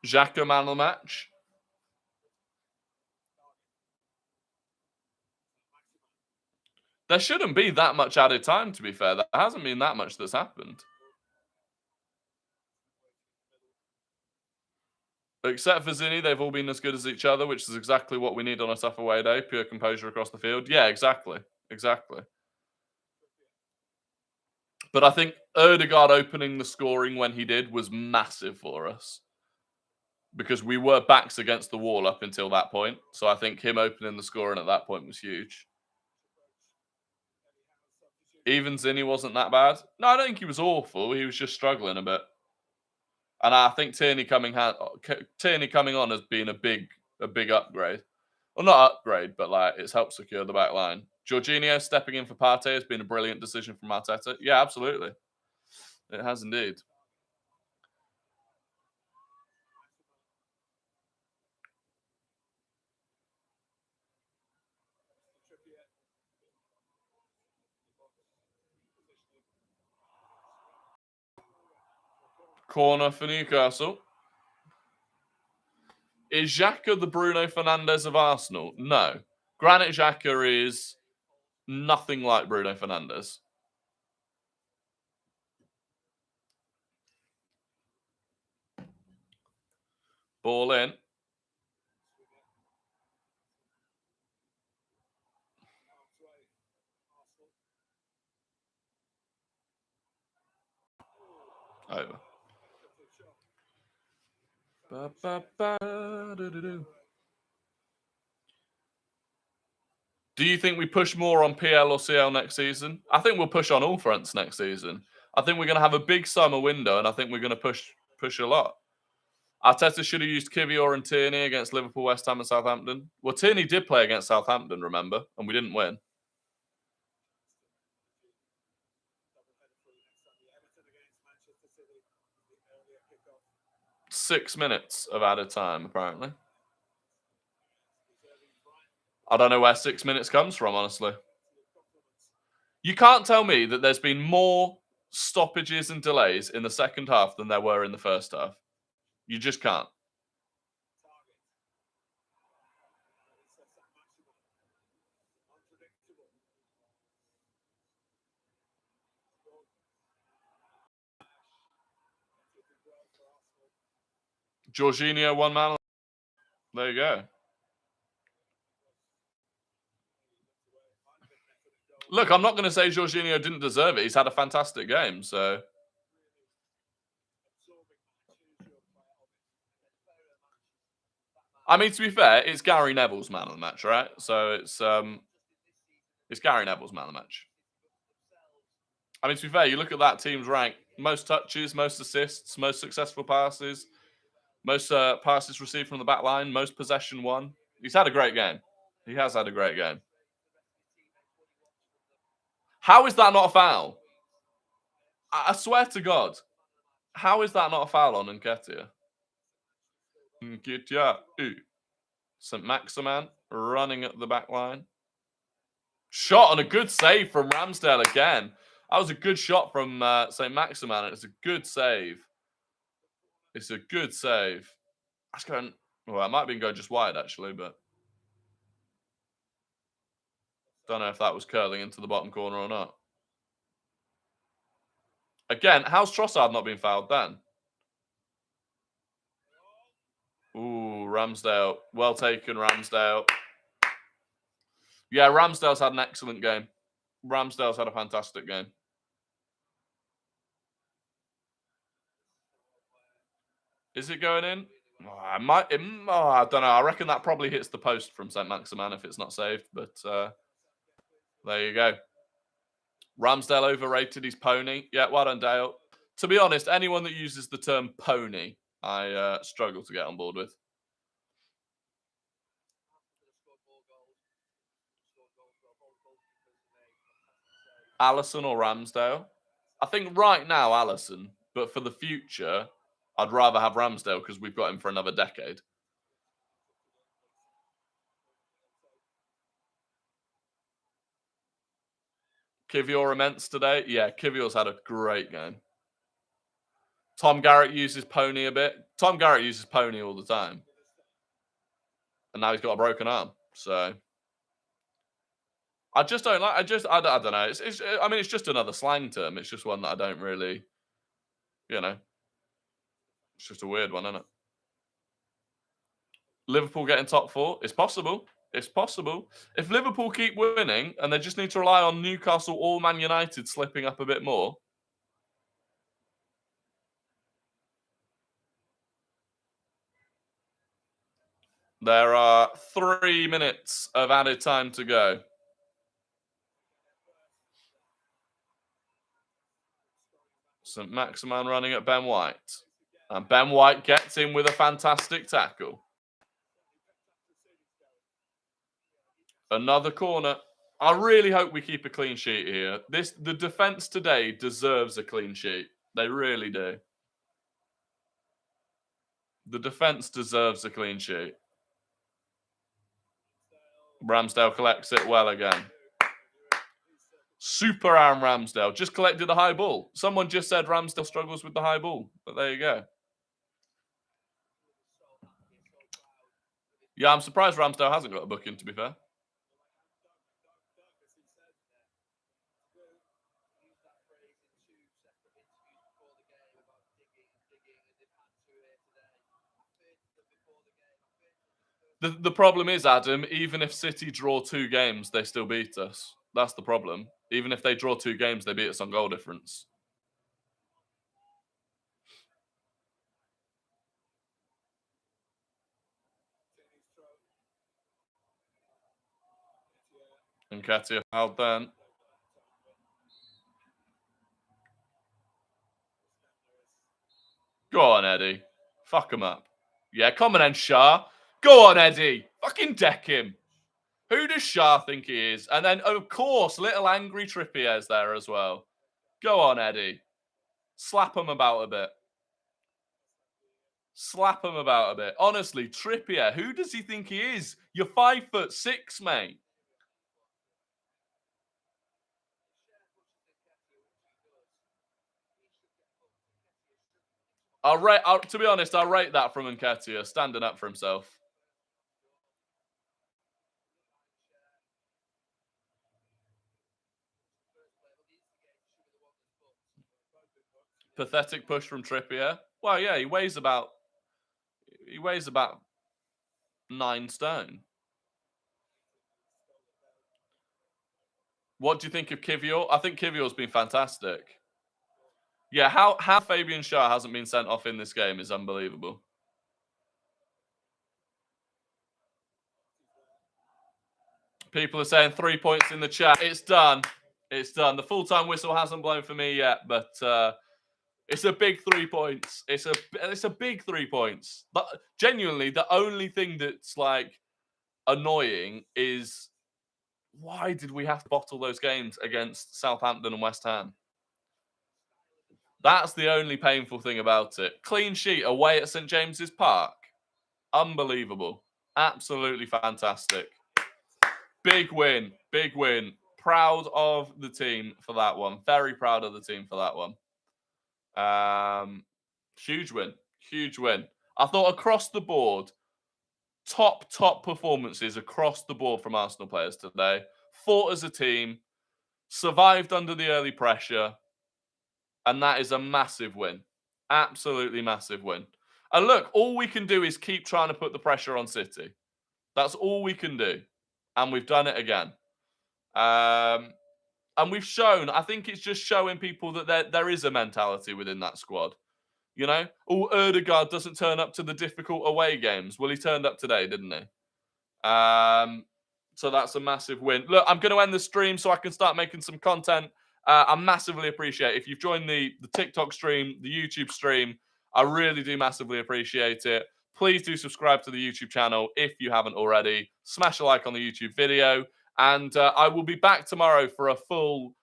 Xhaka, man of the match. There shouldn't be that much added time, to be fair. There hasn't been that much that's happened. Except for Zinni, they've all been as good as each other, which is exactly what we need on a tough away day. Pure composure across the field. Yeah, exactly. Exactly. But I think Ødegaard opening the scoring when he did was massive for us because we were backs against the wall up until that point. So I think him opening the scoring at that point was huge. Even Zinni wasn't that bad. No, I don't think he was awful. He was just struggling a bit. And I think Tierney coming on has been a big upgrade. Well, not upgrade, but like it's helped secure the back line. Jorginho stepping in for Partey has been a brilliant decision from Arteta. Yeah, absolutely. It has indeed. Corner for Newcastle. Is Xhaka the Bruno Fernandes of Arsenal? No. Granit Xhaka is nothing like Bruno Fernandes. Ball in. Over. Do you think we push more on PL or CL next season? I think we'll push on all fronts next season. I think we're going to have a big summer window, and I think we're going to push a lot. Arteta should have used Kivior and Tierney against Liverpool, West Ham, and Southampton. Well, Tierney did play against Southampton, remember, and we didn't win. Six minutes of added time, apparently. I don't know where 6 minutes comes from, honestly. You can't tell me that there's been more stoppages and delays in the second half than there were in the first half. You just can't. Jorginho, one man. There you go. Look, I'm not going to say Jorginho didn't deserve it. He's had a fantastic game, so. I mean, to be fair, it's Gary Neville's man of the match, right? So it's Gary Neville's man of the match. I mean, to be fair, you look at that team's rank: most touches, most assists, most successful passes, most passes received from the back line, most possession won. He's had a great game. He has had a great game. How is that not a foul? I swear to God, how is that not a foul on Nketiah? Nketiah, St. Maximan running at the back line. Shot and a good save from Ramsdale again. That was a good shot from St. Maximan. It's a good save. It's a good save. That's going. Well, it might have been going just wide actually, but don't know if that was curling into the bottom corner or not. Again, how's Trossard not been fouled then? Ooh, Ramsdale. Well taken, Ramsdale. Yeah, Ramsdale's had an excellent game. Ramsdale's had a fantastic game. Is it going in? Oh, I don't know. I reckon that probably hits the post from St. Maximan if it's not saved. But there you go. Ramsdale overrated his pony. Yeah, well done, Dale. To be honest, anyone that uses the term pony, I struggle to get on board with. Allison or Ramsdale? I think right now, Allison. But for the future, I'd rather have Ramsdale because we've got him for another decade. Kivior immense today. Yeah, Kivior's had a great game. Tom Garrett uses pony a bit. Tom Garrett uses pony all the time. And now he's got a broken arm. So I just don't like. I don't know. I mean, it's just another slang term. It's just one that I don't really, it's just a weird one, isn't it? Liverpool getting top 4? It's possible. It's possible. If Liverpool keep winning and they just need to rely on Newcastle or Man United slipping up a bit more. There are 3 minutes of added time to go. St. Maximin running at Ben White. And Ben White gets in with a fantastic tackle. Another corner. I really hope we keep a clean sheet here. The defence today deserves a clean sheet. They really do. The defence deserves a clean sheet. Ramsdale collects it well again. Super Aaron Ramsdale. Just collected the high ball. Someone just said Ramsdale struggles with the high ball. But there you go. Yeah, I'm surprised Ramsdale hasn't got a booking, to be fair. The problem is, Adam, even if City draw 2 games, they still beat us. That's the problem. Even if they draw 2 games, they beat us on goal difference. And Katia fouled then. Go on, Eddie. Fuck him up. Yeah, come on then, Shah. Go on, Eddie. Fucking deck him. Who does Shah think he is? And then, of course, little angry Trippier's there as well. Go on, Eddie. Slap him about a bit. Slap him about a bit. Honestly, Trippier, who does he think he is? You're 5'6", mate. To be honest, I'll rate that from Nketiah, standing up for himself. Pathetic push from Trippier. Well, yeah, he weighs about 9 stone. What do you think of Kivior? I think Kivior's been fantastic. Yeah, how Fabian Schär hasn't been sent off in this game is unbelievable. People are saying 3 points in the chat. It's done. It's done. The full-time whistle hasn't blown for me yet, but it's a big 3 points. It's a big 3 points. But genuinely, the only thing that's like annoying is why did we have to bottle those games against Southampton and West Ham? That's the only painful thing about it. Clean sheet away at St. James's Park. Unbelievable. Absolutely fantastic. Big win. Big win. Proud of the team for that one. Very proud of the team for that one. Huge win. Huge win. I thought across the board, top performances across the board from Arsenal players today. Fought as a team. Survived under the early pressure. And that is a massive win. Absolutely massive win. And look, all we can do is keep trying to put the pressure on City. That's all we can do. And we've done it again. And we've shown, I think it's just showing people that there is a mentality within that squad. You know? Oh, Ødegaard doesn't turn up to the difficult away games. Well, he turned up today, didn't he? So that's a massive win. Look, I'm going to end the stream so I can start making some content. I massively appreciate it. If you've joined the TikTok stream, the YouTube stream, I really do massively appreciate it. Please do subscribe to the YouTube channel if you haven't already. Smash a like on the YouTube video. And I will be back tomorrow for a full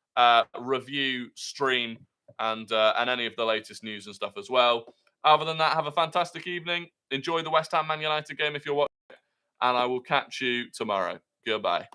review stream and any of the latest news and stuff as well. Other than that, have a fantastic evening. Enjoy the West Ham Man United game if you're watching. And I will catch you tomorrow. Goodbye.